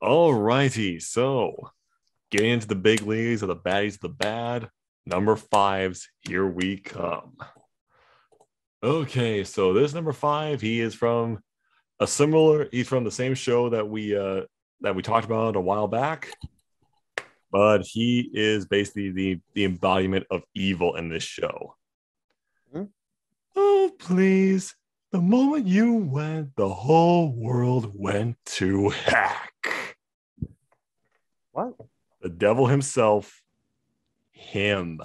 All righty. So, getting into the big leagues of the baddies of the bad. Number fives, here we come. Okay, so this number five, he's from the same show that we talked about a while back, but he is basically the embodiment of evil in this show. Hmm? Oh, please. The moment you went, the whole world went to heck. What? The devil himself, him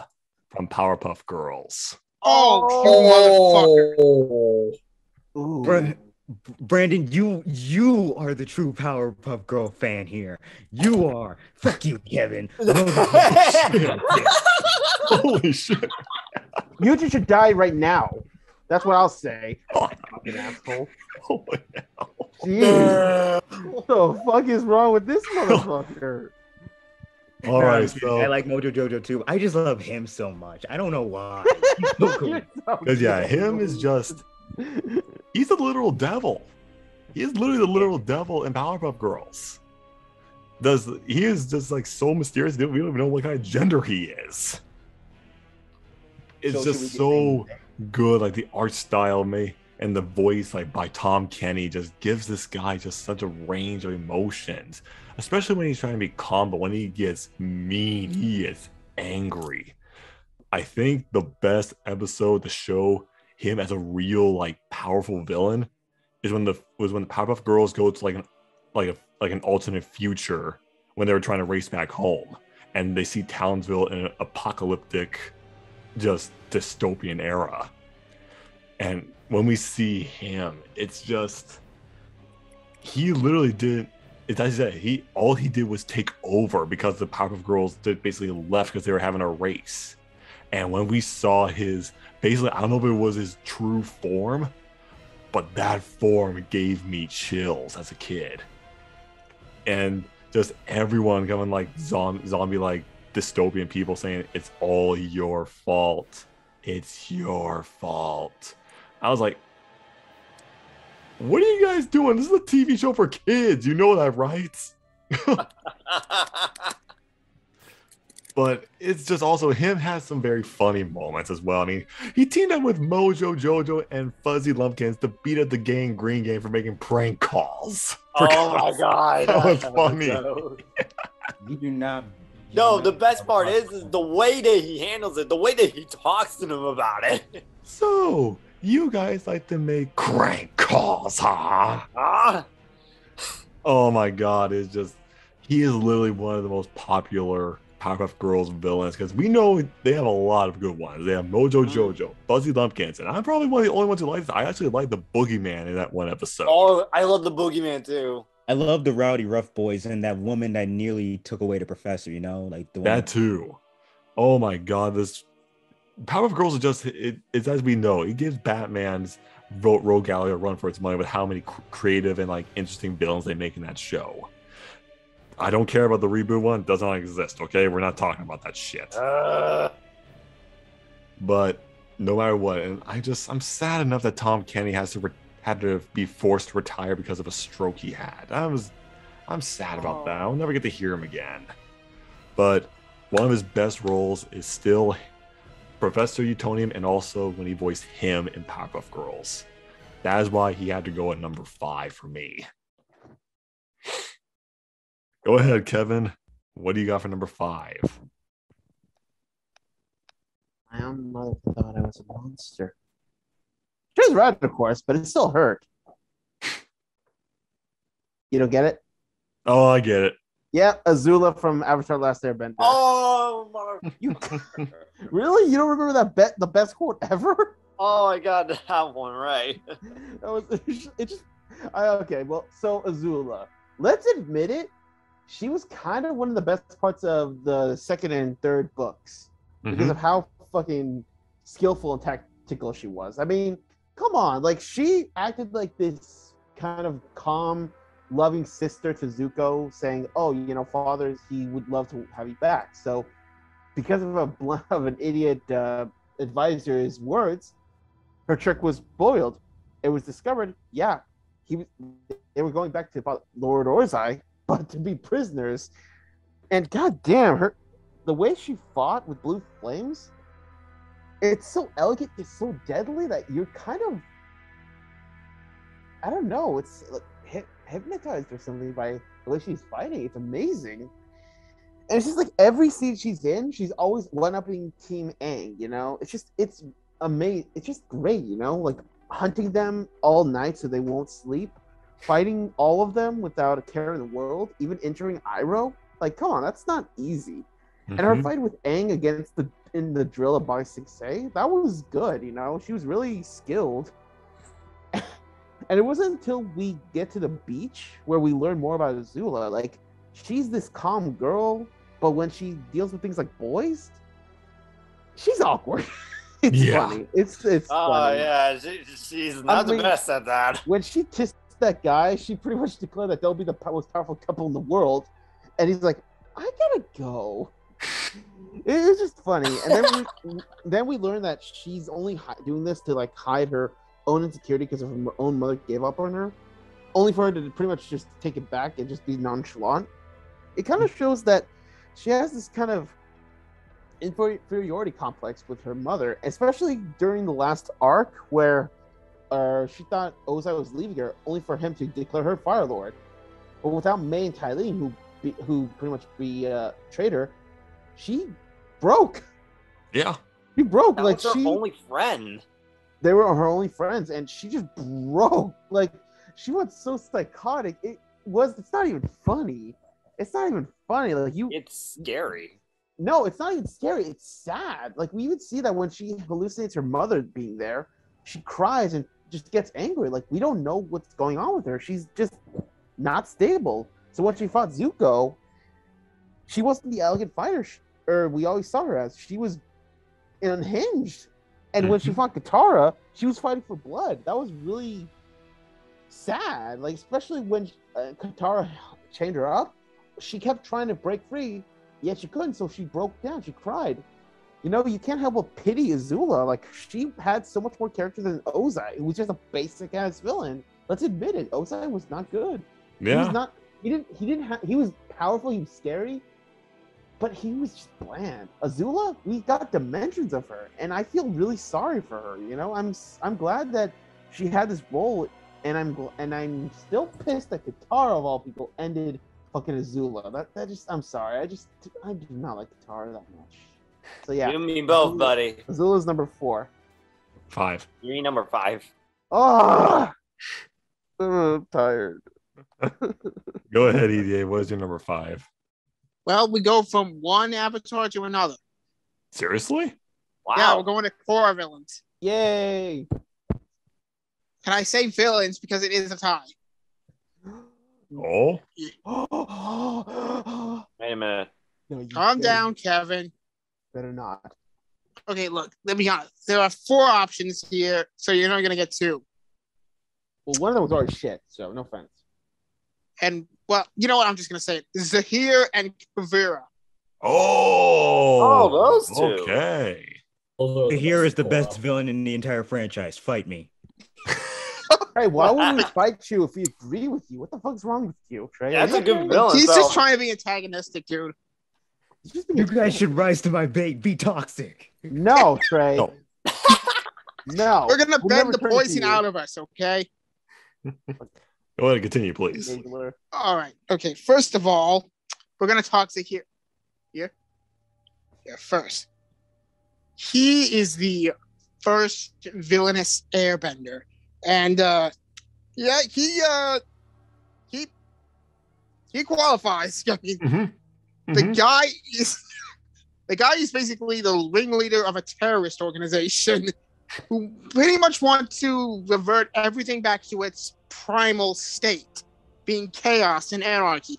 from Powerpuff Girls. Oh, you motherfucker. Ooh. Brandon, you are the true Powerpuff Girl fan here. You are. Fuck you, Kevin. Holy shit. You two should die right now. That's what I'll say. Fucking asshole. Oh my God. Jeez. What the fuck is wrong with this motherfucker? All Nah, right, I'm kidding. so I like Mojo Jojo too. I just love him so much. I don't know why. He's so cool. because him is just he's the literal devil. He is literally the literal devil in Powerpuff Girls. He is just like so mysterious. We don't even know what kind of gender he is. It's So just should we get so good, like the art style and the voice like by Tom Kenny just gives this guy just such a range of emotions, especially when he's trying to be calm, but when he gets mean, he is angry. I think the best episode to show him as a real like powerful villain is when the Powerpuff Girls go to like an alternate future when they were trying to race back home and they see Townsville in an apocalyptic just dystopian era. And when we see him, it's just he literally did it. As I said, all he did was take over because the Powerpuff Girls basically left because they were having a race. And when we saw his basically, I don't know if it was his true form, but that form gave me chills as a kid. And just everyone coming like zombie like dystopian people saying it's all your fault. It's your fault. I was like, what are you guys doing? This is a TV show for kids. You know that, right? But it's just also him has some very funny moments as well. I mean, he teamed up with Mojo Jojo and Fuzzy Lumpkins to beat up the Gang Green Gang for making prank calls. Oh my God. That was funny. You do not. No, the best part is the way that he handles it, the way that he talks to them about it. So, you guys like to make crank calls, huh? Ah, Oh my God, he is literally one of the most popular Powerpuff Girls villains because we know they have a lot of good ones. They have Mojo Jojo, Fuzzy Lumpkins, and I'm probably one of the only ones who likes. I actually like the Boogeyman in that one episode. oh, I love the Boogeyman too. I love the Rowdy Rough Boys and that woman that nearly took away the professor. You know, like the one That too. Oh my God, this Powerpuff Girls is just it's as we know. It gives Batman's Rogue Gallery a run for its money with how many creative and like interesting villains they make in that show. I don't care about the reboot one. It doesn't exist, okay? We're not talking about that shit. But no matter what, and I'm sad enough that Tom Kenny had to be forced to retire because of a stroke he had. I'm sad about that. I'll never get to hear him again. But one of his best roles is still Professor Utonium, and also when he voiced him in Powerpuff Girls. That is why he had to go at number 5 for me. Go ahead, Kevin. What do you got for number 5? My own mother thought I was a monster. She was right, of course, but it still hurt. You don't get it? Oh, I get it. Yeah, Azula from Avatar: Last Airbender. Oh, mother- Really? You don't remember the best quote ever? oh, I got that one right. That was okay. Well, so Azula, let's admit it, she was kind of one of the best parts of the second and third books because of how fucking skillful and tactical she was. I mean, come on, like she acted like this kind of calm, loving sister to Zuko, saying, "Oh, you know, father, he would love to have you back." So, because of an idiot advisor's words, her trick was foiled. It was discovered. Yeah, they were going back to Lord Ozai, but to be prisoners. And goddamn, the way she fought with blue flames, it's so elegant, it's so deadly that you're kind of, I don't know, it's like hypnotized or something by the way she's fighting. It's amazing. And it's just like every scene she's in, she's always one-upping Team Aang, you know? It's amazing. It's just great, you know? Like hunting them all night so they won't sleep, fighting all of them without a care in the world, even entering Iroh. Like, come on, that's not easy. And her fight with Aang in the drill of Ba Sing Se, that was good, you know? She was really skilled. And it wasn't until we get to the beach where we learn more about Azula. Like, she's this calm girl, but when she deals with things like boys, she's awkward. It's funny. It's funny. Oh yeah, she's not the best at that. When she kissed that guy, she pretty much declared that they'll be the most powerful couple in the world, and he's like, "I gotta go." It was just funny, and then we learn that she's only doing this to like hide her own insecurity because of her own mother gave up on her, only for her to pretty much just take it back and just be nonchalant. It kind of shows that she has this kind of inferiority complex with her mother, especially during the last arc where she thought Ozai was leaving her, only for him to declare her Fire Lord. But without Mei and Tai Ling, who pretty much betrayed her, she broke. Yeah, she broke. That like was her only friend. They were her only friends, and she just broke. Like she went so psychotic. It's not even funny. It's not even funny. Like It's scary. No, it's not even scary. It's sad. Like we even see that when she hallucinates her mother being there, she cries and just gets angry. Like we don't know what's going on with her. She's just not stable. So when she fought Zuko, she wasn't the elegant fighter we always saw her as. She was unhinged. And when she fought Katara, she was fighting for blood. That was really sad. Like especially when Katara chained her up, she kept trying to break free. Yet she couldn't, so she broke down. She cried. You know, you can't help but pity Azula. Like, she had so much more character than Ozai, who was just a basic-ass villain. Let's admit it. Ozai was not good. Yeah. He was powerful, he was scary, but he was just bland. Azula, we got dimensions of her, and I feel really sorry for her, you know? I'm glad that she had this role, and I'm still pissed that Katara, of all people, ended fucking Azula. I'm sorry. I do not like Katara that much. So yeah. You and me both, buddy. Azula's number 4. 5. You're number 5. Oh, I'm tired. Go ahead, EDA. What is your number 5? Well, we go from one avatar to another. Seriously? Wow. Yeah, we're going to 4 villains. Yay! Can I say villains because it is a tie? Oh? Wait a minute. No, Calm down, Kevin. Better not. Okay, look, let me be honest. There are 4 options here, so you're not going to get 2. Well, one of them was already shit, so no offense. And, well, you know what? I'm just going to say it. Zahir and Kuvira. Oh! those two. Okay. Here is the best villain in the entire franchise. Fight me. Hey, why would we fight you if we agree with you? What the fuck's wrong with you, Trey? Yeah, that's a good villain. He's so. just trying to be antagonistic, dude. You guys should rise to my bait. Be toxic. No, Trey. No. No. We're going to We'll bend never the turn to poison you. out of us, okay? Go ahead and continue, please. All right. Okay, first of all, we're going to talk Zahir. Here? Yeah, first. He is the first villainous airbender. And yeah, he qualifies. I mean, the guy is basically the ringleader of a terrorist organization who pretty much want to revert everything back to its primal state, being chaos and anarchy.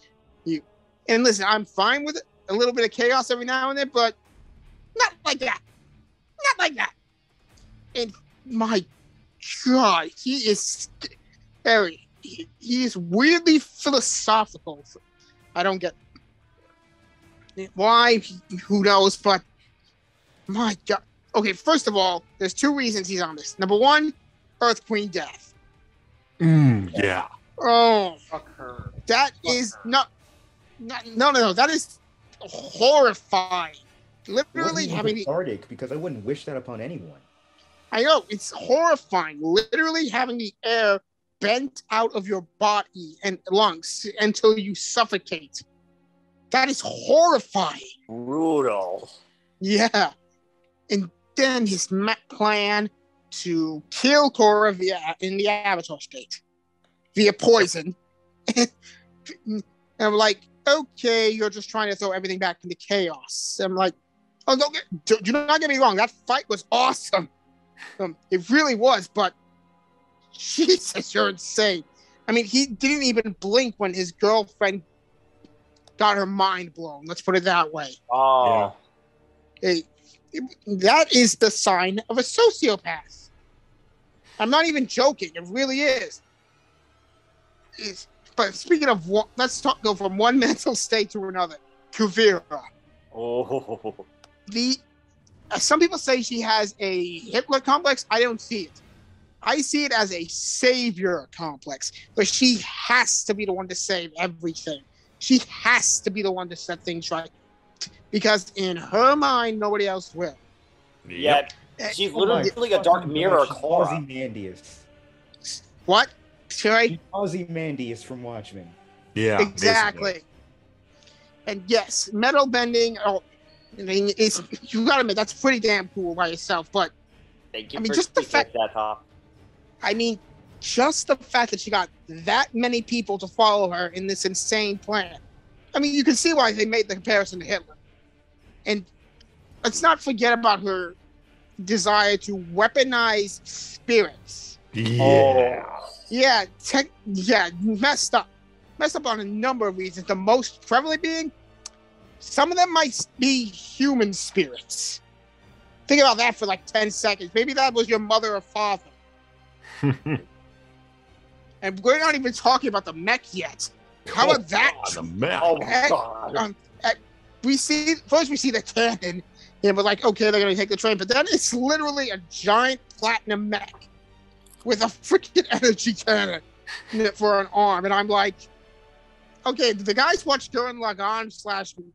And listen, I'm fine with a little bit of chaos every now and then, but not like that. Not like that. And my God, he is scary. He is weirdly philosophical. I don't get why. Who knows? But my God. Okay, first of all, there's 2 reasons he's on this. Number 1, Earth Queen death. Yeah. Oh, Fuck her. that Fuck is her. not. No. That is horrifying. Literally having the cathartic because I wouldn't wish that upon anyone. I know, it's horrifying. Literally having the air bent out of your body and lungs until you suffocate. That is horrifying. Brutal. Yeah. And then his plan to kill Korra in the Avatar state via poison. And I'm like, okay, you're just trying to throw everything back into chaos. I'm like, oh, do not get me wrong. That fight was awesome. It really was, but Jesus, you're insane. I mean, he didn't even blink when his girlfriend got her mind blown. Let's put it that way. Oh. That is the sign of a sociopath. I'm not even joking. It really is. But speaking of, let's go from one mental state to another. Kuvira. Oh. Some people say she has a Hitler complex. I don't see it. I see it as a savior complex, where she has to be the one to save everything. She has to be the one to set things right, because in her mind, nobody else will. Yeah, she's literally a dark mirror. Ozymandias. What? Sorry? Ozymandias from Watchmen. Yeah, exactly. Basically. And yes, metal bending. Oh, I mean, you gotta admit that's pretty damn cool by itself. But thank you. I mean, just the fact that, I mean, just the fact that she got that many people to follow her in this insane plan. I mean, you can see why they made the comparison to Hitler. And let's not forget about her desire to weaponize spirits. Yeah. Yeah, messed up. Messed up on a number of reasons. The most prevalent being, some of them might be human spirits. Think about that for like 10 seconds. Maybe that was your mother or father. And we're not even talking about the mech yet. How about that? The mech. Oh my God. We see the cannon, and we're like, okay, they're gonna take the train, but then it's literally a giant platinum mech with a freaking energy cannon for an arm, and I'm like, okay, did the guys watch Gurren Lagann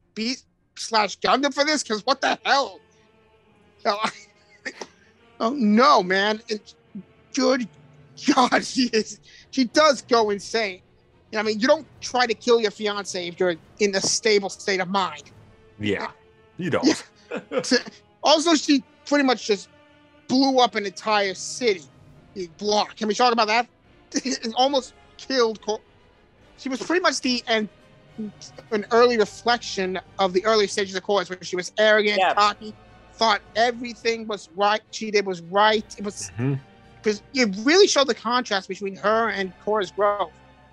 / Gundam for this? Because what the hell? Oh no, man! Good God, she does go insane. I mean, you don't try to kill your fiance if you're in a stable state of mind. Yeah, you don't. Also, she pretty much just blew up an entire city block. Can we talk about that? It almost killed. She was pretty much an early reflection of the early stages of Korra, where she was arrogant, cocky, thought everything was right. She did was right. It was because it really showed the contrast between her and Korra's growth.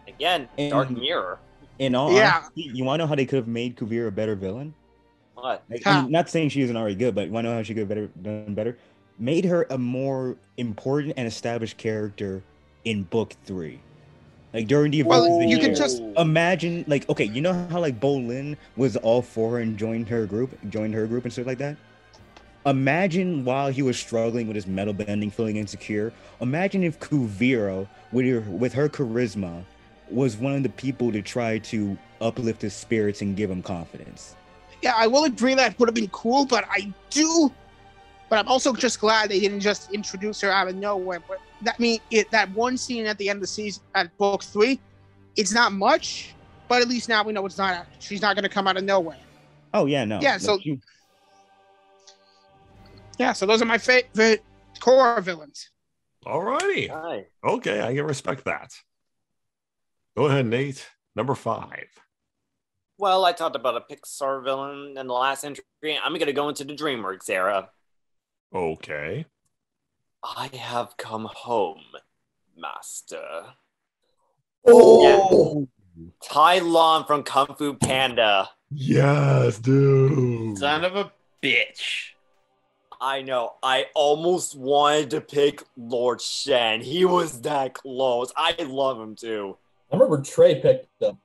Again, dark mirror. In all honesty, you want to know how they could have made Kuvira a better villain? What? Like, I'm not saying she isn't already good, but you want to know how she could have done better? Made her a more important and established character in book 3. Like during the events of the year. Can just imagine, like, okay, you know how like Bolin was all for her and joined her group and stuff like that? Imagine while he was struggling with his metal bending, feeling insecure. Imagine if Kuvira, with her charisma, was one of the people to try to uplift his spirits and give him confidence. Yeah, I will agree that would have been cool, but I'm also just glad they didn't just introduce her out of nowhere. But that one scene at the end of the season at book 3, it's not much, but at least now we know she's not going to come out of nowhere. Oh yeah, no. Yeah, so so those are my favorite Korra villains. Alrighty. Hi. Okay, I can respect that. Go ahead, Nate. Number 5. Well, I talked about a Pixar villain in the last entry. I'm going to go into the DreamWorks era. Okay. I have come home, Master. Oh! Yeah. Tai Lon from Kung Fu Panda. Yes, dude. Son of a bitch. I know. I almost wanted to pick Lord Shen. He was that close. I love him too. I remember Trey picked him.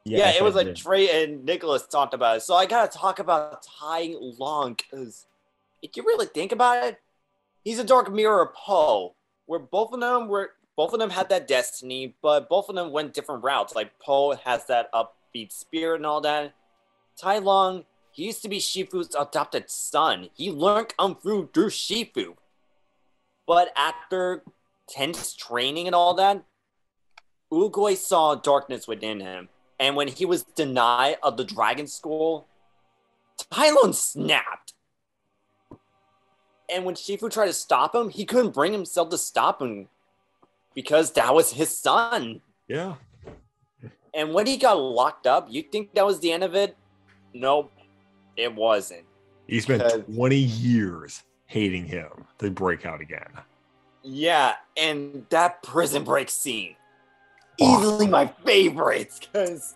Yeah, it was like Trey and Nicholas talked about it. So I gotta talk about Tai Lon, because if you really think about it, he's a dark mirror of Po, where both of them had that destiny, but both of them went different routes. Like Po has that beat spirit and all that. Tai Lung, he used to be Shifu's adopted son. He learned Kung Fu through Shifu. But after tense training and all that, Oogway saw darkness within him. And when he was denied of the Dragon Scroll, Tai Lung snapped. And when Shifu tried to stop him, he couldn't bring himself to stop him because that was his son. Yeah. And when he got locked up, you think that was the end of it? Nope, it wasn't. He spent 20 years hating him to break out again. Yeah, and that prison break scene, easily my favorite. Because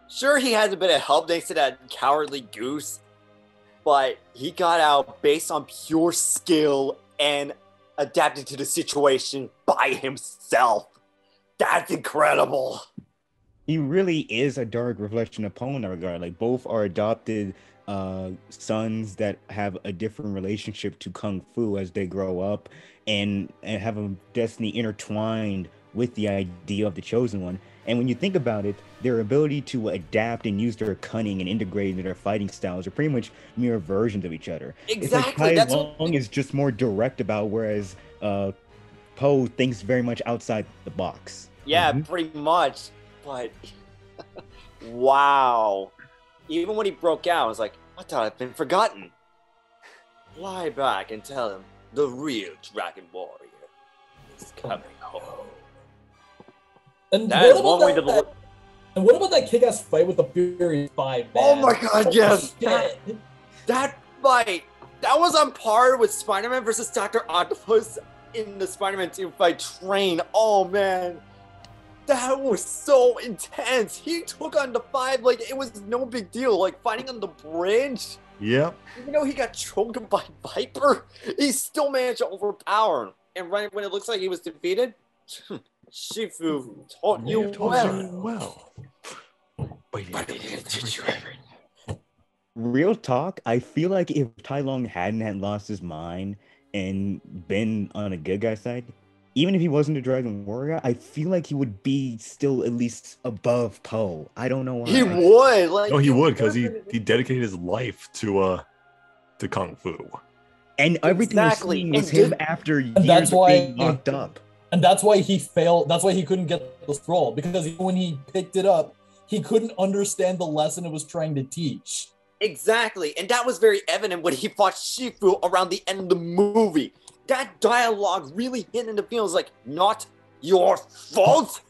sure, he has a bit of help thanks to that cowardly goose, but he got out based on pure skill and adapted to the situation by himself. That's incredible. He really is a dark reflection of Poe in that regard. Like, both are adopted sons that have a different relationship to Kung Fu as they grow up and have a destiny intertwined with the idea of the chosen one. And when you think about it, their ability to adapt and use their cunning and integrate into their fighting styles are pretty much mirror versions of each other. Exactly. It's like Tai Lung is just more direct about, whereas Poe thinks very much outside the box. Yeah, pretty much. But wow. Even when he broke out, I was like, I thought I'd been forgotten. Fly back and tell him the real Dragon Warrior is coming home. And That is one way to the... And what about that kick-ass fight with the Fury 5, man? Oh my god, yes! Shit. That fight! That was on par with Spider-Man versus Dr. Octopus in the Spider-Man 2 fight train. Oh man. That was so intense. He took on the 5 like it was no big deal. Like fighting on the bridge. Yep. Even though he got choked by Viper, he still managed to overpower him. And right when it looks like he was defeated, Shifu taught you well. But he didn't teach you everything. Real talk, I feel like if Tai Lung hadn't had lost his mind and been on a good guy side, even if he wasn't a Dragon Warrior, I feel like he would be still at least above Poe. I don't know why. He would. Like, no, he would, because he dedicated his life to Kung Fu. And everything Exactly. was him after years that's of why- being locked up. And that's why he failed. That's why he couldn't get the scroll, because when he picked it up, he couldn't understand the lesson it was trying to teach. Exactly. And that was very evident when he fought Shifu around the end of the movie. That dialogue really hit in the feels like, not your fault?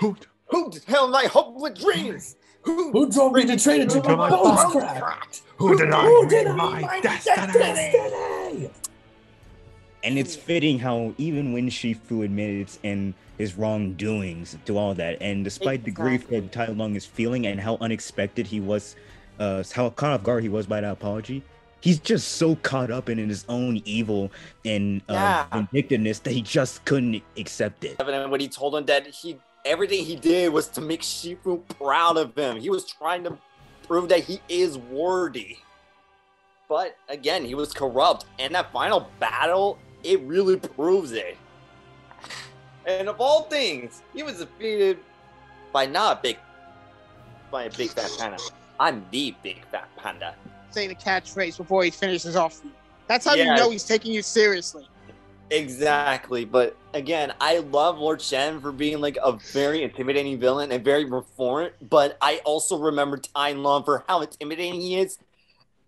Who the hell I hope with dreams? Who drove me to train into my bones cracked? Who did my destiny? And it's fitting how even when Shifu admitted and his wrongdoings to all that, and despite the grief that Tai Lung is feeling and how unexpected he was, how caught off guard he was by that apology, he's just so caught up in his own evil and vindictiveness that he just couldn't accept it. Evident when he told him that everything he did was to make Shifu proud of him. He was trying to prove that he is worthy. But again, he was corrupt. And that final battle, it really proves it. And of all things, he was defeated by a big fat panda. I'm the big fat panda. Say the catchphrase before he finishes off. That's how you know he's taking you seriously. Exactly, but again, I love Lord Shen for being like a very intimidating villain and very reformed, but I also remember Tai Lung for how intimidating he is.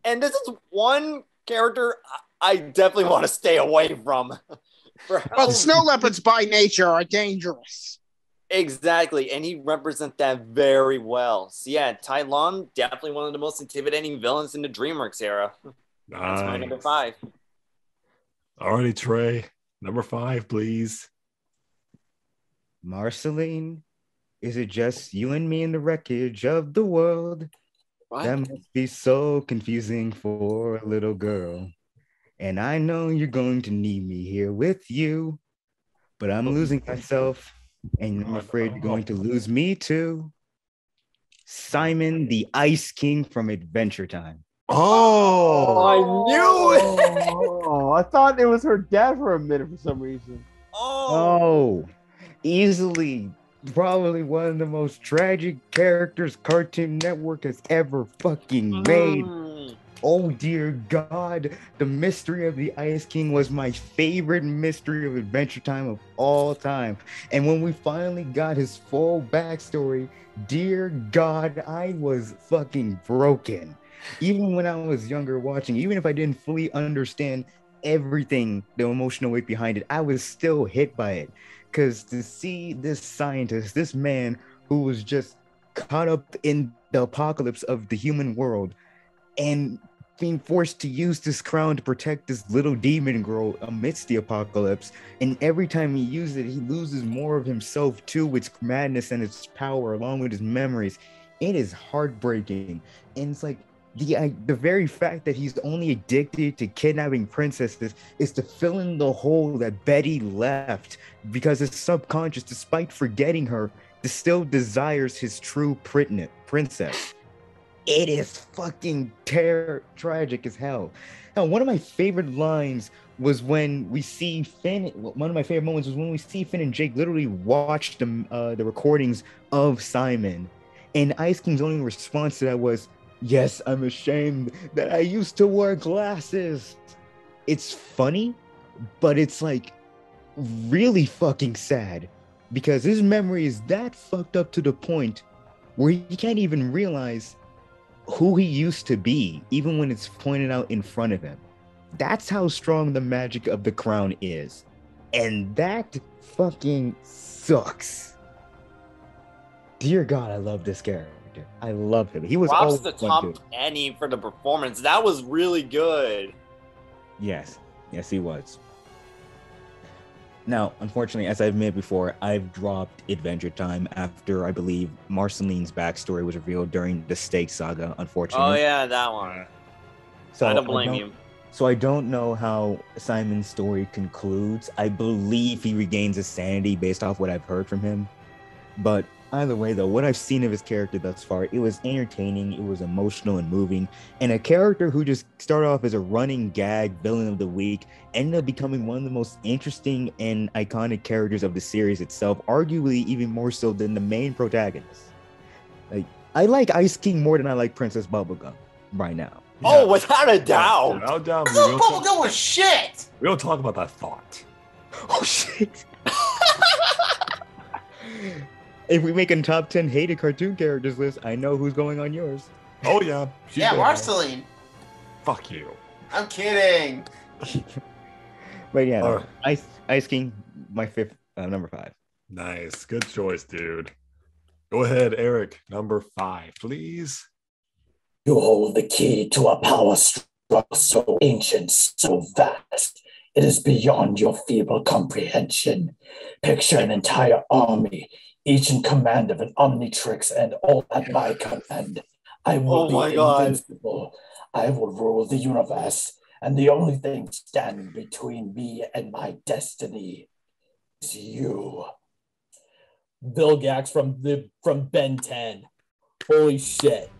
And this is one character I definitely want to stay away from. Well, snow leopards by nature are dangerous. Exactly, and he represents that very well. So yeah, Tai Lung, definitely one of the most intimidating villains in the DreamWorks era. That's my number 5. Alrighty, Trey. Number 5, please. Marceline, is it just you and me in the wreckage of the world? What? That must be so confusing for a little girl. And I know you're going to need me here with you, but I'm losing myself, and I'm afraid you're going to lose me too. Simon, the Ice King from Adventure Time. Oh, I knew it! Oh, I thought it was her dad for a minute for some reason. Oh, Oh, easily probably one of the most tragic characters Cartoon Network has ever fucking made. Oh dear God, the mystery of the Ice King was my favorite mystery of Adventure Time of all time. And when we finally got his full backstory, dear God, I was fucking broken. Even when I was younger watching, even if I didn't fully understand everything, the emotional weight behind it, I was still hit by it. Because to see this scientist, this man who was just caught up in the apocalypse of the human world and being forced to use this crown to protect this little demon girl amidst the apocalypse, and every time he uses it, he loses more of himself to its madness and its power along with his memories. It is heartbreaking. And it's like the very fact that he's only addicted to kidnapping princesses is to fill in the hole that Betty left, because his subconscious, despite forgetting her, still desires his true princess. It is fucking tragic as hell. Now, one of my favorite lines was when we see Finn. One of my favorite moments was when we see Finn and Jake literally watch the recordings of Simon, and Ice King's only response to that was, "Yes, I'm ashamed that I used to wear glasses." It's funny, but it's like really fucking sad, because his memory is that fucked up to the point where he can't even realize who he used to be, even when it's pointed out in front of him. That's how strong the magic of the crown is. And that fucking sucks. Dear God, I love this character. I love him. He was props to Tom Kenny for the performance. That was really good. Yes, he was. Now, unfortunately, as I've admitted before, I've dropped Adventure Time after, I believe, Marceline's backstory was revealed during the Steak Saga, unfortunately. Oh, yeah, that one. So I don't blame you. So I don't know how Simon's story concludes. I believe he regains his sanity based off what I've heard from him. But either way, though, what I've seen of his character thus far, it was entertaining, it was emotional and moving, and a character who just started off as a running gag villain of the week ended up becoming one of the most interesting and iconic characters of the series itself, arguably even more so than the main protagonist. Like, I like Ice King more than I like Princess Bubblegum right now. Yeah. Oh, without a doubt. Without a doubt. Bubblegum was shit. We don't talk about that thought. Oh, shit. If we make a top 10 hated cartoon characters list, I know who's going on yours. Oh, yeah. Yeah, Marceline. Fuck you. I'm kidding. But yeah, Ice King, my fifth, number 5. Nice. Good choice, dude. Go ahead, Eric. Number 5, please. You hold the key to a power struggle so ancient, so vast. It is beyond your feeble comprehension. Picture an entire army, each in command of an Omnitrix, and all at my command. I will be invincible. I will rule the universe, and the only thing standing between me and my destiny is you. Vilgax from Ben 10. Holy shit.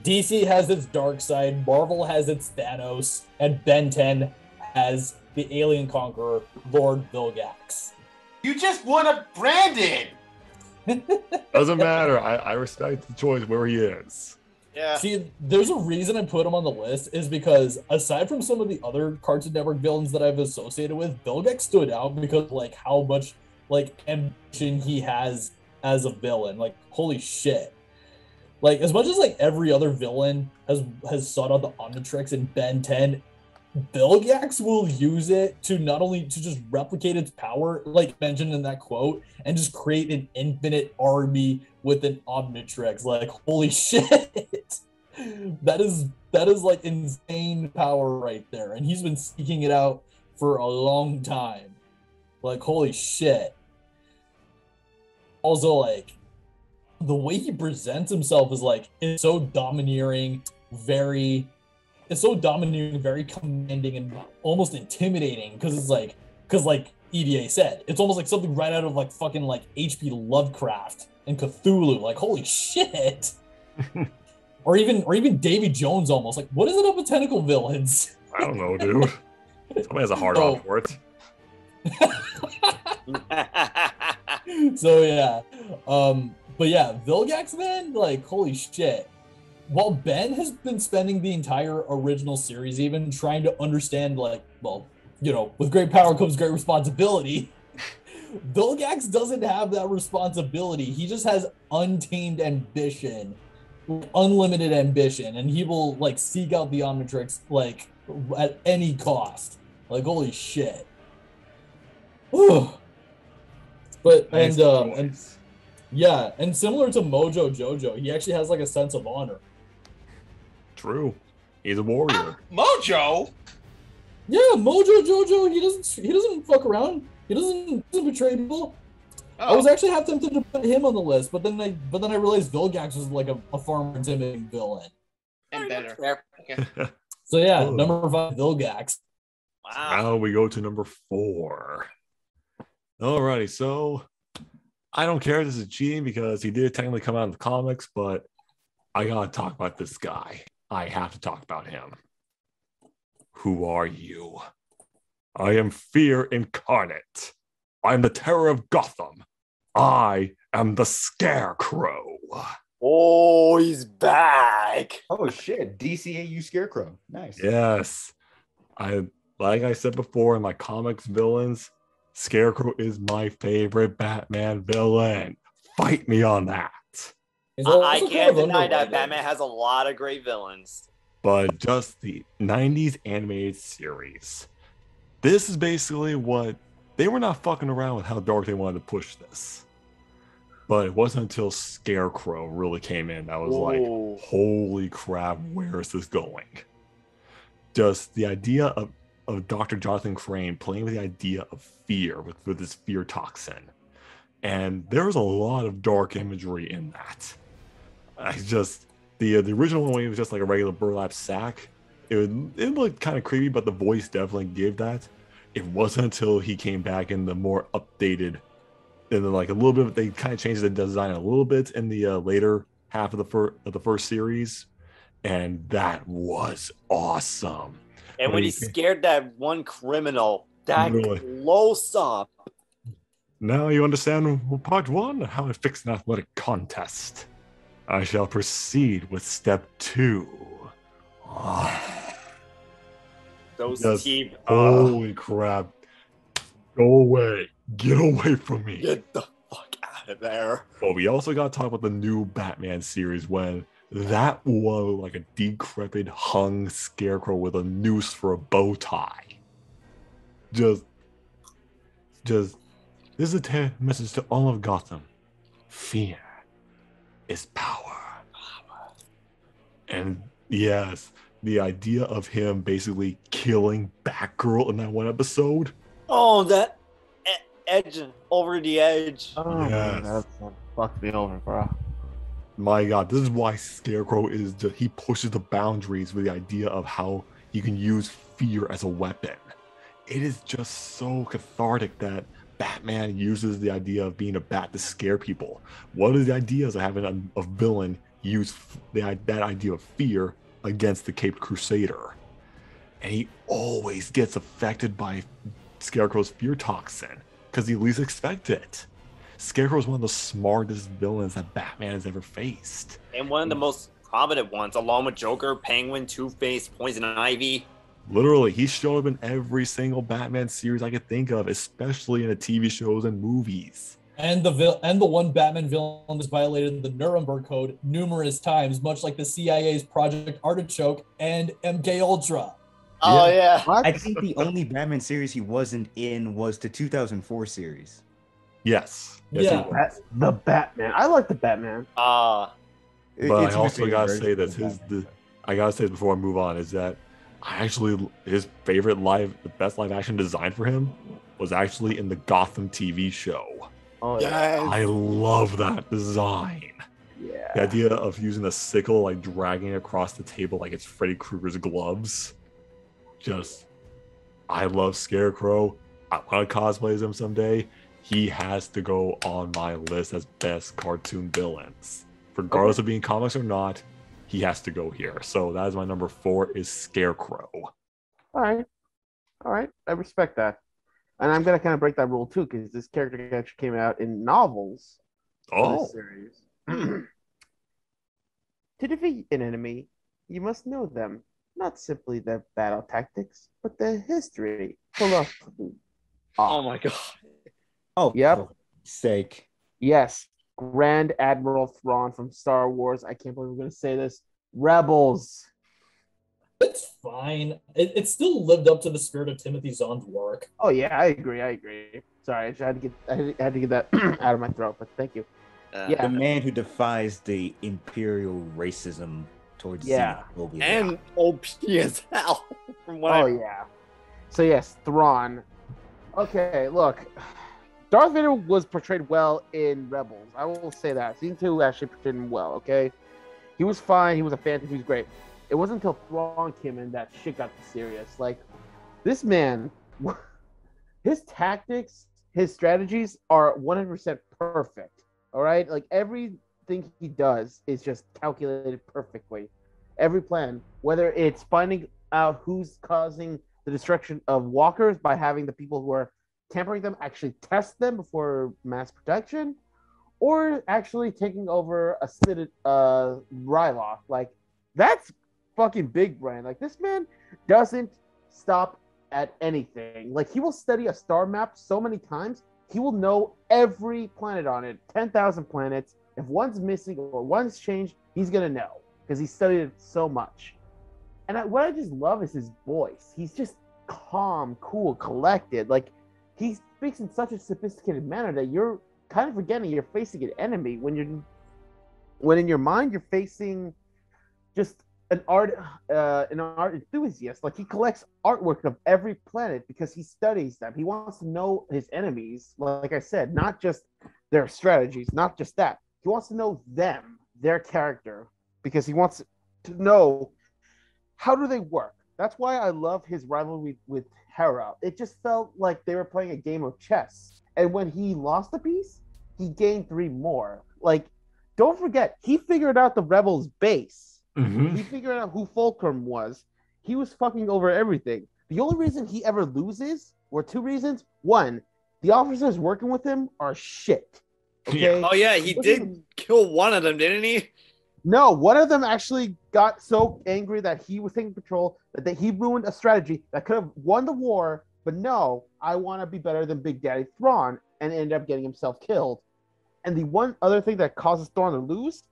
DC has its dark side, Marvel has its Thanos, and Ben 10 has the alien conqueror, Lord Vilgax. You just won a Brandon! Doesn't matter. I respect the choice where he is. Yeah. See, there's a reason I put him on the list, is because aside from some of the other Cartoon Network villains that I've associated with, Vilgax stood out because like how much like ambition he has as a villain. Like, holy shit. Like, as much as like every other villain has sought out the Omnitrix in Ben 10, Vilgax will use it to not only to just replicate its power, like mentioned in that quote, and just create an infinite army with an Omnitrix. Like, holy shit. That is like insane power right there. And he's been seeking it out for a long time. Like, holy shit. Also, like, the way he presents himself is like, it's so domineering, very commanding and almost intimidating, because like EDA said, it's almost like something right out of like fucking like H.P. Lovecraft and Cthulhu. Like, holy shit. or even Davy Jones almost. Like, what is it up with tentacle villains? I don't know, dude. Somebody has a hard on for it. So yeah, but yeah, Vilgax, man, like holy shit. While Ben has been spending the entire original series even trying to understand, like, well, you know, with great power comes great responsibility. Vilgax doesn't have that responsibility. He just has untamed ambition, unlimited ambition, and he will like seek out the Omnitrix like at any cost. Like holy shit. Whew. But Nice and voice. yeah, and similar to Mojo Jojo, he actually has like a sense of honor. True. He's a warrior. Mojo. Yeah, Mojo Jojo, he doesn't fuck around. He doesn't betray people. I was actually half tempted to put him on the list, but then I realized Vilgax was like a far more intimidating villain. And better. Fair. So yeah, Oh. number 5, Vilgax. Wow. Now we go to number 4. Alrighty, so I don't care if this is cheating because he did technically come out in the comics, but I gotta talk about this guy. I have to talk about him. Who are you? I am Fear incarnate. I'm the terror of Gotham. I am the Scarecrow. Oh, he's back. Oh shit, DCAU Scarecrow. Nice. Yes. Like I said before in my comics villains, Scarecrow is my favorite Batman villain. Fight me on that. He's I also kind can't of deny that underrated. Batman has a lot of great villains. But just the 90s animated series. This is basically what they were not fucking around with how dark they wanted to push this. But it wasn't until Scarecrow really came in that was like, Whoa. holy crap, where is this going? Just the idea of Dr. Jonathan Crane playing with the idea of fear with this fear toxin. And there's a lot of dark imagery in that. I just the original one when he was just like a regular burlap sack, it looked kind of creepy, but the voice definitely gave that. It wasn't until he came back in the more updated, and then like a little bit, they kind of changed the design a little bit in the later half of the first series, and that was awesome. And when he scared that one criminal, that Really? close up. Now you understand part 1, how I fix an athletic contest. I shall proceed with step 2. Those Yes. teeth. Holy crap. Go away. Get away from me. Get the fuck out of there. But we also got to talk about the new Batman series when that was like a decrepit hung Scarecrow with a noose for a bow tie. Just this is a message to all of Gotham. Fear is power. And yes, the idea of him basically killing Batgirl in that one episode. Oh, that edge over the edge. Oh, Yes. man, that fucked me over, bro. My God, this is why Scarecrow is just, he pushes the boundaries with the idea of how you can use fear as a weapon. It is just so cathartic that Batman uses the idea of being a bat to scare people. What are the ideas of having a villain use that idea of fear against the Caped Crusader? And he always gets affected by Scarecrow's fear toxin because he least expects it. Scarecrow is one of the smartest villains that Batman has ever faced. And one of the most prominent ones, along with Joker, Penguin, Two-Face, Poison Ivy. Literally, he showed up in every single Batman series I could think of, especially in the TV shows and movies. And the one Batman villain has violated the Nuremberg Code numerous times, much like the CIA's Project Artichoke and MK Ultra. Oh, yeah. What? I think the only Batman series he wasn't in was the 2004 series. Yes. Yeah. he was. The Batman. I like the Batman. But I It's my also favorite gotta version say of that Batman. I gotta say this before I move on is that his favorite the best live action design for him was actually in the Gotham TV show. Oh, yeah. Yes. I love that design. Yeah. The idea of using a sickle, like dragging it across the table like it's Freddy Krueger's gloves. I love Scarecrow. I want to cosplay as him someday. He has to go on my list as best cartoon villains. Regardless of being comics or not, he has to go here. So that is my number 4 is Scarecrow. All right. I respect that. And I'm gonna kind of break that rule too, because this character actually came out in novels for Oh, this series. To defeat an enemy, you must know them, not simply their battle tactics, but their history, philosophy. Oh my god. Oh, Yep. for sake. Yes, Grand Admiral Thrawn from Star Wars. I can't believe we're gonna say this. Rebels. It's fine. It still lived up to the spirit of Timothy Zahn's work. Oh yeah, I agree. Sorry, I just had to get that out of my throat, but thank you. Yeah. The man who defies the imperial racism towards Yeah. xenophobia. And OP as hell. From what Oh I yeah. So yes, Thrawn. Okay, look. Darth Vader was portrayed well in Rebels. I will say that. Season 2 actually portrayed him well, okay? He was fine, he was a phantom, he was great. It wasn't until Thrawn came in that shit got serious. Like, this man, his tactics, his strategies are 100% perfect. All right? Like, everything he does is just calculated perfectly. Every plan, whether it's finding out who's causing the destruction of walkers by having the people who are tampering them actually test them before mass protection, or actually taking over a city, Ryloth. Like, that's fucking big brain. Like, this man doesn't stop at anything. Like, he will study a star map so many times, he will know every planet on it, 10,000 planets. If one's missing or one's changed, he's gonna know because he studied it so much. And what I just love is his voice. He's just calm, cool, collected. Like, he speaks in such a sophisticated manner that you're kind of forgetting you're facing an enemy when in your mind you're facing just an art enthusiast. Like, he collects artwork of every planet because he studies them. He wants to know his enemies. Like I said, not just their strategies, not just that. He wants to know them, their character, because he wants to know how do they work. That's why I love his rivalry with Hera. It just felt like they were playing a game of chess. And when he lost a piece, he gained 3 more. Like, don't forget, he figured out the rebels' base. Mhm. He figured out who Fulcrum was. He was fucking over everything. The only reason he ever loses were 2 reasons. One, the officers working with him are shit. Okay? Oh yeah, he did kill one of them, didn't he? No, one of them actually got so angry that he was taking control that he ruined a strategy that could have won the war. But no, I want to be better than Big Daddy Thrawn, and ended up getting himself killed. And the one other thing that causes Thrawn to lose,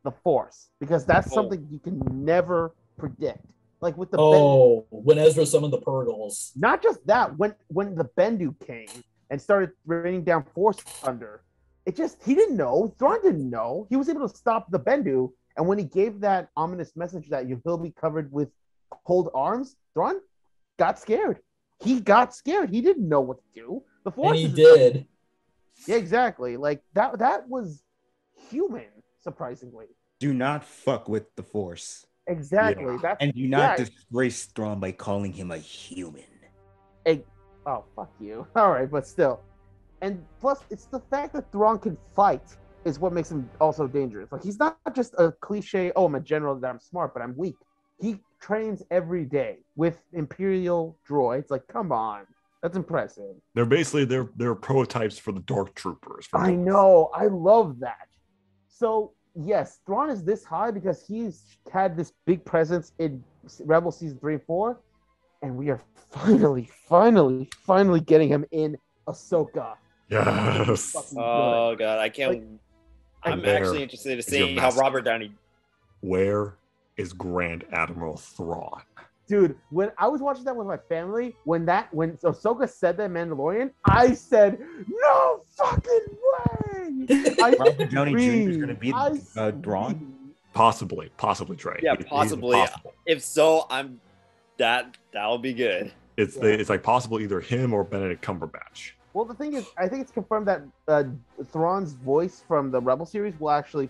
the Force, because that's something you can never predict. Like with the when Ezra summoned the Purgles. not just that, when the Bendu came and started raining down Force thunder, he didn't know. Thrawn didn't know. He was able to stop the Bendu, and when he gave that ominous message that he'll be covered with cold arms, Thrawn got scared. He got scared. He didn't know what to do. The Force, And he did. Yeah, exactly. Like that was human, surprisingly. Do not fuck with the Force. Exactly. Yeah. That's And do not yeah. disgrace Thrawn by calling him a human. Oh, fuck you. All right, but still. And plus, it's the fact that Thrawn can fight is what makes him also dangerous. Like, he's not just a cliche, oh, I'm a general, that I'm smart, but I'm weak. He trains every day with Imperial droids. Like, come on. That's impressive. They're basically they're prototypes for the Dark Troopers. I know. I love that. So, yes, Thrawn is this high because he's had this big presence in Rebel Season 3 and 4. And we are finally getting him in Ahsoka. Yes. Fucking Oh good. god, I can't. Like, I'm there actually interested to is your see how master. Robert Downey. Where is Grand Admiral Thrawn? Dude, when I was watching that with my family, when Ahsoka said that Mandalorian, I said, "No fucking way!" Robert Downey Jr. is going to be Thrawn? Possibly Trey. Yeah, He's possibly. possible. If so, that'll be good. It's like possible either him or Benedict Cumberbatch. Well, the thing is, I think it's confirmed that Thrawn's voice from the Rebel series will actually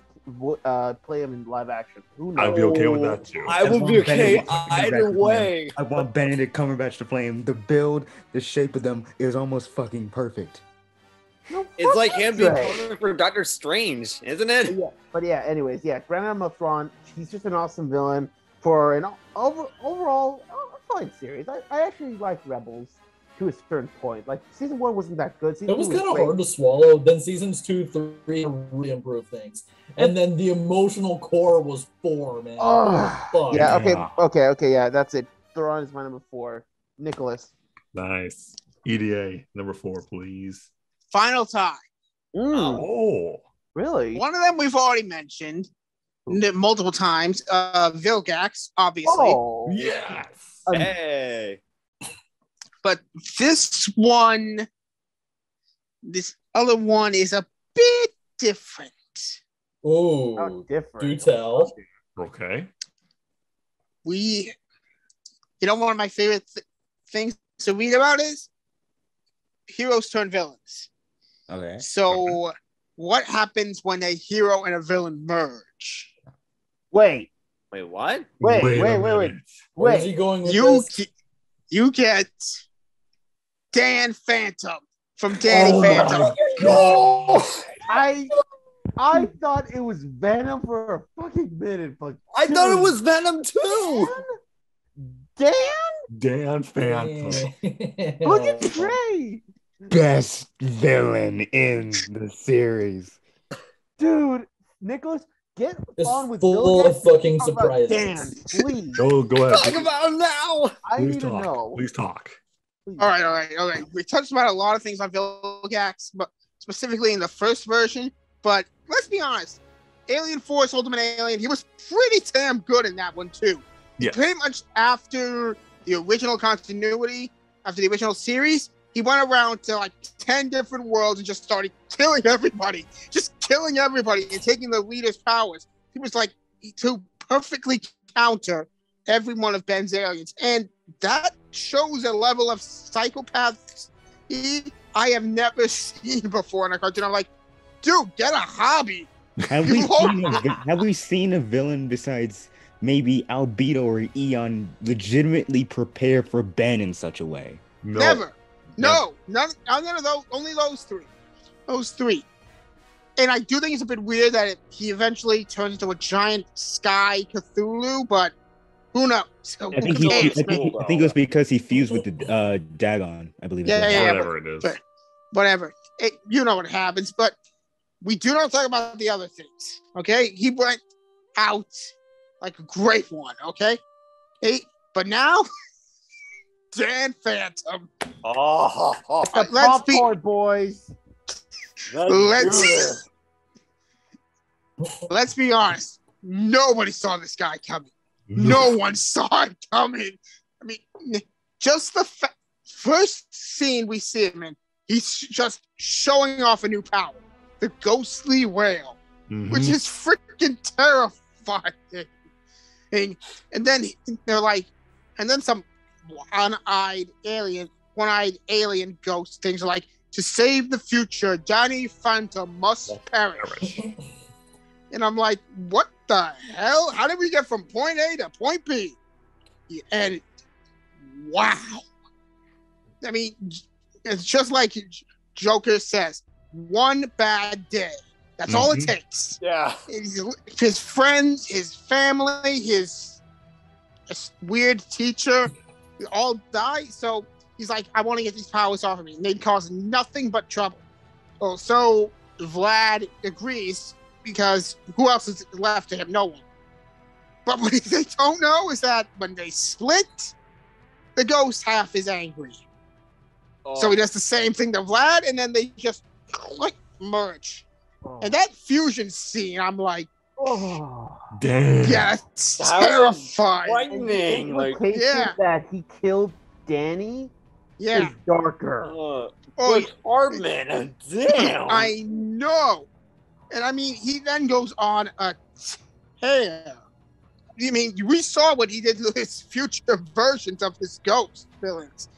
play him in live action. Who knows? I'd be okay with that too. I will be okay either way. I want Benedict Cumberbatch to play him. The build, the shape of them is almost fucking perfect. No, It's fuck like that him being Trey. Conan for Doctor Strange, isn't it? But yeah, anyways, Grand Admiral Thrawn, he's just an awesome villain for an overall a fine series. I actually like Rebels. to a certain point. Like season 1 wasn't that good. Season It was 2 kind of great. hard to swallow. Then seasons 2, 3 really improved things, and then the emotional core was 4, man. Oh, Fuck. yeah. Yeah. Okay. Yeah, that's it. Thrawn is my number 4. Nicholas. Nice. EDA number 4, please. Final tie. Oh, Really? One of them we've already mentioned multiple times. Vilgax, obviously. Oh, yes. Hey. But this other one is a bit different. How Oh, different. do tell. Okay. One of my favorite things to read about is heroes turn villains. Okay. So, what happens when a hero and a villain merge? Wait. Wait, what? Wait. a minute. Where's he going with You this? you get Dan Phantom from Danny Oh Phantom. my God. I thought it was Venom for a fucking minute, but I thought it dude, was Venom too. Dan? Dan Phantom. Look at Trey. Best villain in the series. Dude, Nicholas, get It's on with full Bill of fucking Talk about Dan, surprises. please. Go ahead. Talk about him now. I Please need to talk. know. Please talk. Please. All right. We touched about a lot of things on Vilgax, but specifically in the first version. But let's be honest, Alien Force Ultimate Alien, he was pretty damn good in that one too. Yes. Pretty much after the original continuity, after the original series, he went around to like 10 different worlds and just started killing everybody. Just killing everybody and taking the leader's powers. He was like to perfectly counter every one of Ben's aliens. And that shows a level of psychopaths I have never seen before in a cartoon. I'm like, dude, get a hobby. Have we seen a villain besides maybe Albedo or Eon legitimately prepare for Ben in such a way? No. Never. No, none of those. Only those three. Those three. And I do think it's a bit weird that he eventually turns into a giant sky Cthulhu, but who knows? I think it was because he fused with the Dagon, I believe. Yeah. Whatever it is. But whatever. You know what happens, but we do not talk about the other things. Okay, he went out like a great one. Okay, but now Dan Phantom. Oh, The Let's be popcorn boys. let's be honest. Nobody saw this guy coming. No one saw it coming. I mean, just the first scene we see him in, he's just showing off a new power, the ghostly whale, which is freaking terrifying. And then they're like, and then some one-eyed alien ghost things are like, to save the future, Danny Phantom must perish. And I'm like, what the hell? How did we get from point A to point B? And wow. I mean, it's just like Joker says, one bad day. That's all it takes. Yeah. His friends, his family, his weird teacher, they all die. So he's like, I want to get these powers off of me. And they cause nothing but trouble. Oh, so Vlad agrees, because who else is left to him? No one. But what they don't know is that when they split, the ghost half is angry. So he does the same thing to Vlad, and then they just merge. And that fusion scene, I'm like, Damn. yeah, it's terrifying. Frightening. Like, Yeah, that he killed Danny is darker. Hardman, damn. I know. And I mean, he then goes on a tear. I mean, we saw what he did to his future versions of his ghost villains.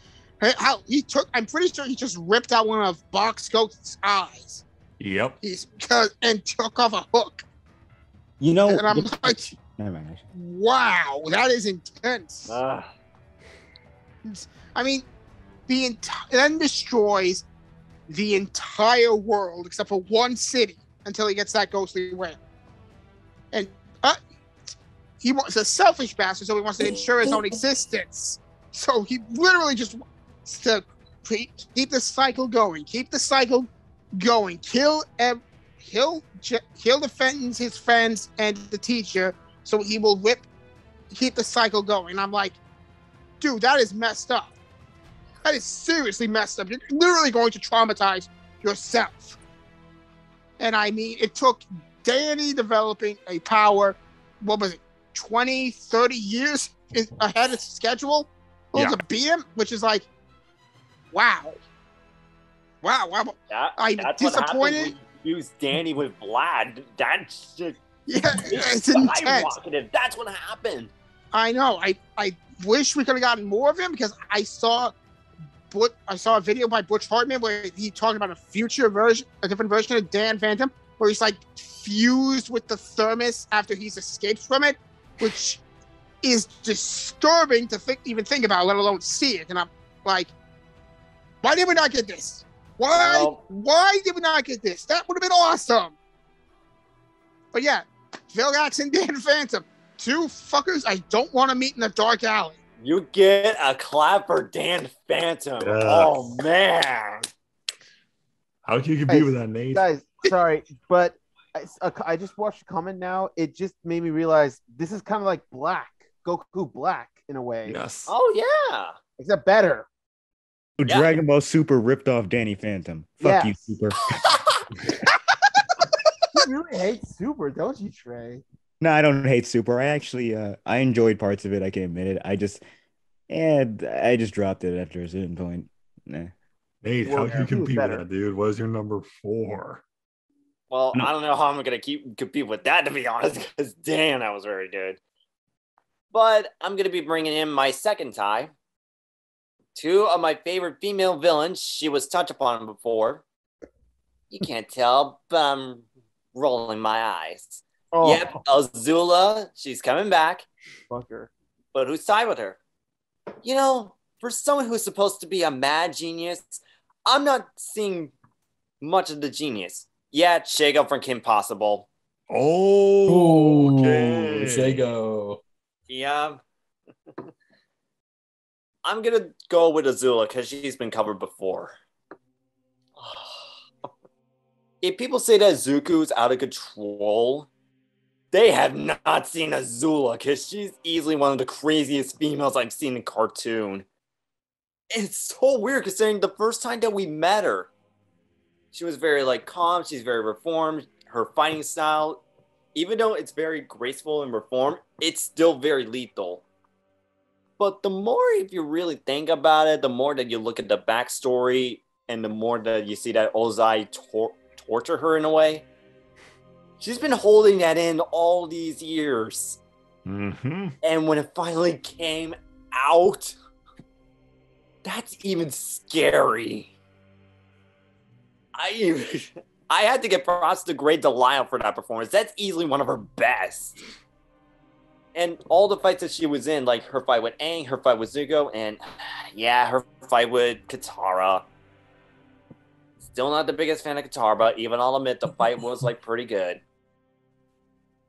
How he took, I'm pretty sure he just ripped out one of Box Ghost's eyes. Yep. And took off a hook. You know, and I'm like, never mind. wow, that is intense. I mean, then destroys the entire world except for one city until he gets that ghostly whale. And he wants a selfish bastard, so he wants to ensure his own existence. So he literally just wants to keep the cycle going. Keep the cycle going. Kill the friends, his friends, and the teacher, so he will keep the cycle going. I'm like, dude, that is messed up. That is seriously messed up. You're literally going to traumatize yourself. And I mean, it took Danny developing a power, what was it, 20, 30 years ahead of schedule? Yeah. To beat him, which is like, wow. I'm That's disappointed. What happens when you use Danny with Vlad. That's just It's intense. skyrocketed. That's what happened. I know. I wish we could have gotten more of him because I saw a video by Butch Hartman where he talked about a different version of Dan Phantom, where he's like fused with the thermos after he's escaped from it, which is disturbing to even think about, let alone see it. And I'm like, why did we not get this? Why did we not get this? That would have been awesome. But yeah, Vilgax and Dan Phantom, two fuckers I don't want to meet in a dark alley. You get a clap for Dan Phantom. Yes. Oh man. How can you compete with that, Nate? Guys, sorry, but I just watched the comment now. It just made me realize this is kind of like Goku Black in a way. Yes. Oh yeah. Except better. Yeah. Dragon Ball Super ripped off Danny Phantom. Fuck you, Yes. Super. You really hate Super, don't you, Trey? No, I don't hate Super. I actually I enjoyed parts of it. I can admit it. I just dropped it after a certain point. Nah. Nate, Well, how can you he was compete with better. that, dude? What is your number 4? Well, No. I don't know how I'm gonna compete with that, to be honest, because damn, that was very good. But I'm gonna be bringing in my second tie. Two of my favorite female villains. She was touched upon before. You can't tell, but I'm rolling my eyes. Oh, Yep, Azula, she's coming back. fucker. But who's side with her? You know, for someone who's supposed to be a mad genius, I'm not seeing much of the genius. Yeah, Shago from Kim Possible. Oh, okay. Shago. Yeah. I'm gonna go with Azula because she's been covered before. If people say that Zuko's out of control, they have not seen Azula because she's easily one of the craziest females I've seen in cartoon. It's so weird considering the first time that we met her, she was very calm, she's very reformed. Her fighting style, even though it's very graceful and reformed, it's still very lethal. But the more if you really think about it, the more that you look at the backstory and the more that you see that Ozai torture her in a way, she's been holding that in all these years. Mm-hmm. And when it finally came out, that's even scary. I had to give props to Great Delisle for that performance. That's easily one of her best. And all the fights that she was in, like her fight with Aang, her fight with Zuko, and yeah, her fight with Katara. Still not the biggest fan of Katara, but even I'll admit the fight was pretty good.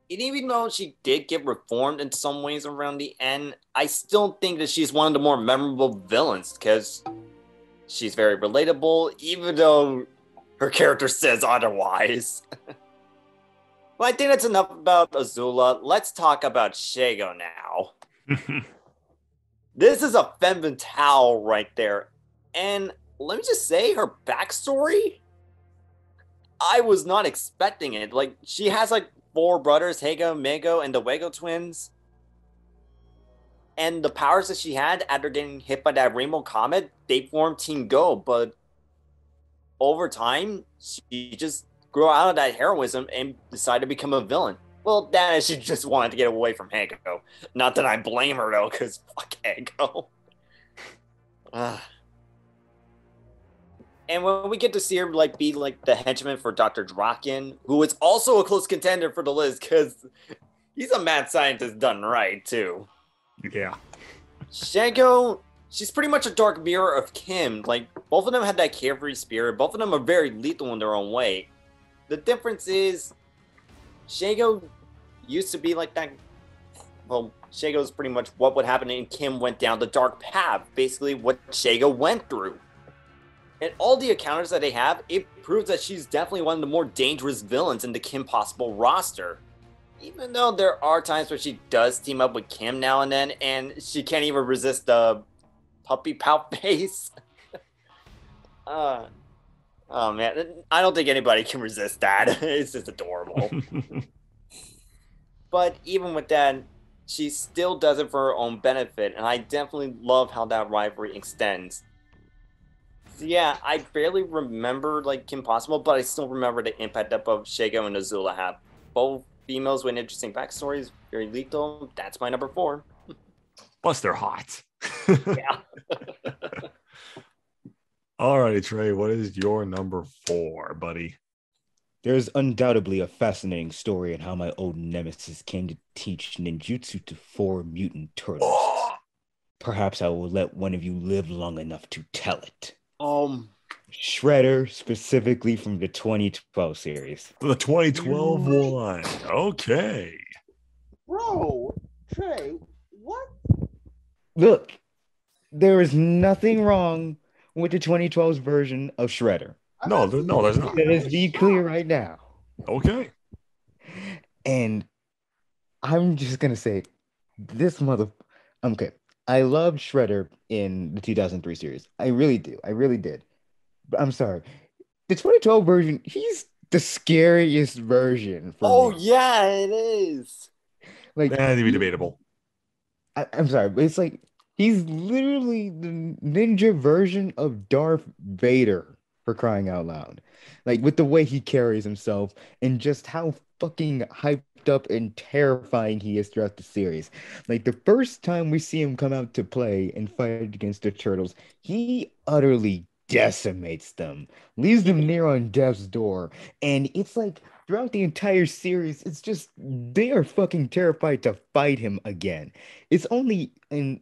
And even though she did get reformed in some ways around the end, I still think that she's one of the more memorable villains because she's very relatable, even though her character says otherwise. Well, I think that's enough about Azula. Let's talk about Shago now. This is a femme fatale right there. And let me just say, her backstory, I was not expecting it. She has 4 brothers, Hago, Mego, and the Wego twins. And the powers that she had after getting hit by that rainbow comet, they formed Team Go. But over time, she just grew out of that heroism and decided to become a villain. Well, that is, she just wanted to get away from Hago. Not that I blame her, though, because fuck Hago. And when we get to see her be the henchman for Dr. Draken, who is also a close contender for the list because he's a mad scientist done right too. Yeah. Shago, she's pretty much a dark mirror of Kim. Both of them had that carefree spirit. Both of them are very lethal in their own way. The difference is Shago used to be like that. Well, Shago's pretty much what would happen, and Kim went down the dark path. Basically, what Shago went through. And all the encounters that they have, it proves that she's definitely one of the more dangerous villains in the Kim Possible roster. Even though there are times where she does team up with Kim now and then, and she can't even resist the puppy pout face. Oh man, I don't think anybody can resist that. It's just adorable. But even with that, she still does it for her own benefit, and I definitely love how that rivalry extends. So yeah, I barely remember like Kim Possible, but I still remember the impact that both Shego and Azula have. Both females with interesting backstories, very lethal. That's my number 4. Plus, they're hot. Yeah. Alrighty, Trey, what is your number 4, buddy? There's undoubtedly a fascinating story in how my old nemesis came to teach ninjutsu to 4 mutant turtles. Perhaps I will let one of you live long enough to tell it. Shredder, specifically from the 2012 series. The 2012 one. Okay. Bro, Trey, what? Look, there is nothing wrong with the 2012's version of Shredder. No, there's not. Let us be clear right now. Okay. And I'm just gonna say, okay. I loved Shredder in the 2003 series. I really do. I really did. But I'm sorry. The 2012 version, he's the scariest version. For me. Yeah, it is. Like, That'd be debatable. I'm sorry, but it's like he's literally the ninja version of Darth Vader, for crying out loud. Like, with the way he carries himself and just how fucking hyped up and terrifying he is throughout the series. Like, the first time we see him come out to play and fight against the turtles, he utterly decimates them, leaves them near on death's door. And it's like throughout the entire series, it's just they are fucking terrified to fight him again. It's only in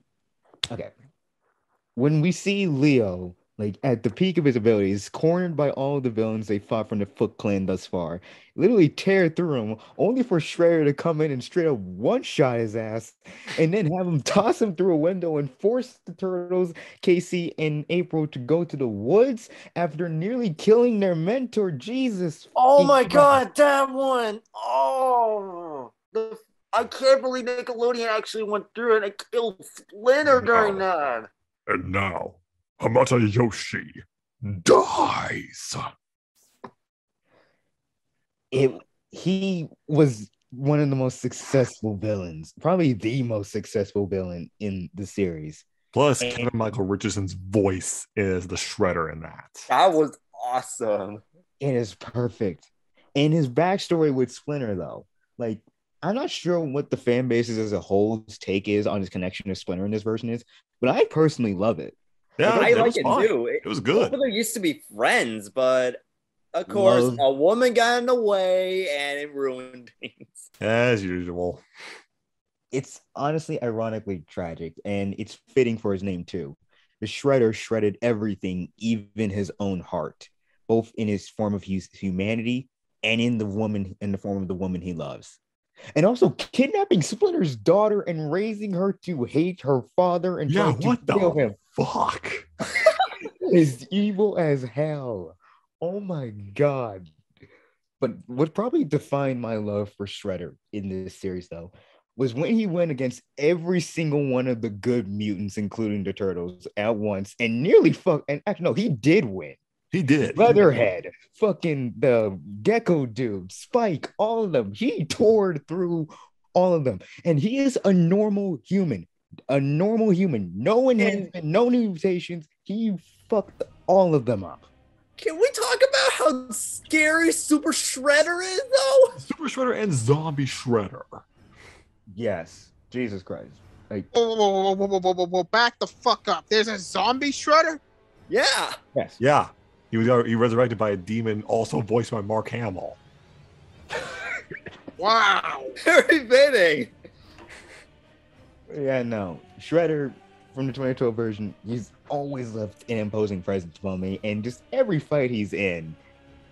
when we see Leo like at the peak of his abilities, cornered by all the villains they fought from the Foot Clan thus far, literally tear through him, only for Shredder to come in and straight up one-shot his ass, and then have him toss him through a window and force the turtles, Casey and April, to go to the woods after nearly killing their mentor, Jesus. Oh my God, that one! Oh, I can't believe Nickelodeon actually went through it and killed Splinter during that. And now, Hamata Yoshi dies. He was one of the most successful villains, probably the most successful villain in the series. Plus, Kevin Michael Richardson's voice is the Shredder in that. That was awesome. It is perfect. And his backstory with Splinter, though, like, I'm not sure what the fan bases as a whole's take is on his connection to Splinter in this version is, but I personally love it. Yeah, I like it too. It was good. Both of them used to be friends, but of course, a woman got in the way and it ruined things. As usual. It's honestly ironically tragic, and it's fitting for his name too. The Shredder shredded everything, even his own heart, both in his form of humanity and in the form of the woman he loves. And also kidnapping Splinter's daughter and raising her to hate her father and trying to kill him. Fuck. Is evil as hell. Oh my God. But what probably defined my love for Shredder in this series, though, was when he went against every single one of the good mutants, including the turtles, at once and nearly he did win. He did. Leatherhead, fucking the Gecko dude, Spike, all of them. He tore through all of them. And he is a normal human. No enhancement, no mutations. He fucked all of them up. Can we talk about how scary Super Shredder is, though? Super Shredder and Zombie Shredder. Yes. Jesus Christ. Like, whoa, back the fuck up. There's a zombie Shredder? Yeah. Yes. Yeah. He was resurrected by a demon, also voiced by Mark Hamill. Wow. Very fitting. Yeah, no. Shredder from the 2012 version, he's always left an imposing presence for me, and just every fight he's in,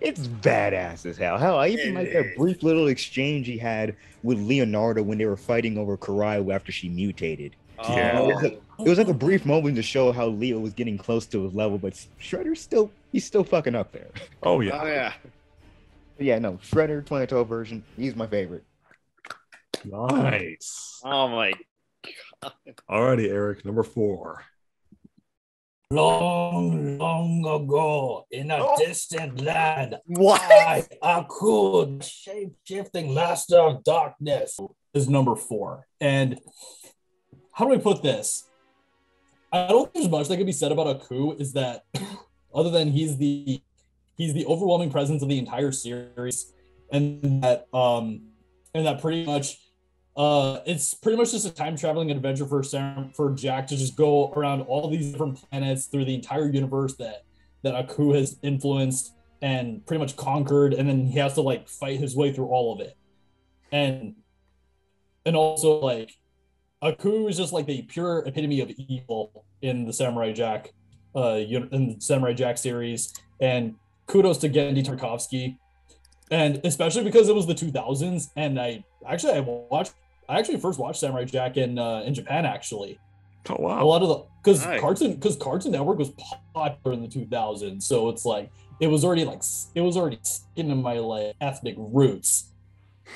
it's badass as hell. Hell, I even like that brief little exchange he had with Leonardo when they were fighting over Karai after she mutated. Yeah. It was like a brief moment to show how Leo was getting close to his level, but he's still fucking up there. Oh yeah. yeah. Yeah, no, Shredder 2012 version, he's my favorite. Nice. Oh my. Alrighty, Eric, number 4. Long, long ago, in a distant land, What? I, Aku, the shape-shifting master of darkness, is number 4. And how do I put this? I don't think there's much that can be said about Aku. Is that other than he's the overwhelming presence of the entire series, and that pretty much it's pretty much just a time traveling adventure for Jack to just go around all these different planets through the entire universe that Aku has influenced and pretty much conquered, and then he has to like fight his way through all of it. And also like Aku is just like the pure epitome of evil in the Samurai Jack in the Samurai Jack series. And kudos to Genndy Tartakovsky. And especially because it was the 2000s, and I actually first watched Samurai Jack in Japan actually. Oh wow! A lot of because Nice. Cartoon Network was popular in the 2000s, so it's like it was already sticking in my like ethnic roots,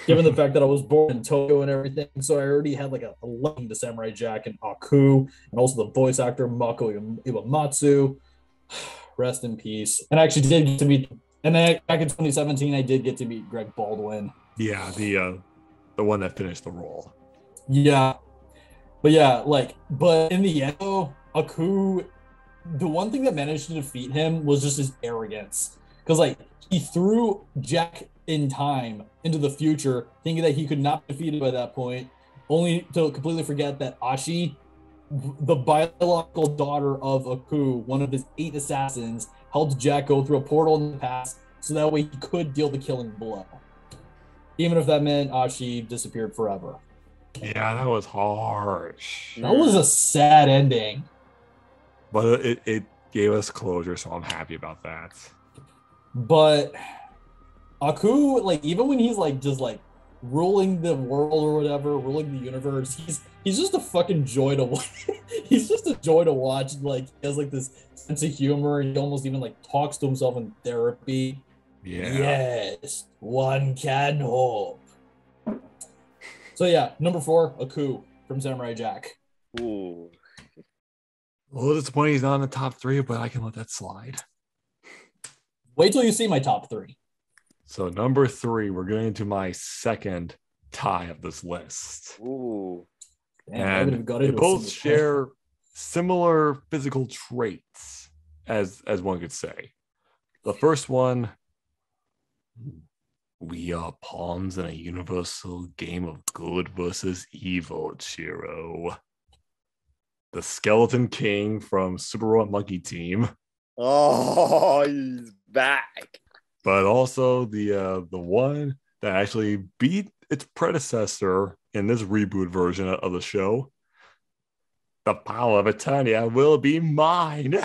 given the fact that I was born in Tokyo and everything. So I already had like a link to Samurai Jack and Aku, and also the voice actor Mako Iwamatsu. Rest in peace. And I actually did get to meet. And then back in 2017, I did get to meet Greg Baldwin. Yeah, the one that finished the role. Yeah. But yeah, but in the end, though, Aku, the one thing that managed to defeat him was just his arrogance. Because, like, he threw Jack in time into the future, thinking that he could not be defeated by that point, only to completely forget that Ashi, the biological daughter of Aku, one of his 8 assassins, helped Jack go through a portal in the past so that way he could deal the killing blow. Even if that meant Ashi disappeared forever. Yeah, that was harsh. That was a sad ending. But it gave us closure, so I'm happy about that. But Aku, like, even when he's like just like ruling the world or whatever, ruling the universe, he's just a fucking joy to watch. He's just a joy to watch. Like, he has like this sense of humor, and he almost even like talks to himself in therapy. Yeah. Yes, one can hope. So yeah, number 4, Aku from Samurai Jack. Ooh. A little disappointing he's not in the top 3, but I can let that slide. Wait till you see my top 3. So number 3, we're going into my second tie of this list. Ooh. Damn, I haven't even And got they into a both single share similar physical traits, as one could say. The first one, we are pawns in a universal game of good versus evil, Chiro. The Skeleton King from Super Robot Monkey Team, Oh, he's back. but also the one that actually beat its predecessor in this reboot version of the show. The power of Eternia will be mine.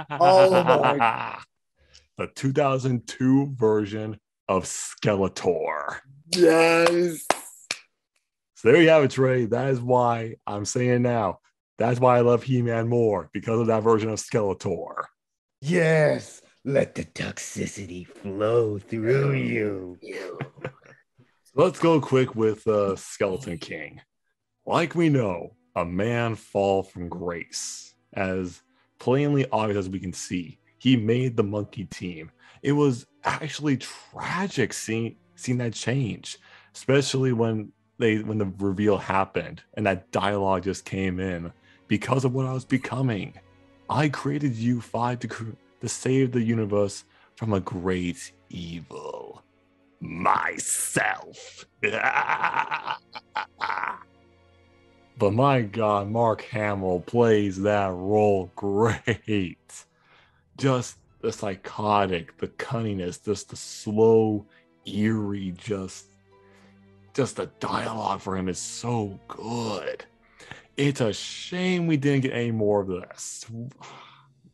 Oh my. The 2002 version of Skeletor. Yes. So there you have it, Trey. That is why I'm saying now. That's why I love He-Man more, because of that version of Skeletor. Yes, let the toxicity flow through you. So let's go quick with Skeleton King. Like we know, a man fall from grace. As plainly obvious as we can see, he made the monkey team. It was actually tragic seeing that change, especially when the reveal happened and that dialogue just came in. Because of what I was becoming, I created you 5 to save the universe from a great evil. Myself. But my God, Mark Hamill plays that role great. Just the psychotic, the cunningness, just the slow, eerie, just the dialogue for him is so good. It's a shame we didn't get any more of this.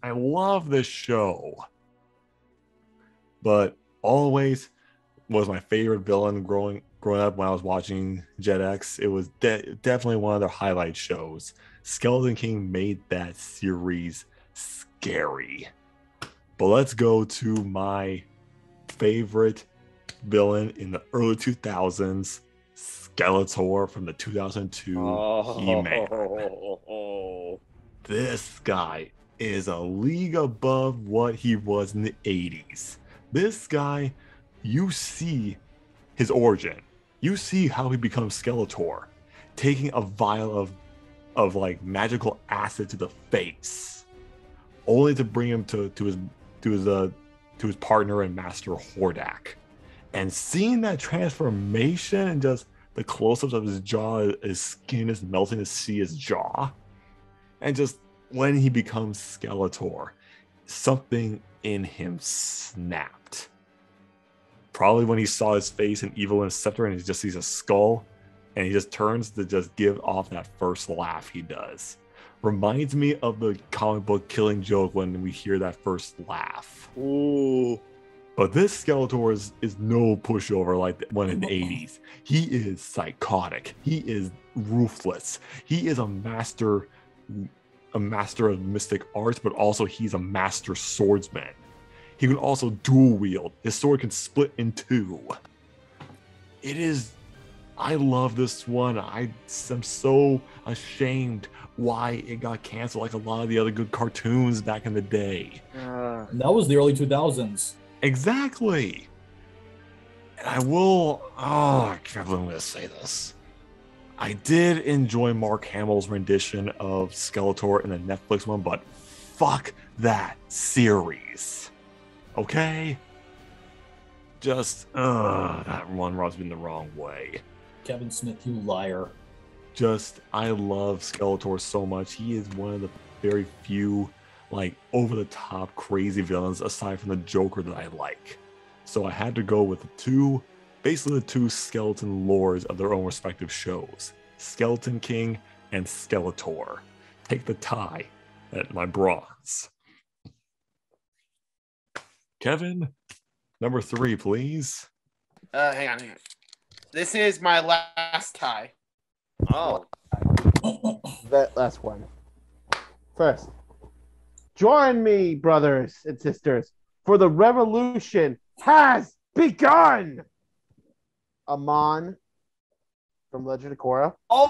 I love this show. But always was my favorite villain growing up when I was watching Jetix. It was definitely one of their highlight shows. Skeleton King made that series scary. But let's go to my favorite villain in the early 2000s, Skeletor from the 2002 He-Man. This guy is a league above what he was in the 80s. This guy, you see his origin. You see how he becomes Skeletor, taking a vial of like magical acid to the face, only to bring him to his partner and master Hordak. And seeing that transformation and just the close-ups of his jaw, his skin is melting to see his jaw. And just when he becomes Skeletor, something in him snapped. Probably when he saw his face in Evil Scepter and he just sees a skull and he just turns to just give off that first laugh he does. Reminds me of the comic book Killing Joke when we hear that first laugh. Ooh. But this Skeletor is no pushover like the one in the 80s. He is psychotic. He is ruthless. He is a master of mystic arts, but also he's a master swordsman. He can also dual wield. His sword can split in two. I love this one. I am so ashamed why it got canceled like a lot of the other good cartoons back in the day. That was the early 2000s. Exactly. And I can't believe I'm going to say this. I did enjoy Mark Hamill's rendition of Skeletor in the Netflix one, but fuck that series. Okay? Just, that one rubs me the wrong way. Kevin Smith, you liar. I love Skeletor so much. He is one of the very few, like, over-the-top crazy villains, aside from the Joker, that I like. So I had to go with the two skeleton lords of their own respective shows. Skeleton King and Skeletor. Take the tie at my bronze. Kevin, number 3, please. Hang on. This is my last tie. Oh. That last one. First, join me, brothers and sisters, for the revolution has begun. Amon from Legend of Korra. Oh,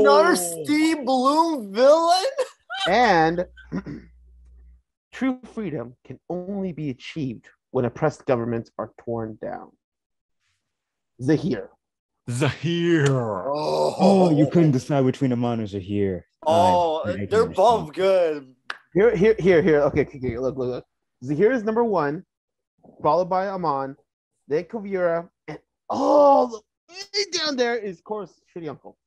another Steve Bloom villain? And true freedom can only be achieved when oppressed governments are torn down. Zahir. Oh, you couldn't decide between Amon and Zahir. Oh, they're both good. Here. Okay, look. Zahir is number 1, followed by Amon, then Kuvira, and the way down there is, of course, Shitty Uncle.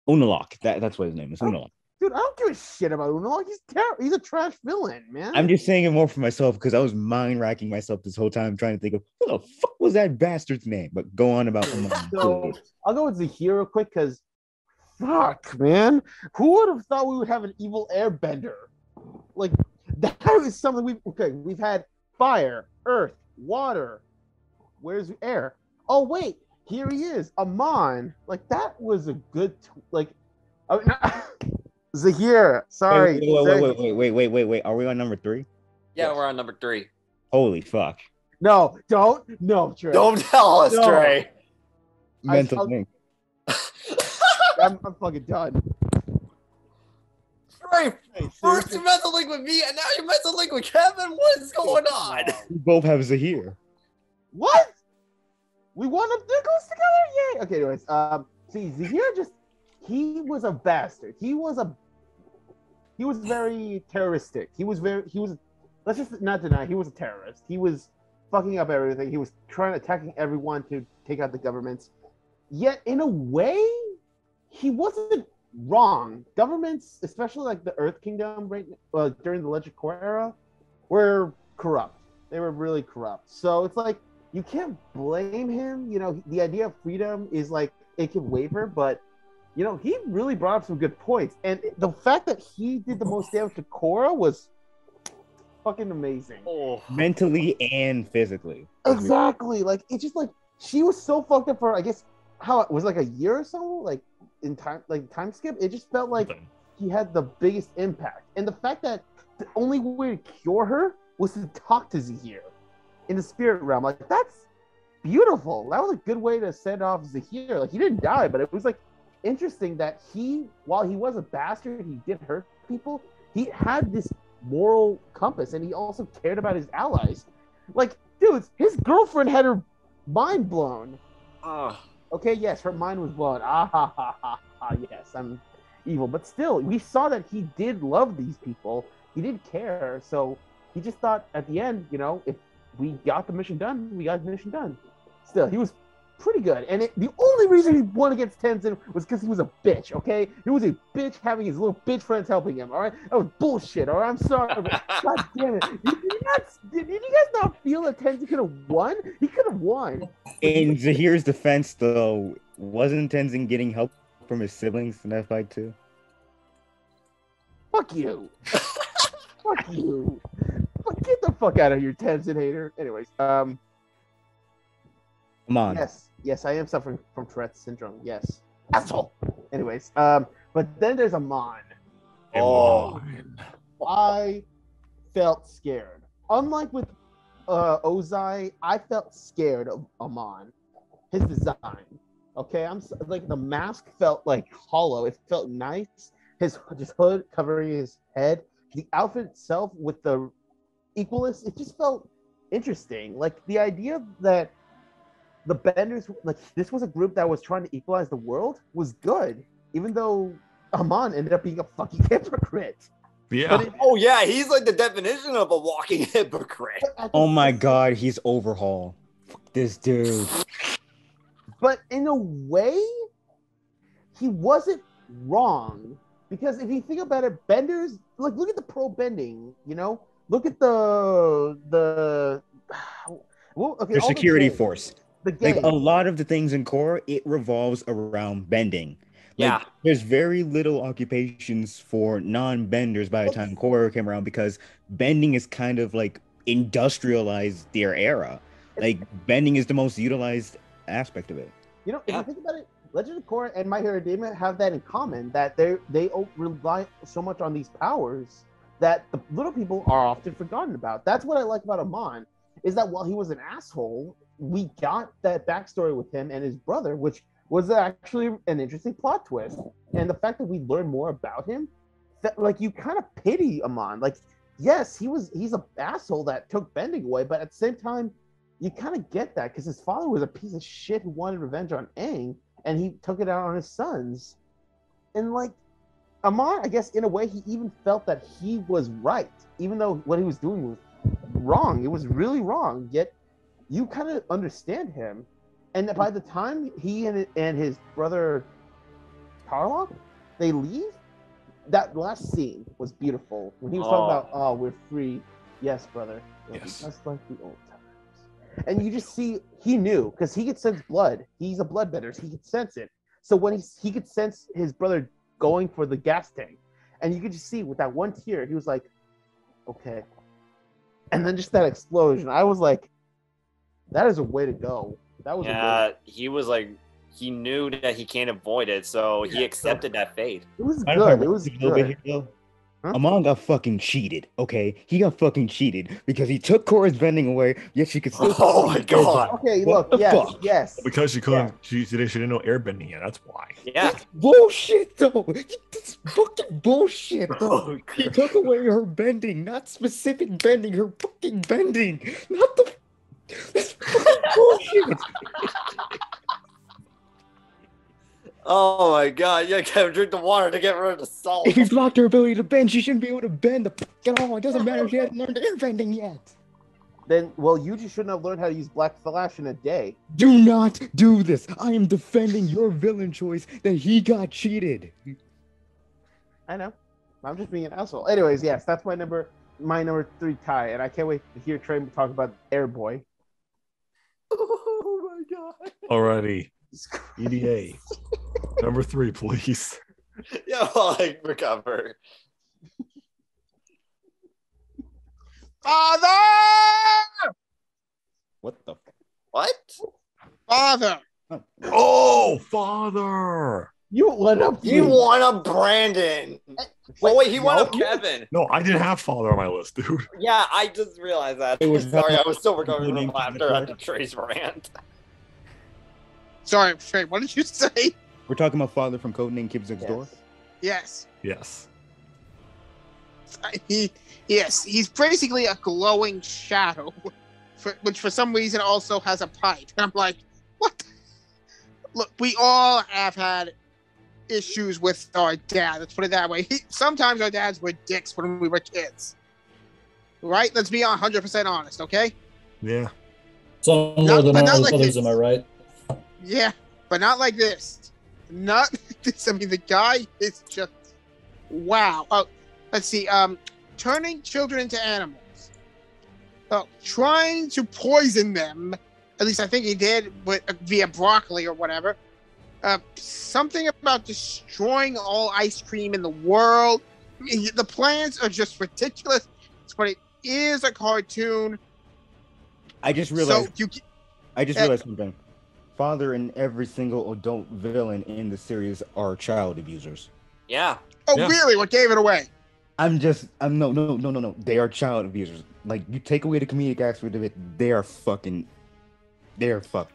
Unalaq. That's what his name is. Unalaq. Dude, I don't give a shit about Unalaq. He's terrible. He's a trash villain, man. I'm just saying it more for myself because I was mind racking myself this whole time trying to think of what the fuck was that bastard's name. But go on about Amon. So I'll go with Zahir real quick because fuck, man. Who would have thought we would have an evil airbender? Like, that is something we've had fire, earth, water. Where's the air? Oh wait, here he is, Amon. Like, that was a good Zahir. Sorry. Wait. Are we on number 3? Yeah, we're on number 3. Holy fuck. No, Trey. Don't tell us, No. Trey. Mental thing. I'm fucking done. Trey, first you meant to link with me, and now you're meant to link with Kevin. What is going on? We both have Zahir. What? We won up there goes together? Yay! Okay, anyways, see, Zahir he was a bastard. He was very terroristic. Let's just not deny, he was a terrorist. He was fucking up everything. He was attacking everyone to take out the governments. Yet, in a way, he wasn't wrong. Governments, especially like the Earth Kingdom during the Legend of Korra era, were corrupt. They were really corrupt. So it's like, you can't blame him. You know, the idea of freedom is like, it can waver, but you know, he really brought up some good points. And the fact that he did the most damage to Korra was fucking amazing. Oh. Mentally and physically. Exactly. Like, it's just like, she was so fucked up for, I guess, how it was like a year or so? Like, in time skip, it just felt like he had the biggest impact. And the fact that the only way to cure her was to talk to Zahir in the spirit realm, like that's beautiful. That was a good way to send off Zahir. Like he didn't die, but it was like interesting that while he was a bastard, he did hurt people. He had this moral compass, and he also cared about his allies. Like, dudes, his girlfriend had her mind blown. Okay, yes, her mind was blown. Yes, I'm evil, but still, we saw that he did love these people. He did care, so he just thought at the end, if we got the mission done, we got the mission done. Still, he was pretty good, and the only reason he won against Tenzin was because he was a bitch. Okay, he was a bitch having his little bitch friends helping him. All right, that was bullshit. All right, I'm sorry, but god damn it, did you guys not feel that Tenzin could have won? He could have won. In Zahir's defense, though, wasn't Tenzin getting help from his siblings in that fight too? Fuck you. Fuck you. Get the fuck out of here, Tenzin hater. Anyways, Come on. Yes, I am suffering from Tourette's syndrome. Yes, asshole. Anyways, but then there's Amon. I felt scared. Unlike with Ozai, I felt scared of Amon. His design. Okay, like the mask felt like hollow. It felt nice. His hood covering his head. The outfit itself with the Equalist, it just felt interesting. Like the idea that the Benders, like this was a group that was trying to equalize the world, was good. Even though Amon ended up being a fucking hypocrite. Yeah. He's like the definition of a walking hypocrite. Oh my god, he's Overhaul. Fuck this dude. But in a way, he wasn't wrong. Because if you think about it, Benders, like look at the pro bending, Look at the security force. The like a lot of the things in core, it revolves around bending. Like, there's very little occupations for non-benders by the time core came around because bending is kind of like industrialized their era. Like bending is the most utilized aspect of it. If you think about it, Legend of Korra and My Hero Academia have that in common, that they rely so much on these powers that the little people are often forgotten about. That's what I like about Amon, is that while he was an asshole, we got that backstory with him and his brother, which was actually an interesting plot twist. And the fact that we learn more about him, that like you kind of pity Amon. Like, yes, he's an asshole that took bending away, but at the same time, you kind of get that because his father was a piece of shit who wanted revenge on Aang, and he took it out on his sons. And like Amon, I guess in a way, he even felt that he was right, even though what he was doing was wrong. It was really wrong. Yet you kind of understand him. And by the time he and his brother Tarlok, they leave, that last scene was beautiful. When he was talking about, we're free. Yes, brother. Yes. Just like the old times. And you just see, he knew, because he could sense blood. He's a bloodbender, so he could sense it. So when he could sense his brother going for the gas tank, and you could just see with that one tear, he was like, okay. And then just that explosion, I was like, that is a way to go. That was he was like, he knew that he can't avoid it, so he accepted that fate. It was good. It was good. Huh? Amon got fucking cheated, okay? He got fucking cheated because he took Korra's bending away, yet she could still. Oh my god. Okay, look, yes. Because she couldn't, she didn't know airbending yet, that's why. Yeah. That's bullshit, though. That's fucking bullshit, though. He took away her bending, not specific bending, her fucking bending. Not the. That's fucking bullshit. Oh my god, you gotta drink the water to get rid of the salt. If he blocked her ability to bend, she shouldn't be able to bend the fuck at all. It doesn't matter if she hasn't learned airbending yet. Then, well, you just shouldn't have learned how to use Black Flash in a day. Do not do this. I am defending your villain choice that he got cheated. I know. I'm just being an asshole. Anyways, yes, that's my number 3 tie, and I can't wait to hear Trey talk about Airboy. Oh my god. Alrighty. EDA. Number 3, please. Yeah, like recover. Father! What the? What? Father! Oh, father! You one up. He won up Brandon. Wait, he won up Kevin. No, I didn't have father on my list, dude. Yeah, I just realized that. It was Sorry, not- I was still recovering from Name laughter at the Trace rant. Sorry, Trey, what did you say? We're talking about father from Codename Kids Next Door. Yes. Yes. Yes, he's basically a glowing shadow, which for some reason also has a pipe. And I'm like, what? Look, we all have had issues with our dad. Let's put it that way. Sometimes our dads were dicks when we were kids. Right? Let's be 100% honest, okay? Yeah. Some Not- more than but not like others, this. am I right? Yeah, but not like this. Not like this. I mean, the guy is just wow. Oh, let's see. Turning children into animals. Trying to poison them. At least I think he did via broccoli or whatever. Something about destroying all ice cream in the world. I mean, the plans are just ridiculous. But it is a cartoon. I just realized. So you. I just realized something. Father and every single adult villain in the series are child abusers. Yeah. Oh, Yeah. really? What gave it away? No. They are child abusers. Like, you take away the comedic aspect of it, they're fucked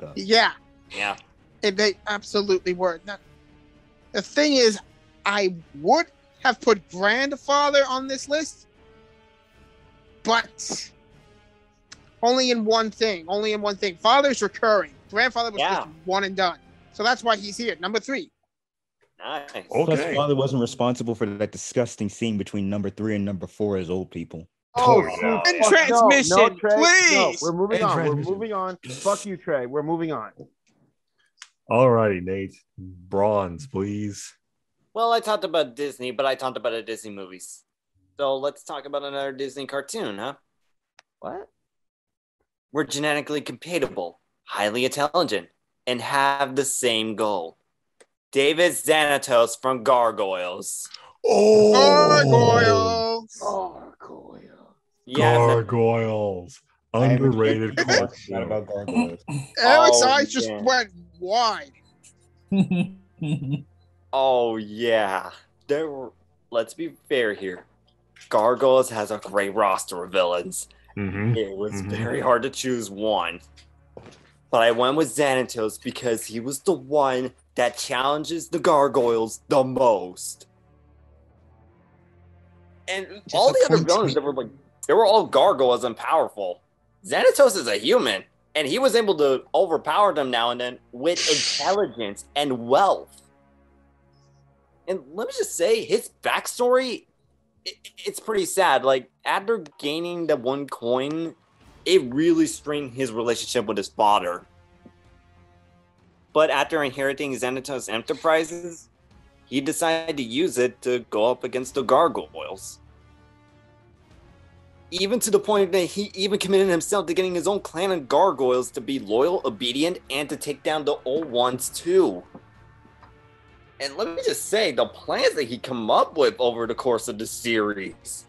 up. Yeah. Yeah. And they absolutely were. Now, the thing is, I would have put Grandfather on this list, but only in one thing. Father's recurring. Grandfather was just one and done. So that's why he's here. Number 3. Nice. Okay. Plus, father wasn't responsible for that disgusting scene between number 3 and number 4 as old people. Oh, no. In fuck, transmission, no, Trey, please. No, we're moving In on. transmission. We're moving on. Fuck you, Trey. We're moving on. Alrighty, Nate. Bronze, please. Well, I talked about Disney, but I talked about the Disney movies. So let's talk about another Disney cartoon, huh? What? We're genetically compatible, highly intelligent, and have the same goal. David Xanatos from Gargoyles. Oh, Gargoyles. Gargoyle. Yeah, Gargoyles. Underrated Not cartoon. about gargoyles. Eric's Oh, eyes just yeah. went wide. Oh yeah. Let's be fair here. Gargoyles has a great roster of villains. Mm-hmm. It was very hard to choose one. But I went with Xanatos because he was the one that challenges the Gargoyles the most. And all the other villains they were all gargoyles and powerful. Xanatos is a human, and he was able to overpower them now and then with intelligence and wealth. And let me just say, his backstory, it's pretty sad. Like, after gaining the one coin, it really strained his relationship with his father. But after inheriting Xanatos Enterprises, he decided to use it to go up against the Gargoyles. Even to the point that he even committed himself to getting his own clan of Gargoyles to be loyal, obedient, and to take down the old ones too. And let me just say, the plans that he come up with over the course of the series,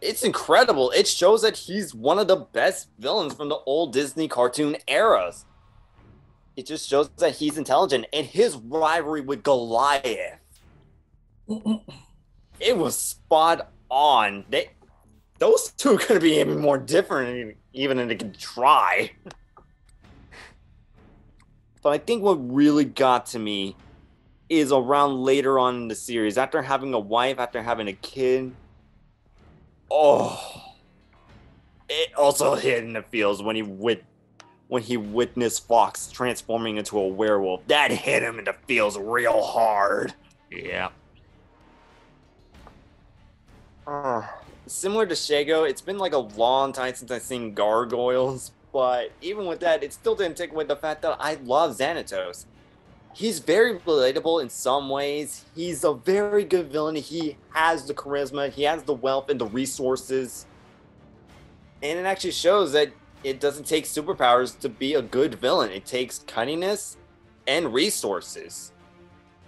it's incredible. It shows that he's one of the best villains from the old Disney cartoon eras. It just shows that he's intelligent, and his rivalry with Goliath, it was spot on. Those two are going to be even more different, even if they can try. But I think what really got to me is around later on in the series, after having a wife, after having a kid. Oh, it also hit in the feels when he witnessed Fox transforming into a werewolf. That hit him in the feels real hard. Yeah. Similar to Shago, it's been like a long time since I've seen Gargoyles, but even with that, it still didn't take away the fact that I love Xanatos. He's very relatable in some ways. He's a very good villain. He has the charisma, he has the wealth and the resources. And it actually shows that it doesn't take superpowers to be a good villain. It takes cunningness and resources.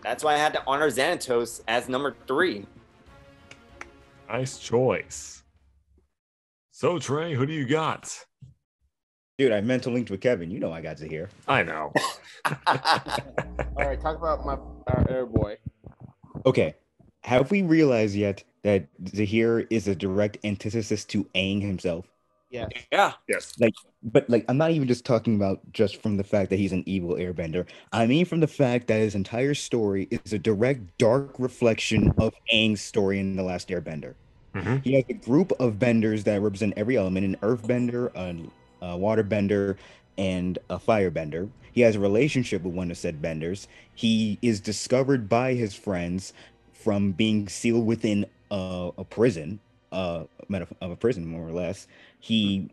That's why I had to honor Xanatos as number 3. Nice choice. So, Trey, who do you got? Dude, I mental linked with Kevin. You know I got to hear. I know. All right, talk about our air boy. Okay, have we realized yet that Zahir is a direct antithesis to Aang himself? Yes. Yeah. Yes. But I'm not even just talking about just from the fact that he's an evil airbender. I mean from the fact that his entire story is a direct dark reflection of Aang's story in The Last Airbender. Mm-hmm. He has a group of benders that represent every element: an earthbender, a waterbender, and a firebender. He has a relationship with one of said benders. He is discovered by his friends from being sealed within a prison, of a prison more or less. He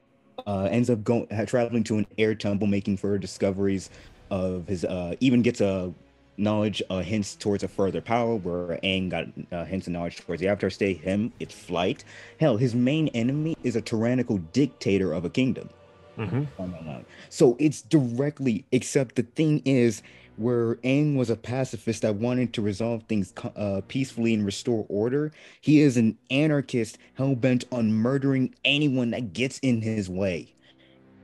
ends up traveling to an air temple, making further discoveries of his. Even gets a knowledge hints towards a further power, where Aang got hints of knowledge towards the Avatar State. It's flight. Hell, his main enemy is a tyrannical dictator of a kingdom. Mm-hmm. So it's directly, except the thing is, where Aang was a pacifist that wanted to resolve things peacefully and restore order, he is an anarchist hell-bent on murdering anyone that gets in his way.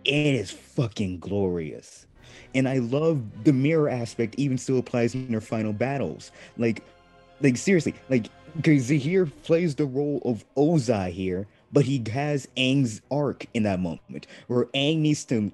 It is fucking glorious. And I love the mirror aspect even still applies in their final battles. Like seriously, because Zahir plays the role of Ozai here, but he has Aang's arc in that moment, where Aang needs to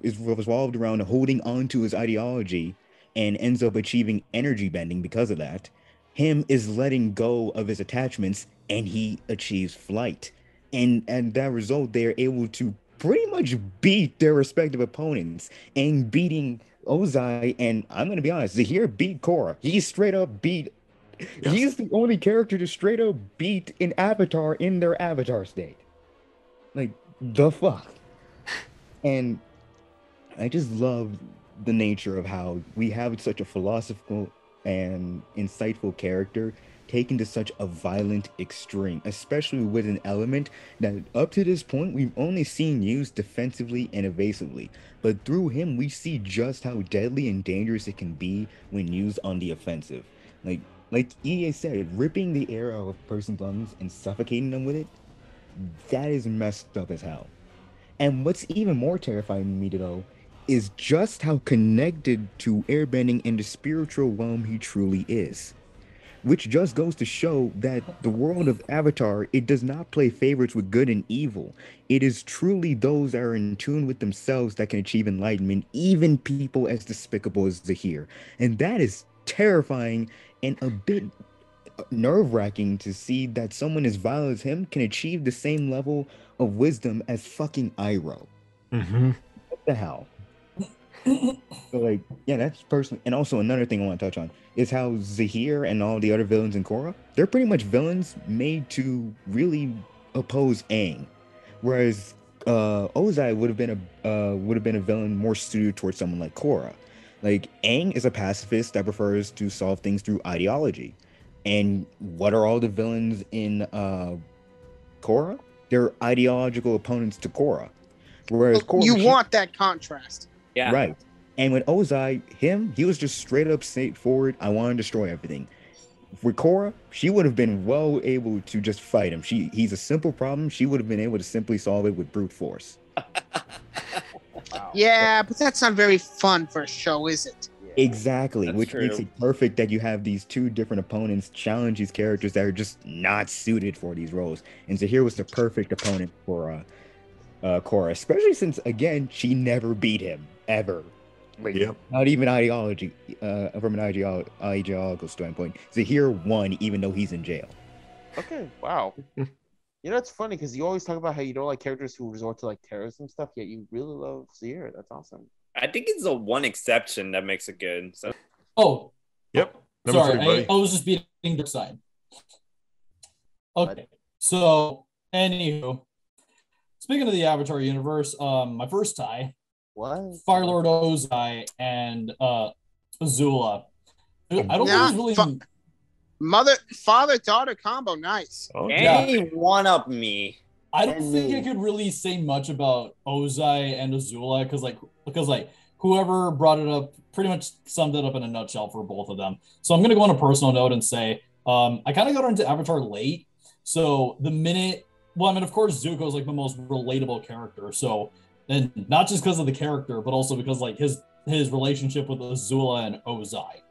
is revolved around holding on to his ideology and ends up achieving energy bending because of that. Him is letting go of his attachments, and he achieves flight. And that result, they're able to pretty much beat their respective opponents. Aang beating Ozai, and I'm going to be honest, Zahir beat Korra. He straight up beat. Yes. He's the only character to straight up beat an Avatar in their Avatar state. Like, the fuck? And I just love the nature of how we have such a philosophical and insightful character taken to such a violent extreme, especially with an element that up to this point we've only seen used defensively and evasively, but through him we see just how deadly and dangerous it can be when used on the offensive. Like EA said, ripping the air out of a person's lungs and suffocating them with it, that is messed up as hell. And what's even more terrifying to me though is just how connected to airbending and the spiritual realm he truly is. Which just goes to show that the world of Avatar, it does not play favorites with good and evil. It is truly those that are in tune with themselves that can achieve enlightenment, even people as despicable as Zahir. And that is terrifying and a bit nerve-wracking to see that someone as vile as him can achieve the same level of wisdom as fucking Iroh. Mm-hmm. What the hell? So yeah, that's personally. And also another thing I want to touch on is how Zahir and all the other villains in Korra, they're pretty much villains made to really oppose Aang, whereas Ozai would have been a villain more suited towards someone like Korra. Like, Aang is a pacifist that prefers to solve things through ideology. And what are all the villains in Korra? They're ideological opponents to Korra. Whereas Korra, you want that contrast. Yeah. Right. And with Ozai, he was just straight up straightforward. I want to destroy everything. With Korra, she would have been well able to just fight him. He's a simple problem. She would have been able to simply solve it with brute force. Wow. Yeah, but that's not very fun for a show, is it? Exactly, That's which true. makes it perfect that you have these two different opponents challenge these characters that are just not suited for these roles. And Zahir was the perfect opponent for Korra, especially since, again, she never beat him, ever. Like, Yep. not even ideology, from an ideological standpoint. Zahir won even though he's in jail. Okay, wow. You know, it's funny because you always talk about how you don't like characters who resort to like terrorism stuff, yet you really love Zahir. That's awesome. I think it's the one exception that makes it good. So Oh, Yep. Number sorry, three, buddy. I was just beating Dark Side. Okay, so anywho, speaking of the Avatar universe, my first tie, What? Firelord Ozai and Azula. I don't Yeah, think it's really. Father-daughter combo, nice. Oh, Yeah. Hey, one up me. I don't think I could really say much about Ozai and Azula because whoever brought it up pretty much summed it up in a nutshell for both of them. So I'm gonna go on a personal note and say I kind of got into Avatar late. So of course Zuko is like the most relatable character. So and not just because of the character, but also because like his relationship with Azula and Ozai.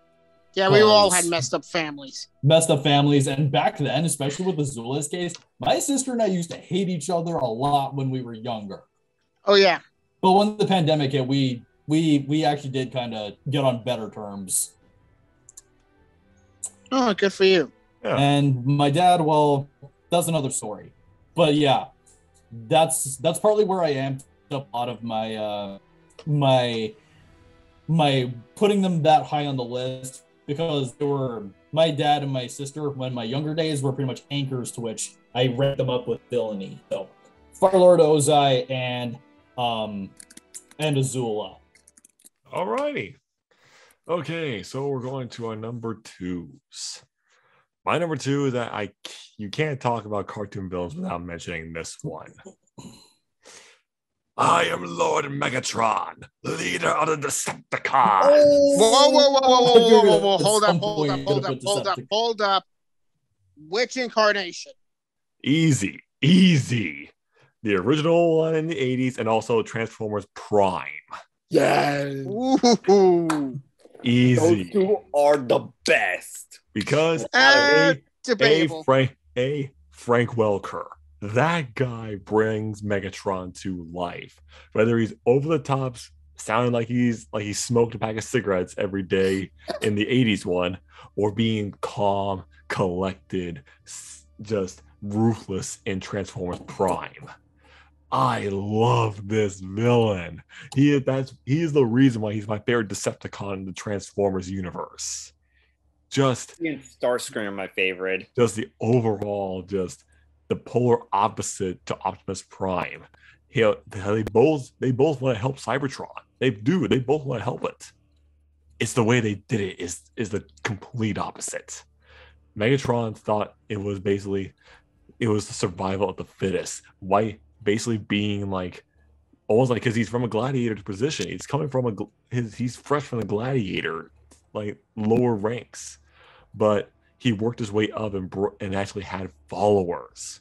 Yeah, we all had messed up families. And back then, especially with Azula's case, my sister and I used to hate each other a lot when we were younger. Oh yeah. But when the pandemic hit, we actually did kind of get on better terms. Oh, good for you. Yeah. And my dad, well, that's another story. But yeah, that's partly where I am. A lot of my my putting them that high on the list because they were my dad and my sister when my younger days were pretty much anchors to which I ranked them up with villainy. So Firelord, Ozai, and Azula. Alrighty. Okay, so we're going to our number twos. My number two is that you can't talk about cartoon villains without mentioning this one. I am Lord Megatron, leader of the Decepticons. Whoa. Hold up. Which incarnation? Easy. The original one in the 80s and also Transformers Prime. Yes. Easy. Those two are the best. Because debatable. Frank Welker. That guy brings Megatron to life. Whether he's over the top, sounding like he smoked a pack of cigarettes every day in the 80s one, or being calm, collected, just ruthless in Transformers Prime. I love this villain. He is the reason why he's my favorite Decepticon in the Transformers universe. Just Starscream are my favorite. Just the overall, just the polar opposite to Optimus Prime. They both want to help Cybertron. They do. They both want to help it. It's the way they did it is the complete opposite. Megatron thought it was the survival of the fittest. Why? Basically being like almost like because he's from a gladiator position. He's coming from he's fresh from the gladiator, like lower ranks, but he worked his way up and actually had followers.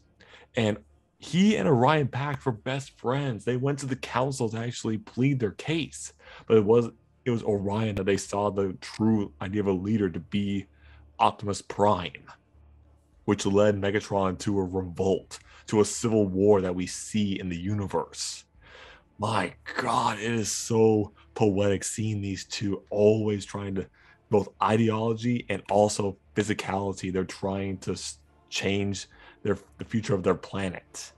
And he and Orion Pact were best friends. They went to the council to actually plead their case, but it was Orion that they saw the true idea of a leader to be Optimus Prime, which led Megatron to a revolt, to a civil war that we see in the universe. My God, it is so poetic seeing these two always trying to, both ideology and also physicality, they're trying to change the future of their planet.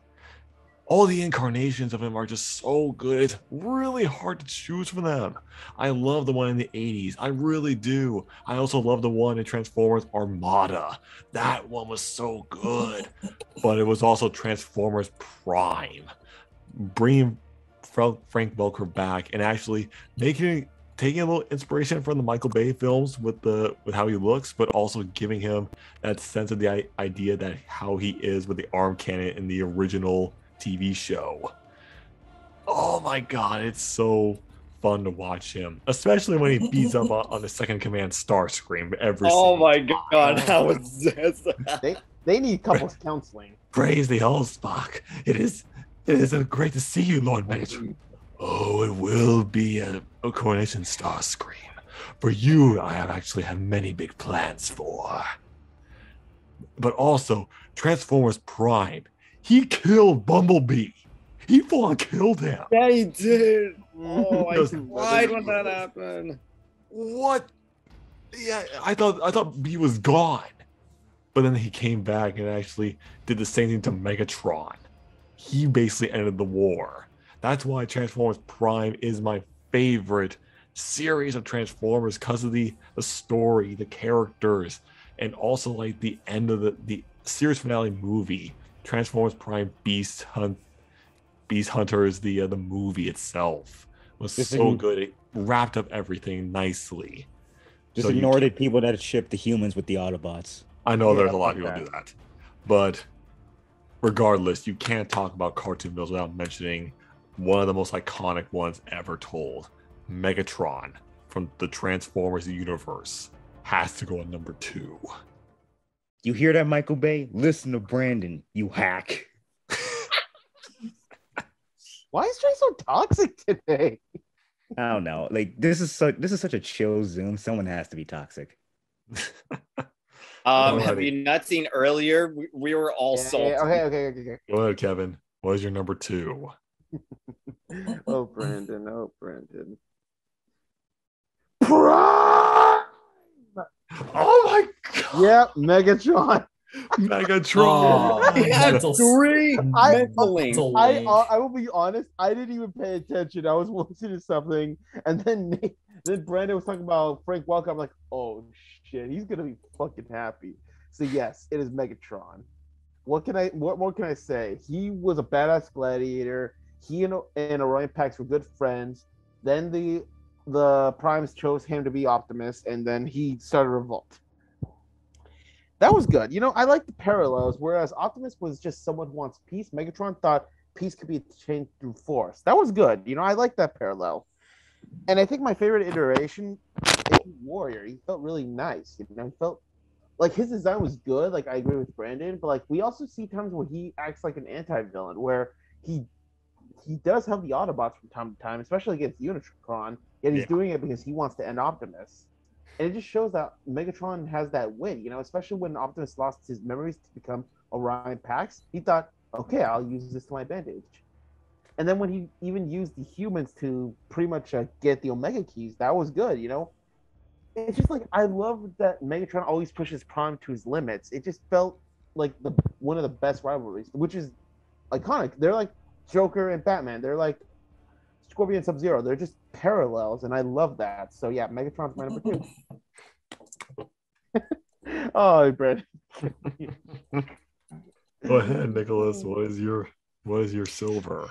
All the incarnations of him are just so good. It's really hard to choose from them. I love the one in the 80s. I really do. I also love the one in Transformers Armada. That one was so good. But it was also Transformers Prime. Bringing Frank Welker back and actually taking a little inspiration from the Michael Bay films with how he looks, but also giving him that sense of the idea that how he is with the arm cannon in the original TV show. Oh my God, it's so fun to watch him, especially when he beats up on the second command Starscream every Oh my time. God, that was they need couples counseling. Praise the Allspark. It is great to see you, Lord Megatron. Oh, it will be a coronation, Starscream. For you, I have many big plans for. But also, Transformers Prime. He killed Bumblebee. He full on killed him. Yeah, he did. Oh, I cried when that happened. What? Yeah, I thought he was gone. But then he came back and actually did the same thing to Megatron. He basically ended the war. That's why Transformers Prime is my favorite series of Transformers, because of the story, the characters, and also like the end of the series finale movie, Transformers Prime Beast Hunters, the movie itself was so good. It wrapped up everything nicely. Just ignore the people that ship the humans with the Autobots. I know there's a lot of people who do that, but regardless, you can't talk about cartoon villains without mentioning one of the most iconic ones ever told. Megatron from the Transformers universe has to go at number 2. You hear that, Michael Bay? Listen to Brandon, you hack. Why is Trey so toxic today? I don't know. Like this is such a chill Zoom. Someone has to be toxic. Have you not seen earlier? We were all salty. Okay. Go ahead, Kevin. What is your number 2? Oh, Brandon. Prime! Oh my god! Yeah, Megatron. Megatron. mental- Mental link. mental I link. will be honest. I didn't even pay attention. I was watching something, and then Brandon was talking about Frank Welker. I'm like, oh shit, he's gonna be fucking happy. So yes, it is Megatron. What more can I say? He was a badass gladiator. He and Orion Pax were good friends. Then the Primes chose him to be Optimus, and then he started Revolt. That was good. I like the parallels. Whereas Optimus was just someone who wants peace, Megatron thought peace could be attained through force. That was good. I like that parallel. And I think my favorite iteration is Warrior. He felt really nice. He felt like his design was good. Like I agree with Brandon, but like we also see times where he acts like an anti-villain, where he does have the Autobots from time to time, especially against Unicron. Yet he's doing it because he wants to end Optimus. And it just shows that Megatron has that win, especially when Optimus lost his memories to become Orion Pax. He thought, okay, I'll use this to my advantage. And then when he even used the humans to pretty much get the Omega keys, that was good, It's just like, I love that Megatron always pushes Prime to his limits. It just felt like one of the best rivalries, which is iconic. They're like Joker and Batman. They're like Scorpion and Sub-Zero. They're just parallels, and I love that. So yeah, Megatron's my number 2. Oh, Brett. Go ahead, Nicholas. What is your silver?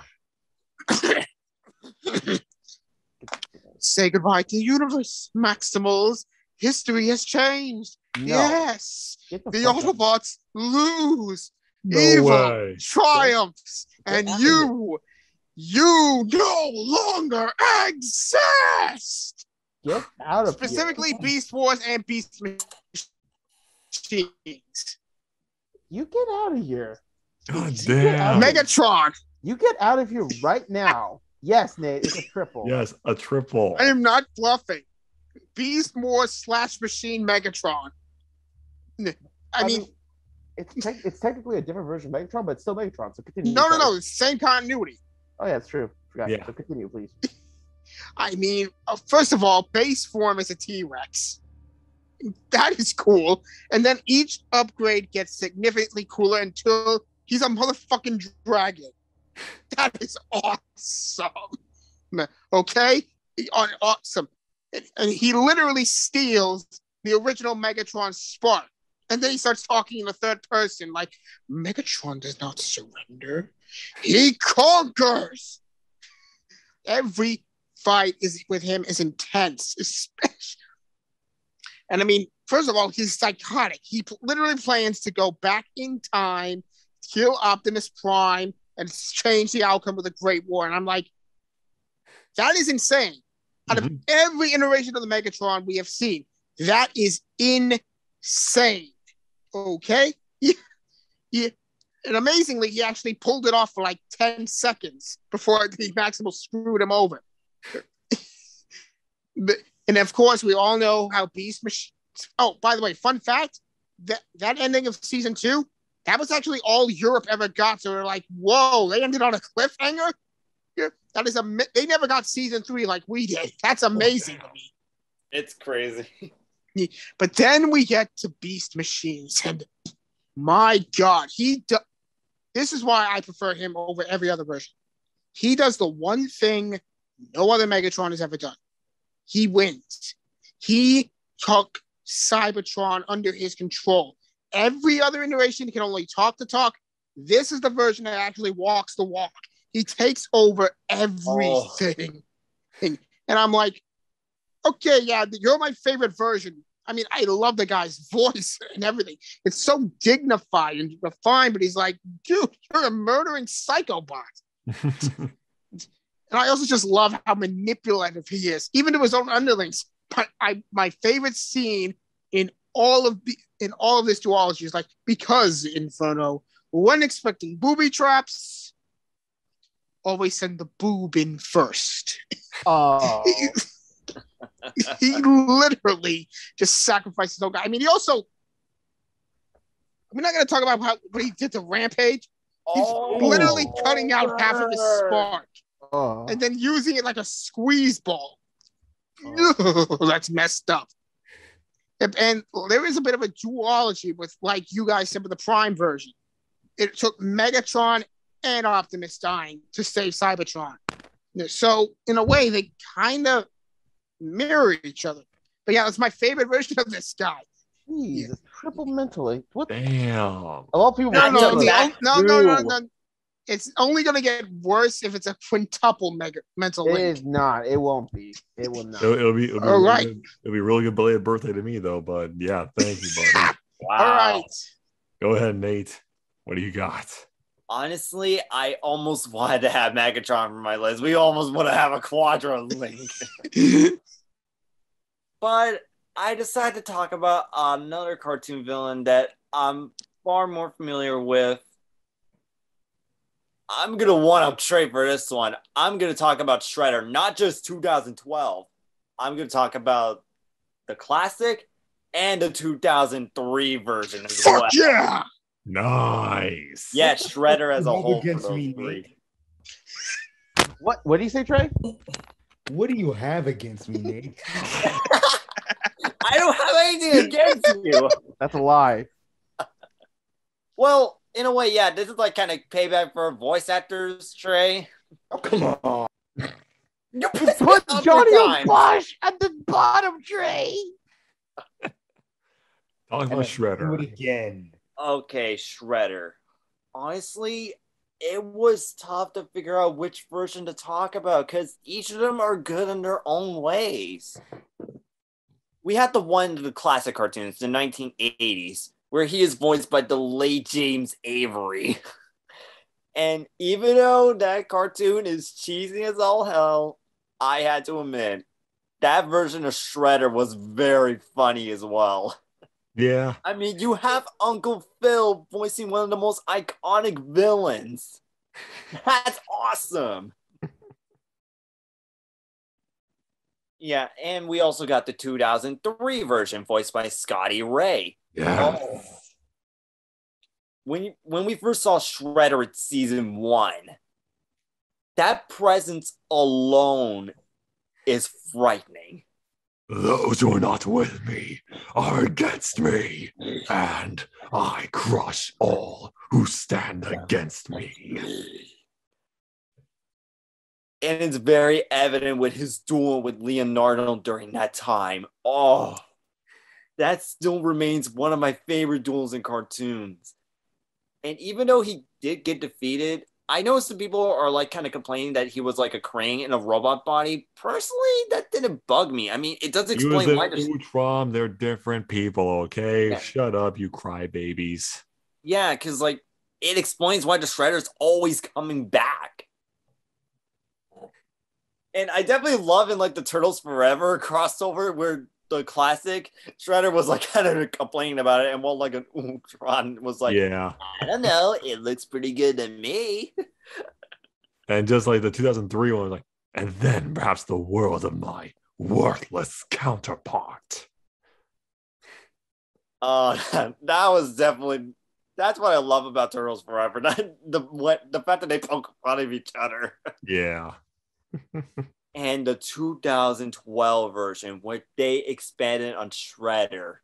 Say goodbye to the universe, Maximals. History has changed. No. Yes. Get The fuck out. Autobots lose. No Evil way. triumphs. And out of you no longer exist. Get out of Specifically, here. Beast Wars and Beast Machines. You get out of here. God get damn. Megatron. You get out of here right now. Yes, Nate, it's a triple. Yes, a triple. I am not bluffing. Beast Wars / Machine Megatron. I mean, it's technically a different version of Megatron, but it's still Megatron. So continue. no, it's the same continuity. Oh yeah, it's true. Forgot. Yeah. So continue, please. I mean, first of all, base form is a T-Rex. That is cool. And then each upgrade gets significantly cooler until he's a motherfucking dragon. That is awesome. Okay? Awesome. And he literally steals the original Megatron spark. And then he starts talking in the third person like, Megatron does not surrender. He conquers. Every fight with him is intense, especially. And I mean, first of all, he's psychotic. He literally plans to go back in time, kill Optimus Prime, and change the outcome of the Great War. And I'm like, that is insane. Out of every iteration of the Megatron we have seen, that is insane. Okay? Yeah. And amazingly, he actually pulled it off for like 10 seconds before the Maximal screwed him over. And of course, we all know how Beast Machine. Oh, by the way, fun fact: that ending of season 2, that was actually all Europe ever got. So they're like, "Whoa!" They ended on a cliffhanger. That is they never got season 3 like we did. That's amazing to me. It's crazy. But then we get to Beast Machines, and my God, this is why I prefer him over every other version. He does the one thing no other Megatron has ever done. He wins. He took Cybertron under his control. Every other iteration can only talk the talk. This is the version that actually walks the walk. He takes over everything. And I'm like, okay, yeah, you're my favorite version. I mean, I love the guy's voice and everything. It's so dignified and refined, but he's like, dude, you're a murdering psychopath. And I also just love how manipulative he is, even to his own underlings. But my favorite scene in all of this duology is like, because Inferno, when expecting booby traps, always send the boob in first. Oh, He literally just sacrificed his own guy. I mean, he also. We're not going to talk about what he did to Rampage. He's literally cutting out half of his spark oh. and then using it like a squeeze ball. That's messed up. And there is a bit of a duology with, like you guys said, with the Prime version. It took Megatron and Optimus dying to save Cybertron. So, in a way, they kind of mirror each other. But yeah, that's my favorite version of this guy. Jeez, it's triple mentally. What? Damn. A lot of people. No. It's only going to get worse if it's a quintuple mental It link. is not. It won't be. It will not. It'll be All right. It'll be a really good belated birthday to me though. But yeah, thank you, buddy. Wow. All right. Go ahead, Nate. What do you got? Honestly, I almost wanted to have Megatron on my list. We almost want to have a Quadro link. But I decided to talk about another cartoon villain that I'm far more familiar with. I'm going to one-up Trey for this one. I'm going to talk about Shredder, not just 2012. I'm going to talk about the classic and the 2003 version as well. Fuck yeah! Nice. Yeah, Shredder as a Go whole. against for those me, three. What do you say, Trey? What do you have against me, Nate? I don't have anything against you. That's a lie. Well, in a way, yeah, this is like kind of payback for voice actors, Trey. Oh, come on. You Put up Johnny your time. O'Bosh at the bottom, Trey. Talk about Do it Shredder. again. Okay, Shredder. Honestly, it was tough to figure out which version to talk about because each of them are good in their own ways. We had the one of the classic cartoons, the 1980s, where he is voiced by the late James Avery. And even though that cartoon is cheesy as all hell, I had to admit, that version of Shredder was very funny as well. Yeah. I mean, you have Uncle Phil voicing one of the most iconic villains. That's awesome. Yeah, and we also got the 2003 version voiced by Scotty Ray. Yeah. Oh. When we first saw Shredder at season 1, that presence alone is frightening. Those who are not with me are against me, and I crush all who stand against me. And it's very evident with his duel with Leonardo during that time. Oh, that still remains one of my favorite duels in cartoons. And even though he did get defeated, I know some people are like kind of complaining that he was like a Krang in a robot body. Personally, that didn't bug me. I mean, it does He was explain an why. Utrom. They're different people, okay? Yeah. Shut up, you crybabies. Yeah, because like it explains why the Shredder's always coming back. And I definitely love in like the Turtles Forever crossover where the classic Shredder was like kind of complaining about it, and while like an Ultron was like, Yeah. I don't know, it looks pretty good to me. And just like the 2003 one was like, and then perhaps the world of my worthless counterpart. That was definitely, that's what I love about Turtles Forever. Not the fact that they poke fun of each other. Yeah. And the 2012 version where they expanded on Shredder.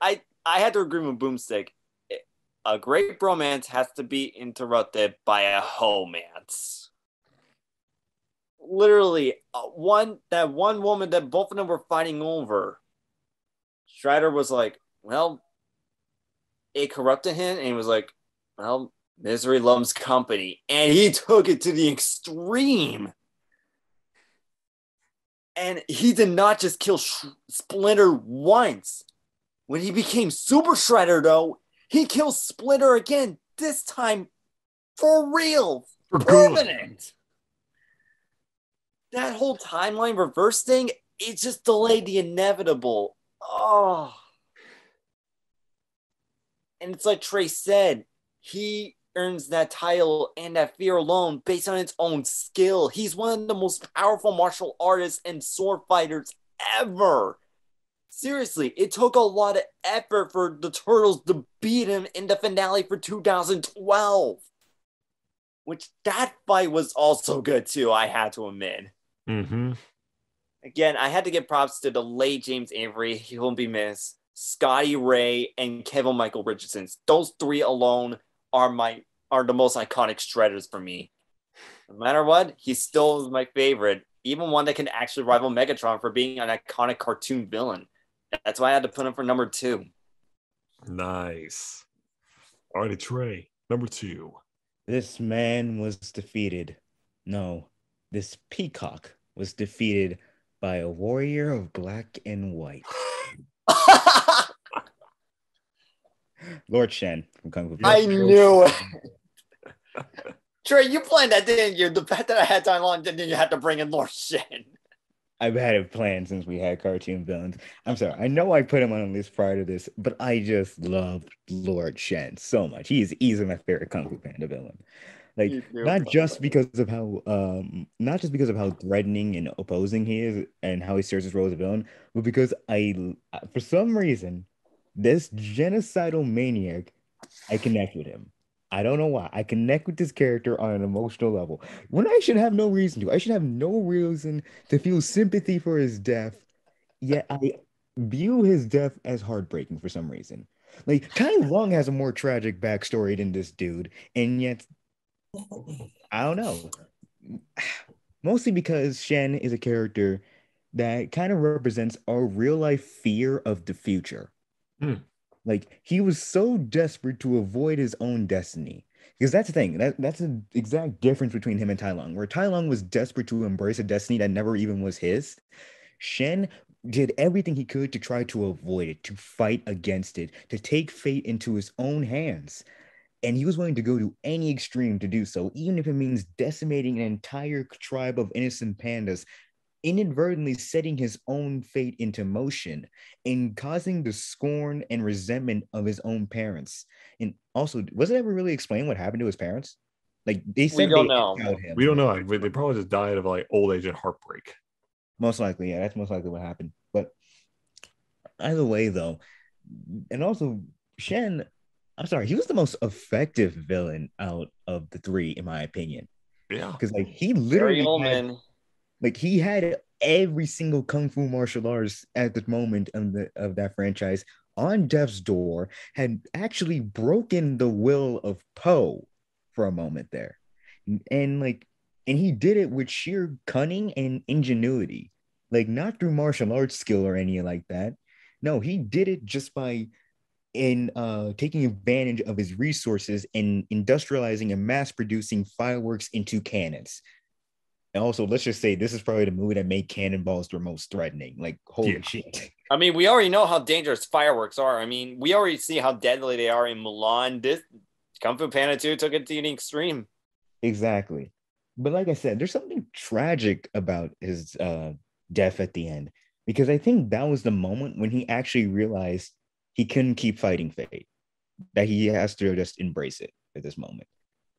I had to agree with Boomstick. A great bromance has to be interrupted by a homance. Literally, one woman that both of them were fighting over. Shredder was like, well, it corrupted him, and he was like, well, misery loves company. And he took it to the extreme. And he did not just kill Splinter once. When he became Super Shredder, though, he kills Splinter again, this time for real, For good. permanent. That whole timeline reverse thing, it just delayed the inevitable. Oh. And it's like Trey said, he earns that title and that fear alone based on its own skill. He's one of the most powerful martial artists and sword fighters ever. Seriously, it took a lot of effort for the Turtles to beat him in the finale for 2012. Which that fight was also good too, I had to admit. Mm-hmm. Again, I had to give props to the late James Avery, he will be missed, Scotty Ray, and Kevin Michael Richardson. Those three alone are the most iconic shredders for me. No matter what, he still is my favorite, even one that can actually rival Megatron for being an iconic cartoon villain. That's why I had to put him for number 2. Nice. All righty, Trey, number 2. This man was defeated. No, this peacock was defeated by a warrior of black and white. Lord Shen from Kung Fu Panda. I knew it. Trey, you planned that, didn't you? The fact that I had time long, didn't you have to bring in Lord Shen? I've had it planned since we had cartoon villains. I'm sorry. I know I put him on a list prior to this, but I just love Lord Shen so much. He is easily my favorite Kung Fu Panda villain. Like, not just because of how threatening and opposing he is and how he serves his role as a villain, but because for some reason, this genocidal maniac, I connect with him. I don't know why. I connect with this character on an emotional level. When I should have no reason to. I should have no reason to feel sympathy for his death. Yet I view his death as heartbreaking for some reason. Like, Tai Lung has a more tragic backstory than this dude, and yet I don't know. Mostly because Shen is a character that kind of represents a real life fear of the future. Like, he was so desperate to avoid his own destiny. Because that's the thing. That's an exact difference between him and Tai Lung. Where Tai Lung was desperate to embrace a destiny that never even was his, Shen did everything he could to try to avoid it, to fight against it, to take fate into his own hands. And he was willing to go to any extreme to do so, even if it means decimating an entire tribe of innocent pandas, inadvertently setting his own fate into motion and causing the scorn and resentment of his own parents. And also, was it ever really explained what happened to his parents? Like, they said We don't they know. exiled him. We don't know. They probably just died of like old age and heartbreak. Most likely, yeah, that's most likely what happened. But either way, though, and also Shen, I'm sorry, he was the most effective villain out of the three, in my opinion. Yeah, because like he literally Gary Oldman. he had every single kung fu martial arts at the moment of that franchise on death's door, had actually broken the will of Po for a moment there, and he did it with sheer cunning and ingenuity, like not through martial arts skill or anything like that. No, he did it just by taking advantage of his resources and industrializing and mass producing fireworks into cannons. And also, let's just say this is probably the movie that made cannonballs the most threatening. Like, holy shit. I mean, we already know how dangerous fireworks are. I mean, we already see how deadly they are in Mulan. This Kung Fu Panda 2 took it to an extreme. Exactly. But like I said, there's something tragic about his death at the end, because I think that was the moment when he actually realized he couldn't keep fighting fate, that he has to just embrace it at this moment.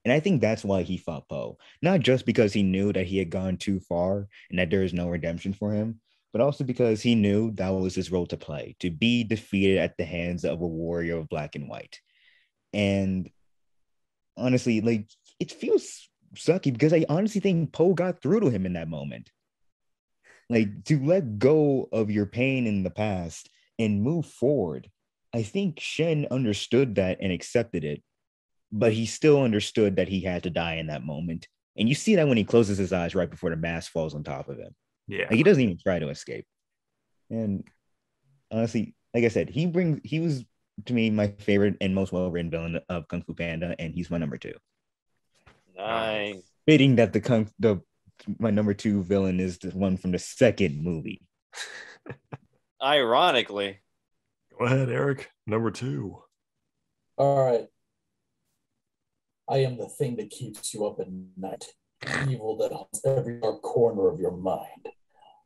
And I think that's why he fought Po, not just because he knew that he had gone too far and that there is no redemption for him, but also because he knew that was his role to play, to be defeated at the hands of a warrior of black and white. And honestly, like, it feels sucky because I honestly think Po got through to him in that moment. Like, to let go of your pain in the past and move forward. I think Shen understood that and accepted it, but he still understood that he had to die in that moment. And you see that when he closes his eyes right before the mask falls on top of him. Yeah. Like, he doesn't even try to escape. And honestly, like I said, he was to me my favorite and most well-written villain of Kung Fu Panda, and he's my number 2. Nice. Fitting that my number 2 villain is the one from the second movie. Ironically. Go ahead, Eric. Number 2. All right. I am the thing that keeps you up at night. Evil that haunts every dark corner of your mind.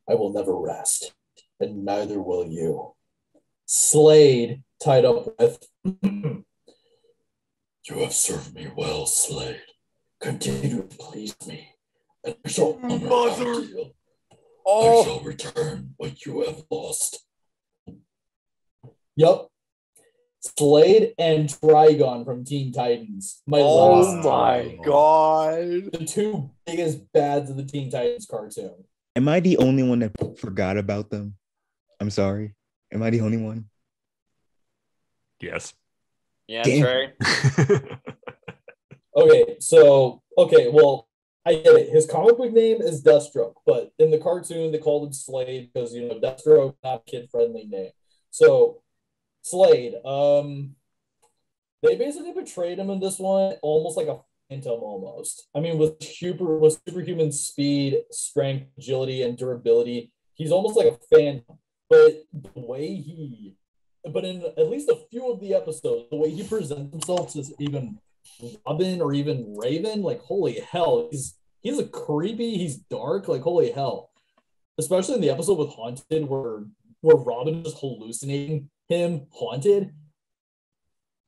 I will never rest, and neither will you. Slade tied up with You have served me well, Slade. Continue to please me, and I shall honor our deal. I shall return what you have lost. Yep. Slade and Trigon from Teen Titans. My God. The two biggest bads of the Teen Titans cartoon. Am I the only one that forgot about them? I'm sorry. Am I the only one? Yes. Yeah, Damn. Trey. Well, I get it. His comic book name is Deathstroke, but in the cartoon, they called him Slade because, Deathstroke, not a kid-friendly name. So, Slade, they basically portrayed him in this one almost like a phantom almost. I mean, with superhuman speed, strength, agility, and durability, he's almost like a phantom. But in at least a few of the episodes, the way he presents himself to even Robin or even Raven, like, holy hell, he's a creepy, he's dark, like, holy hell. Especially in the episode with Haunted where Robin is hallucinating him haunted.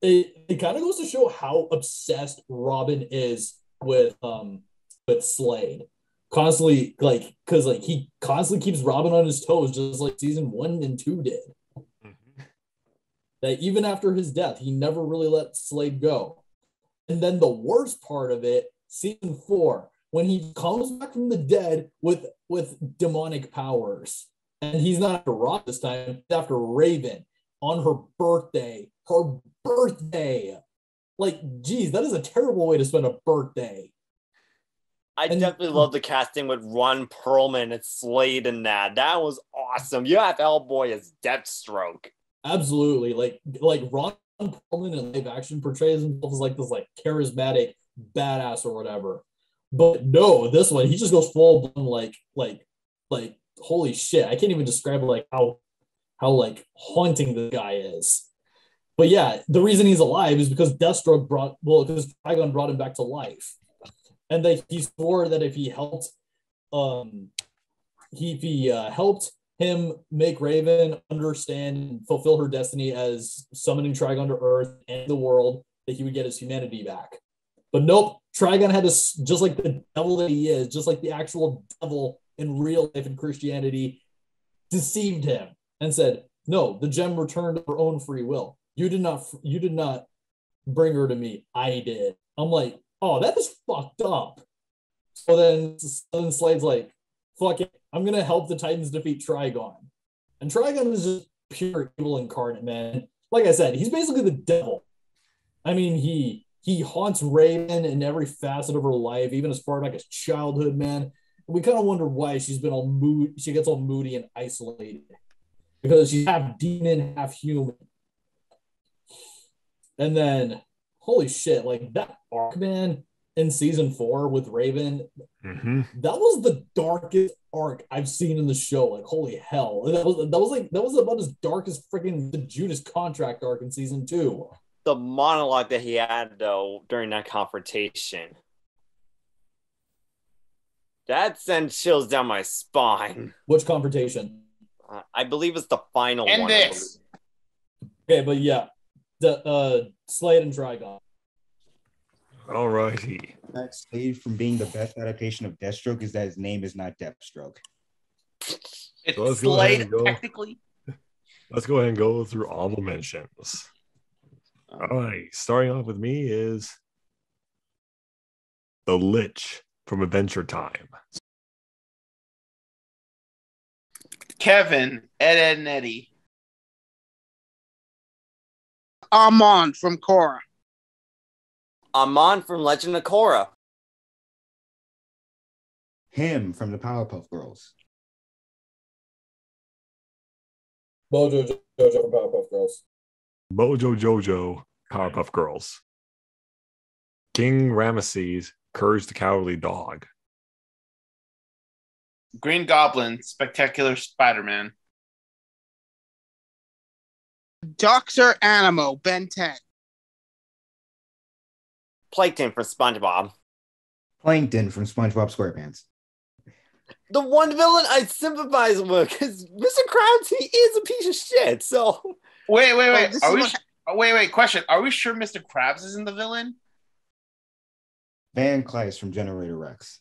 It kind of goes to show how obsessed Robin is with Slade. Constantly, because he constantly keeps Robin on his toes, just like season 1 and 2 did. Mm-hmm. That even after his death, he never really let Slade go. And then the worst part of it, season 4, when he comes back from the dead with demonic powers, and he's not after Robin this time, he's after Raven on her birthday. Her birthday. Like, geez, that is a terrible way to spend a birthday. I definitely love the casting with Ron Perlman and Slade in that. That was awesome. You have Hellboy as Deathstroke. Absolutely. Like Ron Perlman in live action portrays himself as like this charismatic badass or whatever. But no, this one he just goes full blown like holy shit. I can't even describe how haunting the guy is. But yeah, the reason he's alive is because Deathstroke because Trigon brought him back to life. And that he swore that if he helped helped him make Raven understand and fulfill her destiny as summoning Trigon to Earth and the world, that he would get his humanity back. But nope, Trigon had to, just like the devil that he is, just like the actual devil in real life in Christianity, deceived him and said, no, the gem returned of her own free will. You did not bring her to me. I did. I'm like, oh, that is fucked up. So then Slade's like, fuck it, I'm gonna help the Titans defeat Trigon. And Trigon is just pure evil incarnate, man. Like I said, he's basically the devil. I mean, he haunts Raven in every facet of her life, even as far back as childhood, man. We kind of wonder why she gets all moody and isolated. Because she's half demon, half human. And then, holy shit, like that arc, man, in season 4 with Raven, that was the darkest arc I've seen in the show. Like, holy hell. That was about as dark as freaking the Judas Contract arc in season 2. The monologue that he had, though, during that confrontation, that sent chills down my spine. Which confrontation? I believe it's the final And one. this. Okay, but yeah. The Slade and Trigon. Alrighty. That Slade from being the best adaptation of Deathstroke is that his name is not Deathstroke. It's So let's go ahead Slade, and go. technically. Let's go ahead and go through honorable mentions. All right, starting off with me is the Lich from Adventure Time. Kevin, Ed, and Eddie. Amon from Korra. Amon from Legend of Korra. Him from the Powerpuff Girls. Mojo Jojo from Powerpuff Girls. Mojo Jojo, Powerpuff Girls. King Ramesses, Courage the Cowardly Dog. Green Goblin, Spectacular Spider-Man. Dr. Animo, Ben 10. Plankton from SpongeBob. Plankton from SpongeBob SquarePants. The one villain I sympathize with, because Mr. Krabs, he is a piece of shit. So Wait. this Are is we, what- Oh, wait. Question: are we sure Mr. Krabs isn't the villain? Van Kleist from Generator Rex.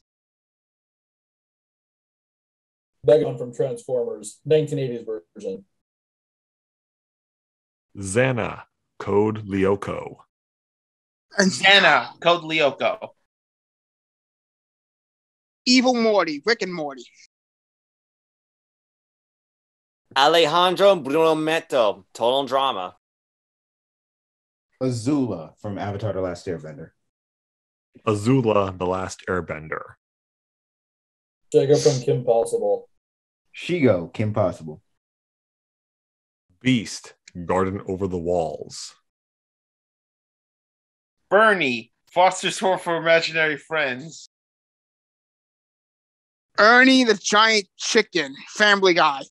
Megan from Transformers, 1980s version. Xana, Code Lyoko. And Anna, Code Lyoko. Evil Morty, Rick and Morty. Alejandro Bruno Meto, Total Drama. Azula from Avatar: The Last Airbender. Azula, The Last Airbender. Jacob from Kim Possible. Shigo, Kim Possible. Beast, Garden Over the Walls. Bernie, Foster's Home for Imaginary Friends. Ernie the Giant Chicken, Family Guy.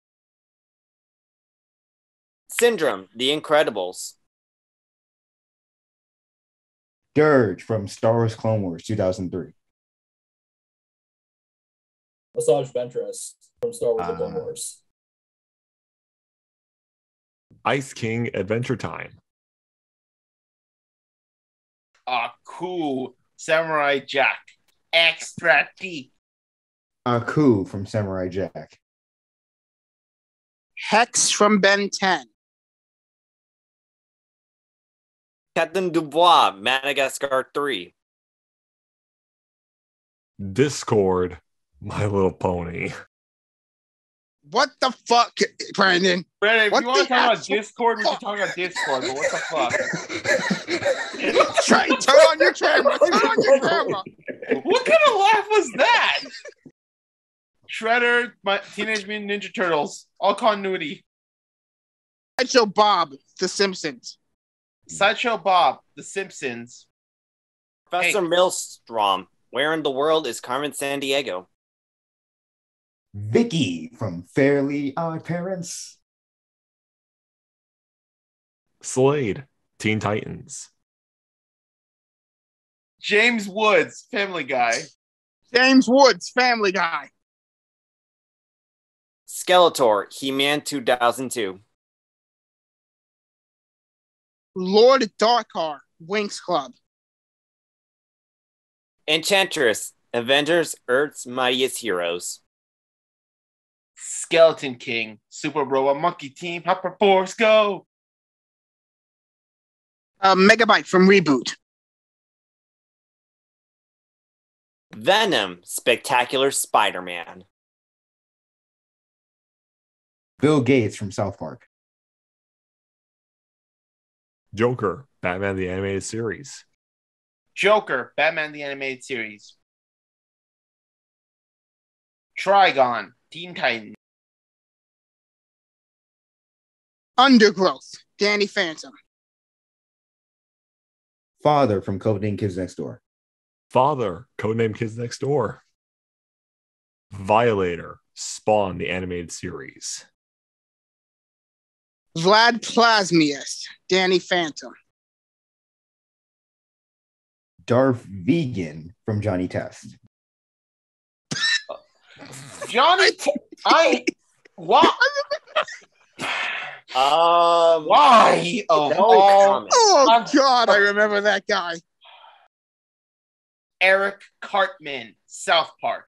Syndrome, The Incredibles. Dirge from Star Wars Clone Wars 2003. Massage Ventress from Star Wars: The Clone Wars. Ice King, Adventure Time. Cool. Samurai Jack. Extra deep. Aku from Samurai Jack. Hex from Ben 10. Captain Dubois, Madagascar 3. Discord, My Little Pony. What the fuck, Brandon? Brandon, if What you want to the talk about actual Discord, we can fuck? talk about Discord, but what the fuck? Turn on your camera. Turn on your camera. What kind of laugh was that? Shredder, Teenage Mutant Ninja Turtles, all continuity. Sideshow Bob, The Simpsons. Sideshow Bob, The Simpsons. Professor Maelstrom, Where in the World is Carmen Sandiego? Vicky from Fairly Odd Parents. Slade, Teen Titans. James Woods, Family Guy. James Woods, Family Guy. Skeletor, He-Man 2002. Lord Darkar, Winx Club. Enchantress, Avengers, Earth's Mightiest Heroes. Skeleton King, Super Robot Monkey Team, Hopper Force, go! Megabyte from Reboot. Venom, Spectacular Spider-Man. Bill Gates from South Park. Joker, Batman the Animated Series. Joker, Batman the Animated Series. Trigon, Teen Titans. Undergrowth, Danny Phantom. Father from Codename Kids Next Door. Father, Codename Kids Next Door. Violator, Spawn the Animated Series. Vlad Plasmius, Danny Phantom. Darth Vegan from Johnny Test. Johnny, what? Why? Oh, No comment. Oh, God, I remember that guy. Eric Cartman, South Park.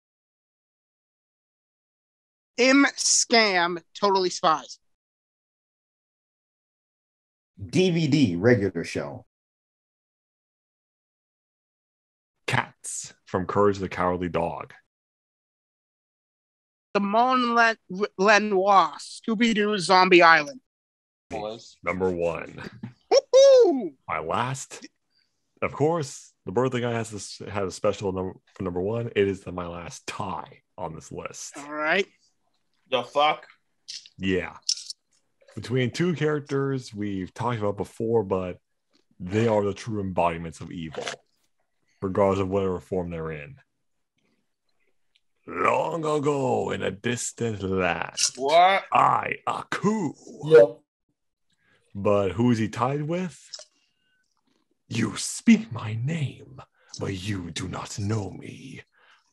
Scam, Totally Spies. DVD regular show. Cats, from Courage the Cowardly Dog. Simone Lenoir, Scooby-Doo Zombie Island. Number 1. Woo-hoo! My last, of course, the birthday guy has a special number for number 1. It is my last tie on this list. All right. The fuck? Yeah. Between two characters we've talked about before, but they are the true embodiments of evil, regardless of whatever form they're in. Long ago in a distant land, What? Aku. Yep. But who is he tied with? You speak my name, but you do not know me.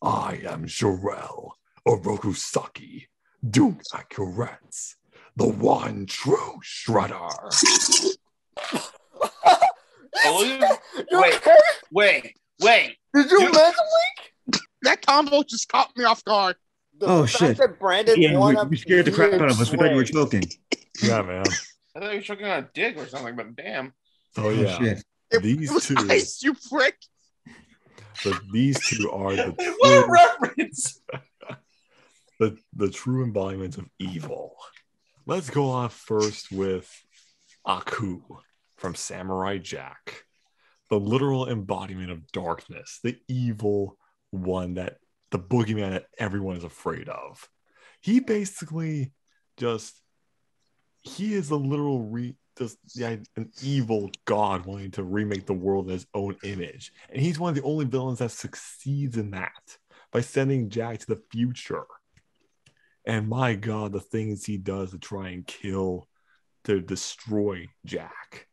I am Jarell Orokusaki, Duke Akuretz, the one true Shredder. Wait. Did you mention That combo just caught me off guard. Oh, shit. That Brandon Yeah, won you scared the crap out of us. We thought you were trade. choking. Yeah, man. I thought you were choking on a dick or something, but damn. So Oh, yeah, shit. these It was two, ice, you prick. these two are the What a true, reference! the true embodiments of evil. Let's go off first with Aku from Samurai Jack, the literal embodiment of darkness, the evil one, that the boogeyman that everyone is afraid of. He basically he is a literal an evil god wanting to remake the world in his own image, and he's one of the only villains that succeeds in that by sending Jack to the future. And my god, the things he does to try and to destroy Jack,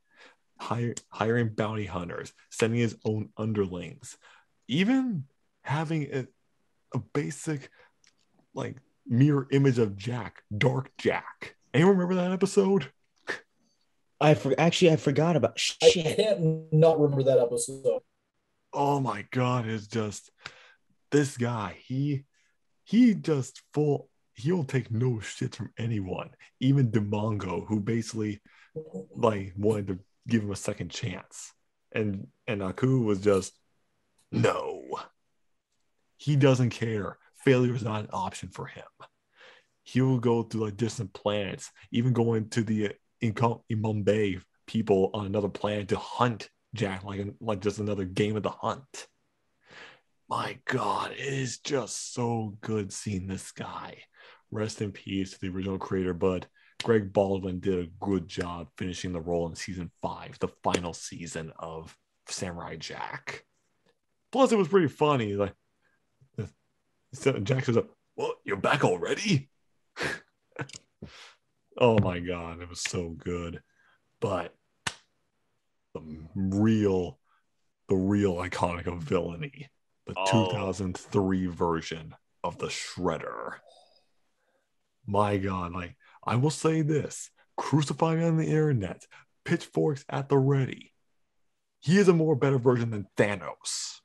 hiring bounty hunters, sending his own underlings, even having a basic like mirror image of Jack, Dark Jack. Anyone remember that episode? I forgot about I shit. can't not remember that episode. Oh my god, it's just this guy. He'll take no shit from anyone, even Demongo, who basically like wanted to give him a second chance. And Aku was just no. He doesn't care. Failure is not an option for him. He will go to like distant planets, even going to the Imambe people on another planet to hunt Jack like just another game of the hunt. My god, it is just so good seeing this guy. Rest in peace to the original creator, but Greg Baldwin did a good job finishing the role in season 5, the final season of Samurai Jack. Plus, it was pretty funny. Like, Jack says, "Well, you're back already?" Oh my god, it was so good. But the real iconic of villainy, the 2003 version of the Shredder. My god, like, I will say this: crucify me on the internet, pitchforks at the ready. He is a more better version than Thanos.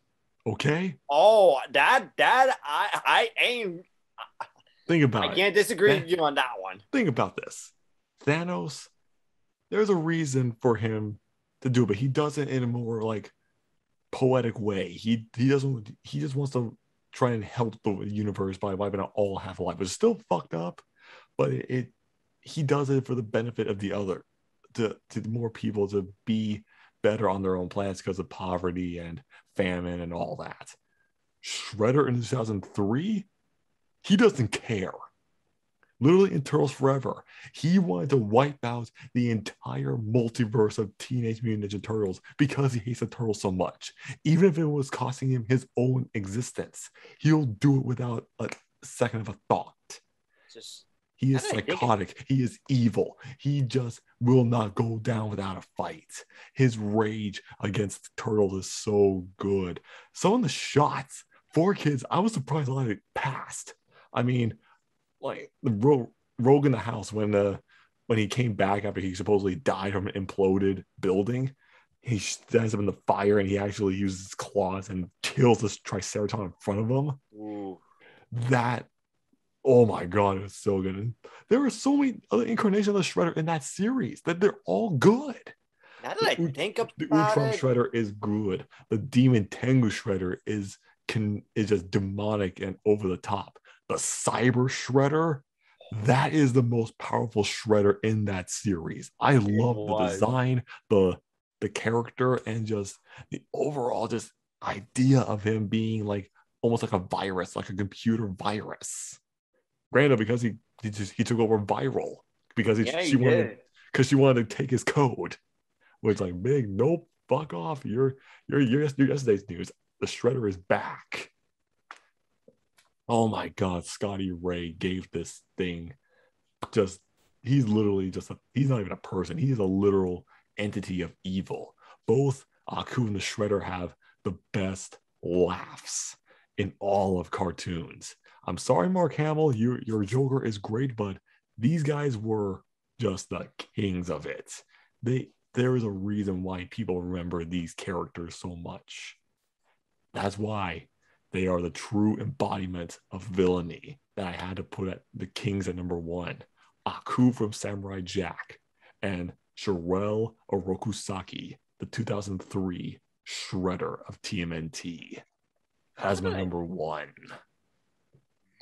Okay? Oh, I ain't. Think about it. I can't disagree with you on that one. Think about this. Thanos, there's a reason for him to do it, but he does it in a more like poetic way. He just wants to try and help the universe by wiping out all Half-Life. It's still fucked up, but he does it for the benefit of the other, to more people to be better on their own planets because of poverty and famine and all that. Shredder in 2003, he doesn't care. Literally in Turtles Forever, he wanted to wipe out the entire multiverse of Teenage Mutant Ninja Turtles because he hates the Turtles so much. Even if it was costing him his own existence, he'll do it without a second of a thought. He is psychotic. He is evil. He just will not go down without a fight. His rage against the Turtles is so good. Some of the shots, 4Kids, I was surprised a lot of it passed. I mean, like the Rogue in the house when he came back after he supposedly died from an imploded building, he stands up in the fire and he actually uses his claws and kills this Triceratops in front of him. Ooh. That, oh my god, it was so good. And there were so many other incarnations of the Shredder in that series that they're all good. Now that I think about the Ultron it, Shredder is good. The Demon Tengu Shredder is just demonic and over the top. The Cyber Shredder, that is the most powerful Shredder in that series. I love the design, the character, and just the overall just idea of him being like almost like a virus, like a computer virus. Granted, because he took over Viral because she wanted to take his code, which like big nope, fuck off. You're yesterday's news. The Shredder is back. Oh my god, Scotty Ray gave this thing he's literally he's not even a person. He's a literal entity of evil. Both Aku and the Shredder have the best laughs in all of cartoons. I'm sorry, Mark Hamill, your Joker is great, but these guys were just the kings of it. there is a reason why people remember these characters so much. That's why they are the true embodiment of villainy that I had to put at the Kings at number 1. Aku from Samurai Jack and Shirel Orokusaki, the 2003 Shredder of TMNT, as my number 1.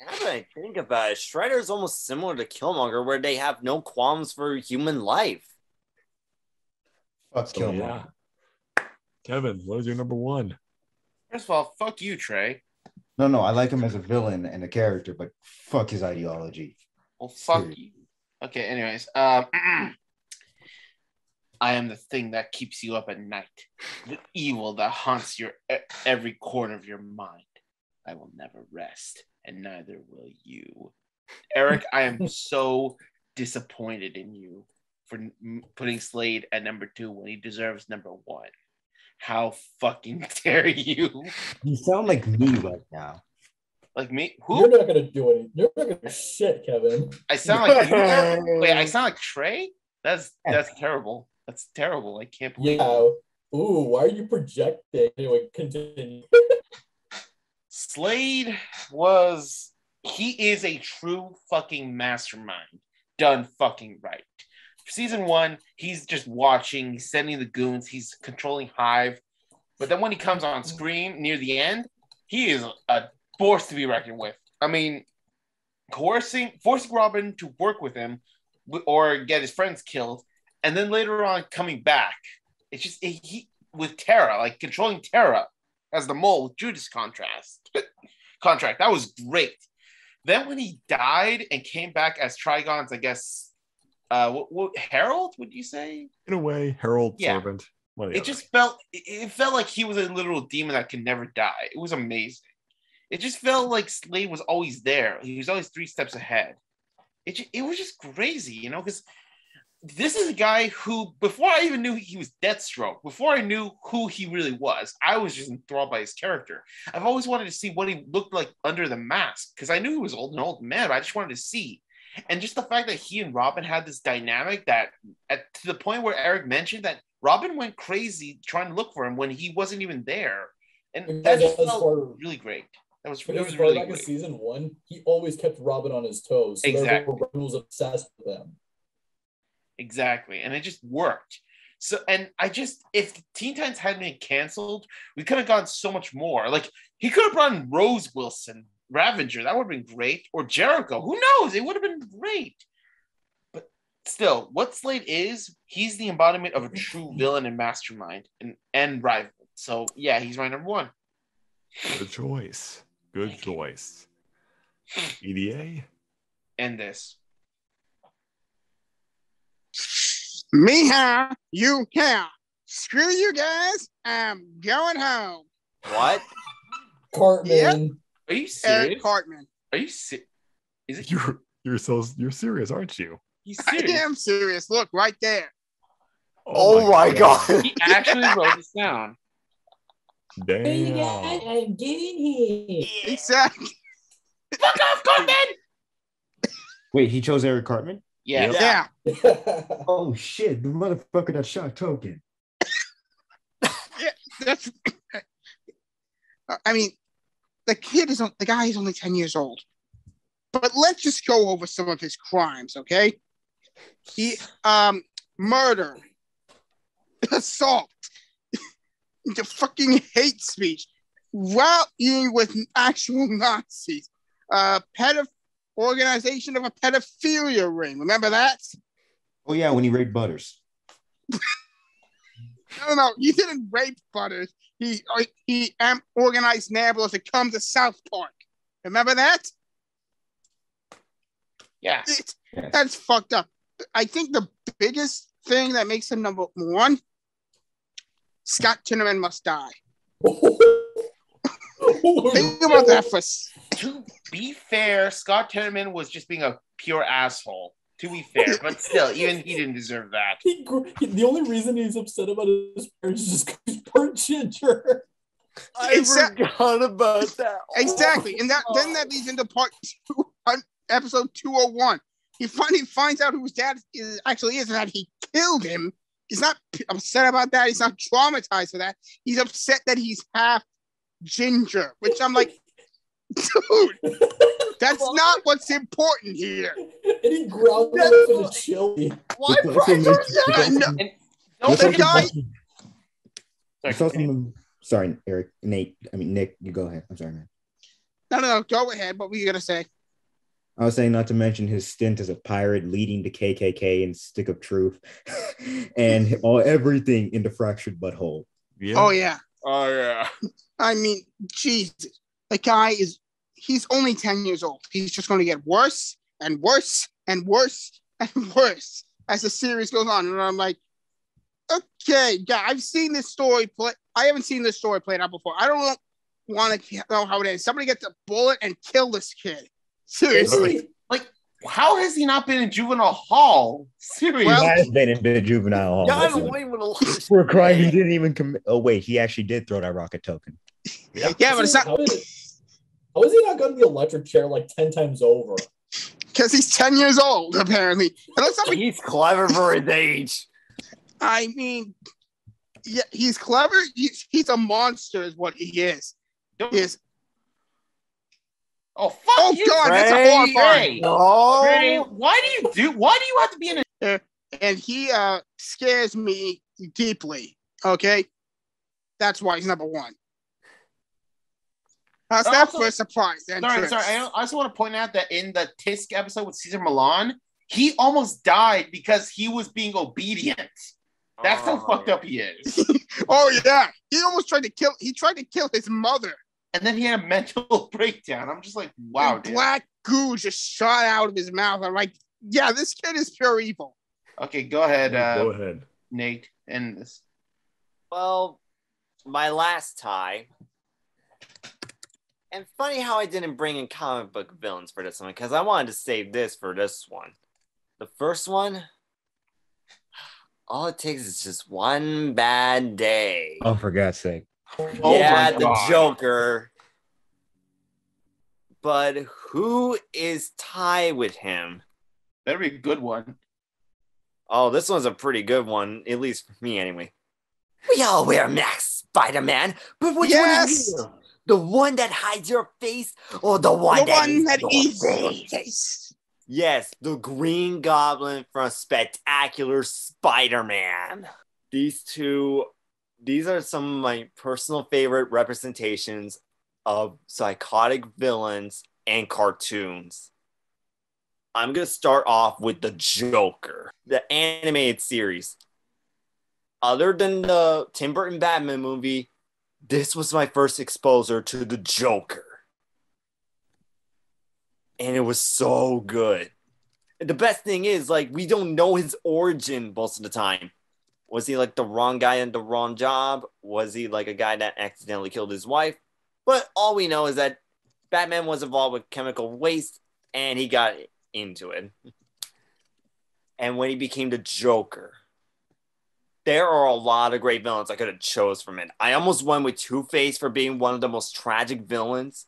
Now that I think about it, Shredder is almost similar to Killmonger, where they have no qualms for human life. Fuck So, Killmonger. yeah. Kevin, what is your number 1? First of all, fuck you, Trey. No, I like him as a villain and a character, but fuck his ideology. Well, fuck Period. you. Okay, anyways. I am the thing that keeps you up at night. The evil that haunts your every corner of your mind. I will never rest, and neither will you. Eric, I am so disappointed in you for putting Slade at number 2 when he deserves number 1. How fucking dare you? You sound like me right now. Like me? Who? You're not gonna do it. You're not gonna do shit, Kevin. I sound like wait, I sound like Trey? That's terrible. That's terrible. I can't believe Yeah. Ooh, why are you projecting? Anyway, continue. Slade he is a true fucking mastermind. Done fucking right. Season 1, he's just watching, he's sending the goons, he's controlling Hive. But then when he comes on screen near the end, he is a force to be reckoned with. I mean, forcing Robin to work with him or get his friends killed, and then later on coming back. It's just he with Terra, like controlling Terra as the mole with Judas contract. That was great. Then when he died and came back as Trigon's, I guess, what Herald, would you say? In a way, Herald, servant. It just felt like he was a literal demon that could never die. It was amazing. It just felt like Slade was always there. He was always 3 steps ahead. It was just crazy, because this is a guy who, before I even knew he was Deathstroke, before I knew who he really was, I was just enthralled by his character. I've always wanted to see what he looked like under the mask, because I knew he was an old man, but I just wanted to see. And just the fact that he and Robin had this dynamic that, to the point where Eric mentioned that Robin went crazy trying to look for him when he wasn't even there. And that just felt really great. It was really back great. in season 1, he always kept Robin on his toes. So Exactly. Robin was obsessed with him. Exactly. And it just worked. So, and if Teen Titans hadn't been canceled, we could have gone so much more. Like, he could have brought in Rose Wilson, Ravager. That would have been great. Or Jericho. Who knows? It would have been great. But still, what Slade is, he's the embodiment of a true villain and mastermind and rival. So, yeah, he's my number 1. Good choice. Good choice. EDA? And this. Me you here. Screw you guys. I'm going home. What? Cartman. Yep. Are you serious? Eric Cartman. Are you serious? Is it? You're serious, aren't you? He's I serious. am serious. Look, right there. Oh my god. He actually wrote this down. Damn. I'm getting here. Exactly. Fuck off, Cartman! Wait, he chose Eric Cartman? Yeah. Yep. Yeah. Oh shit, the motherfucker that shot Token. That's. I mean, the guy is only 10 years old. But let's just go over some of his crimes, okay? He murder, assault, the fucking hate speech, rallying with actual Nazis, organization of a pedophilia ring. Remember that? Oh yeah, when he raped Butters. No, he didn't rape Butters. He organized Nablos to come to South Park. Remember that? Yeah. That's fucked up. I think the biggest thing that makes him number 1, Scott Tinnerman must die. Think about that for. To be fair, Scott Tinnerman was just being a pure asshole. To be fair, but still, even he didn't deserve that. The only reaon he's upset about his parents is just because he's part ginger. I forgot about that. Exactly, and then that leads into part 2, episode 201. He finally finds out who his dad actually is, and that he killed him upset about that. He's not traumatized for that. He's upset that he's half ginger, which I'm like, dude, that's not what's important here. And he ground up in a chili. Why It's also Brian? mentioned- No, Don't the forget- guy. it's also- Sorry, Eric. Nick, you go ahead. I'm sorry, man. No, go ahead. What were you gonna say? I was saying not to mention his stint as a pirate leading the KKK and Stick of Truth and everything in the Fractured Butthole. Yeah. Oh yeah. Oh yeah. I mean, Jesus, the guy he's only 10 years old. He's just going to get worse and worse and worse and worse as the series goes on. And I'm like, okay, yeah, I've seen this story play. I haven't seen this story played out before. I don't want to know how it ends. Somebody gets a bullet and kill this kid. Seriously. Like, how has he not been in juvenile hall? Seriously. Well- He has been in the juvenile hall. John Wayne would have For a crime he didn't even commit. Oh, wait, he actually did throw that rocket token. Yeah, but it's not How is he not gotten the electric chair like 10 times over? because he's 10 years old, apparently. And let's not be, He's clever for his age. I mean, yeah, he's clever. He's a monster, is what he is. Yes. Oh fuck Oh you, God, that's Ray. horrifying. Ray. No. Ray, why do you have to be in a And he scares me deeply. Okay, that's why he's number one. How's that Also- for a surprise? Sorry. entrance? I also want to point out that in the Tisk episode with Caesar Milan, he almost died because he was being obedient. That's how fucked up he is. Oh yeah, he almost tried to kill. He tried to kill his mother. And then he had a mental breakdown. I'm just like, wow, And dude. black goo just shot out of his mouth. I'm like, yeah, this kid is pure evil. Okay, go ahead, Go ahead. Nate. End this. Well, my last tie. And funny how I didn't bring in comic book villains for this one, because I wanted to save this for this one. The first one, all it takes is just one bad day. Oh, for God's sake. Yeah, my the God. Joker. But who is tied with him? Better be a good one. Oh, this one's a pretty good one, at least for me anyway. We all wear masks, Spider-Man, but which one is Yes! you? The one that hides your face or the one The one that your eats face? face. Yes, the Green Goblin from Spectacular Spider-Man. These are some of my personal favorite representations of psychotic villains and cartoons. I'm going to start off with the Joker, the animated series. Other than the Tim Burton Batman movie, this was my first exposure to the Joker. And it was so good. And the best thing is, like, we don't know his origin most of the time. Was he like the wrong guy in the wrong job? Was he like a guy that accidentally killed his wife? But all we know is that Batman was involved with chemical waste and he got into it. And when he became the Joker, there are a lot of great villains I could have chose from it. I almost went with Two-Face for being one of the most tragic villains.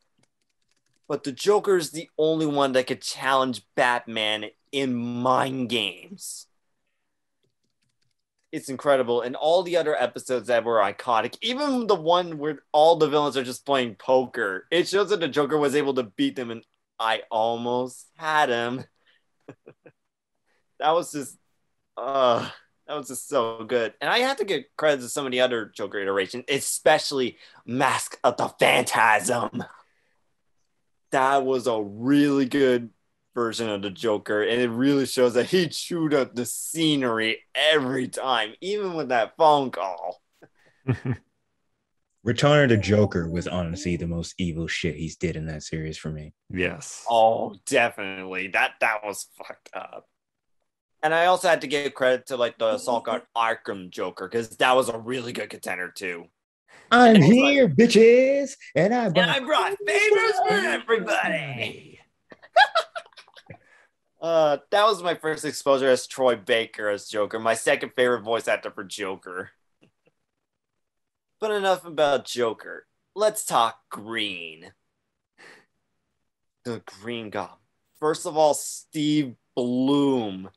But the Joker is the only one that could challenge Batman in mind games. It's incredible. And all the other episodes that were iconic, even the one where all the villains are just playing poker, it shows that the Joker was able to beat them, and I almost had him. That was just so good. And I have to give credit to some of the other Joker iterations, especially Mask of the Phantasm. That was a really good version of the Joker, and it really shows that he chewed up the scenery every time, even with that phone call. Return of the Joker was honestly the most evil shit he's did in that series for me. Yes. Oh, definitely. That was fucked up. And I also had to give credit to like the Assault Guard Arkham Joker, because that was a really good contender too. I'm And it's here, bitches, and I And I brought favors for everybody. That was my first exposure as Troy Baker as Joker, my second favorite voice actor for Joker. But enough about Joker. Let's talk Green. The Green Goblin. First of all, Steve Bloom.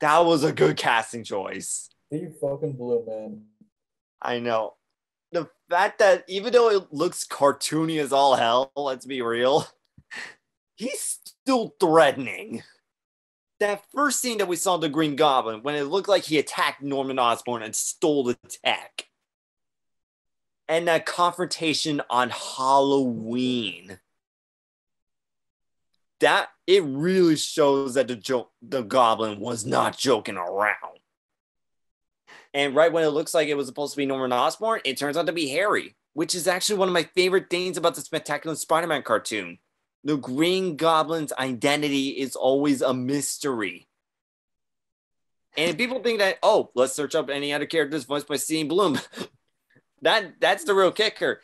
That was a good casting choice. Steve fucking Blue, man. I know. The fact that even though it looks cartoony as all hell, let's be real, he's still threatening. That first scene that we saw the Green Goblin, when it looked like he attacked Norman Osborn and stole the tech. And that confrontation on Halloween. That it really shows that the Goblin was not joking around. And right when it looks like it was supposed to be Norman Osborn, it turns out to be Harry, which is actually one of my favorite things about the Spectacular Spider-Man cartoon. The Green Goblin's identity is always a mystery. And people think that, oh, let's search up any other characters voiced by Steve Blum. That's the real kicker.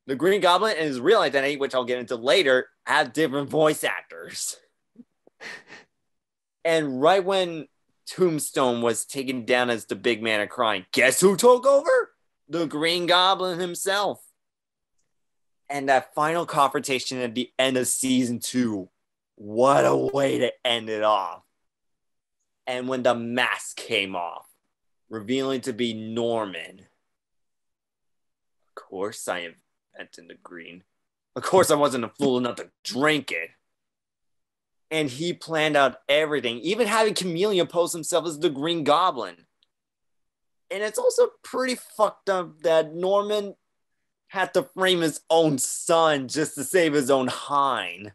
The Green Goblin and his real identity, which I'll get into later, have different voice actors. And right when Tombstone was taken down as the big man of crime, guess who took over? The Green Goblin himself. And that final confrontation at the end of season 2, what a way to end it off. And when the mask came off, revealing to be Norman. Of course I invented the green. Of course I wasn't a fool enough to drink it. And he planned out everything, even having Chameleon pose himself as the Green Goblin. And it's also pretty fucked up that Norman had to frame his own son just to save his own hind.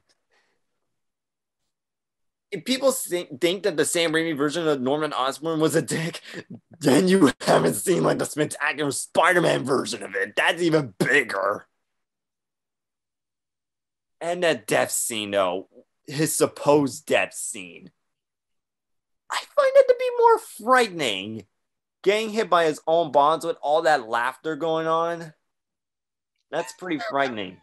If people think that the Sam Raimi version of Norman Osborn was a dick, then you haven't seen like the Spectacular Spider-Man version of it. That's even bigger. And that death scene, though, his supposed death scene, I find it to be more frightening. Getting hit by his own bonds with all that laughter going on. That's pretty frightening.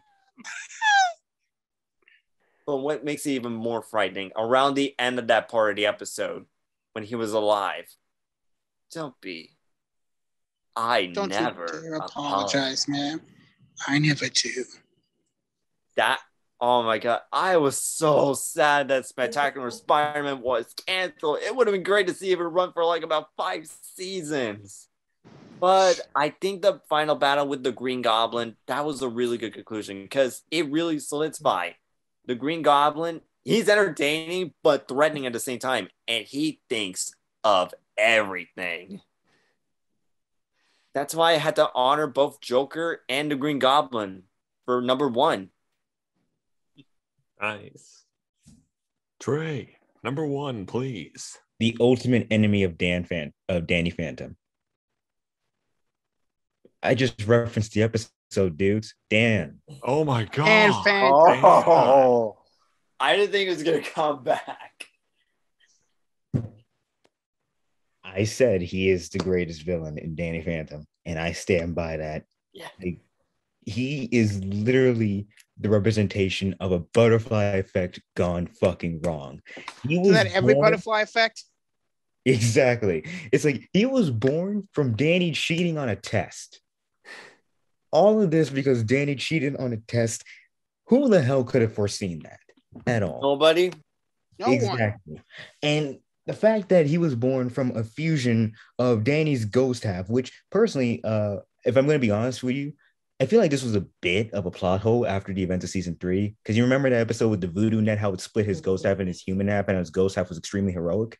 But what makes it even more frightening, around the end of that part of the episode, when he was alive, don't never you dare apologize, man. I never do. That, oh my God, I was so sad that Spectacular Spider-Man was canceled. It would have been great to see it run for like about 5 seasons. But I think the final battle with the Green Goblin, that was a really good conclusion because it really solidified. The Green Goblin, he's entertaining but threatening at the same time. And he thinks of everything. That's why I had to honor both Joker and the Green Goblin for number 1. Nice. Trey, number 1, please. The ultimate enemy of Danny Phantom. I just referenced the episode, dudes. Dan. Oh my God. And Oh, I didn't think it was going to come back. I said he is the greatest villain in Danny Phantom, and I stand by that. Yeah. He is literally the representation of a butterfly effect gone fucking wrong. Isn't that every butterfly effect? Exactly. It's like he was born from Danny cheating on a test. All of this because Danny cheated on a test. Who the hell could have foreseen that at all? Nobody? No Exactly. one. And the fact that he was born from a fusion of Danny's ghost half, which personally, if I'm going to be honest with you, I feel like this was a bit of a plot hole after the events of season 3. Because you remember that episode with the voodoo net, how it split his ghost half and his human half, and his ghost half was extremely heroic.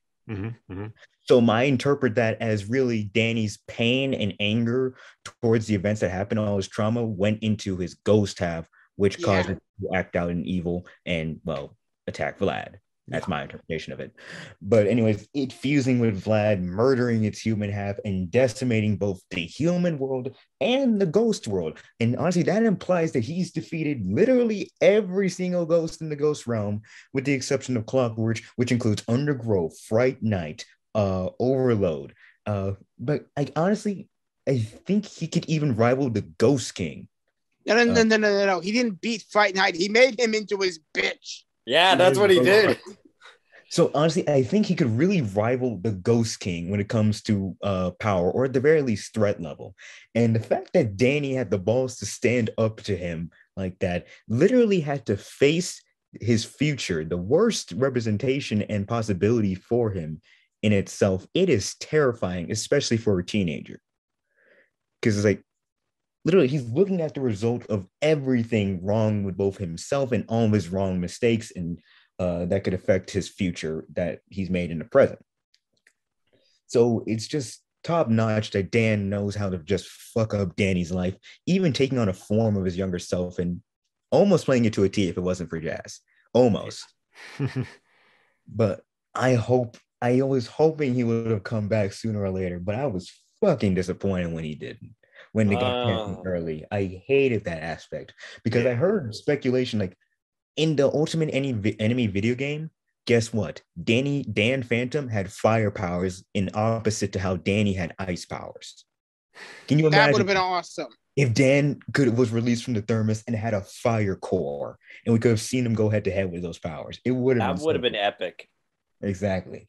So I interpret that as really Danny's pain and anger towards the events that happened, all his trauma went into his ghost half, which caused him to act out in evil and, well, attack Vlad. That's my interpretation of it. But anyways, it fusing with Vlad, murdering its human half, and decimating both the human world and the ghost world. And honestly, that implies that he's defeated literally every single ghost in the ghost realm, with the exception of Clockwork, which includes Undergrowth, Fright Night, Overload. But honestly, I think he could even rival the Ghost King. No. He didn't beat Fright Night. He made him into his bitch. Yeah, that's what he did. So honestly, I think he could really rival the Ghost King when it comes to power, or at the very least threat level. And the fact that Danny had the balls to stand up to him like that, literally had to face his future, the worst representation and possibility for him in itself, it is terrifying, especially for a teenager. Because it's like, literally, he's looking at the result of everything wrong with both himself and all of his wrong mistakes, and that could affect his future that he's made in the present. So it's just top notch that Dan knows how to just fuck up Danny's life, even taking on a form of his younger self and almost playing it to a T if it wasn't for Jazz. Almost. But I was hoping he would have come back sooner or later, but I was fucking disappointed when he didn't. When they got canceled early. I hated that aspect because I heard speculation like in the Ultimate Enemy video game, guess what? Dan Phantom had fire powers in opposite to how Danny had ice powers. Can you imagine? That would have been awesome. If Dan was released from the thermos and had a fire core, and we could have seen him go head to head with those powers. It would have been epic. Exactly.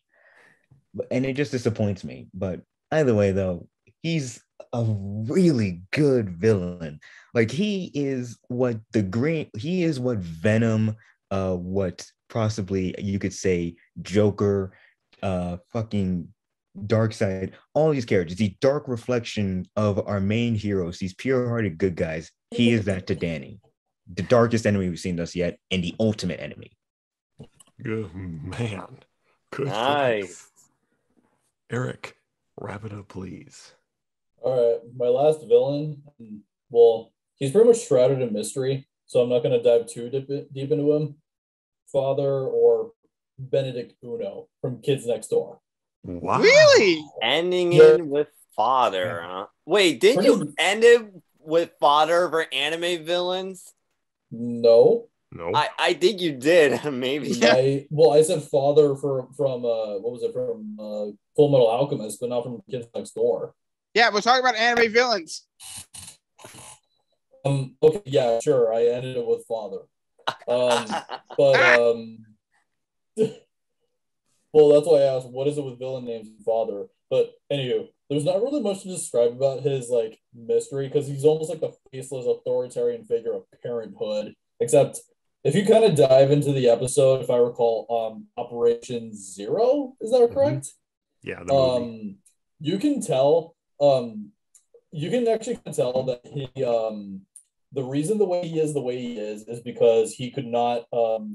And it just disappoints me. But either way, though, he's a really good villain. Like he is what Venom, what possibly you could say Joker, fucking Darkseid, all these characters, the dark reflection of our main heroes, these pure-hearted good guys. He is that to Danny, the darkest enemy we've seen thus yet, and the ultimate enemy. Good man. Good. Nice. Eric, wrap it up, please. All right, my last villain. Well, he's pretty much shrouded in mystery, so I'm not going to dive too deep into him. Father or Benedict Uno from Kids Next Door. Wow. Really? Ending in with Father, huh? Wait, didn't you end it with Father for anime villains? No. No. I think you did, maybe. I said Father from what was it, from Full Metal Alchemist, but not from Kids Next Door. Yeah, we're talking about anime villains. Okay, yeah, sure. I ended it with Father. Well, that's why I asked, what is it with villain names and Father? But anywho, there's not really much to describe about his like mystery because he's almost like the faceless authoritarian figure of Parenthood. Except if you kind of dive into the episode, if I recall, Operation Zero, is that correct? Yeah. The movie. You can tell. You can actually tell that he the reason the way he is because he could not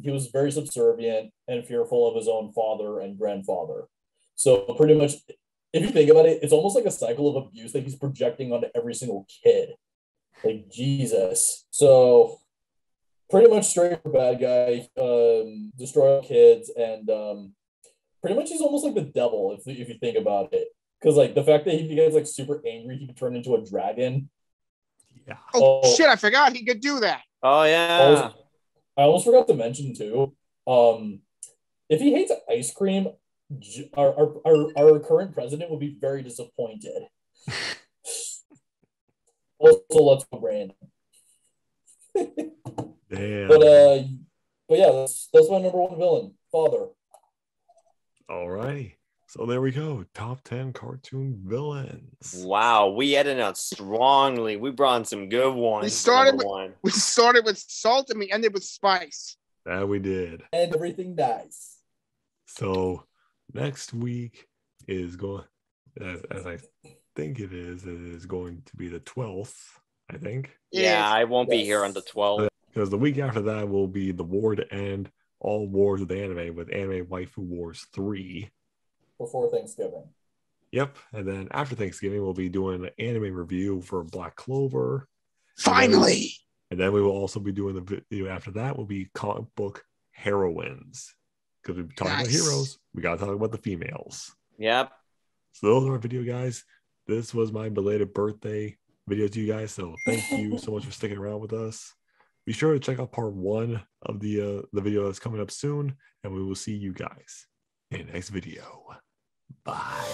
he was very subservient and fearful of his own father and grandfather. So pretty much if you think about it, it's almost like a cycle of abuse that he's projecting onto every single kid. Like Jesus. So pretty much straight bad guy, destroy kids, and pretty much he's almost like the devil if you think about it. Because like the fact that he gets like super angry, he can turn into a dragon. Yeah. Oh shit! I forgot he could do that. Oh yeah. I almost forgot to mention too. If he hates ice cream, our current president would be very disappointed. Also, let's go random. Damn. But yeah, that's my number one villain, Father. All right. So there we go. Top 10 cartoon villains. Wow, we ended out strongly. We brought in some good ones. We started with salt and we ended with spice. That we did. And everything dies. So next week is going, as I think it is going to be the 12th, I think. Yeah, I won't be here on the 12th. Because the week after that will be the war to end all wars of the anime with Anime Waifu Wars 3. Before Thanksgiving. Yep. And then after Thanksgiving, we'll be doing an anime review for Black Clover. Finally. And then we will also be doing the video after that will be comic book heroines. Because we've talked about heroes, we got to talk about the females. Yep. So those are our video, guys. This was my belated birthday video to you guys. So thank you so much for sticking around with us. Be sure to check out part 1 of the video that's coming up soon. And we will see you guys in the next video. Bye.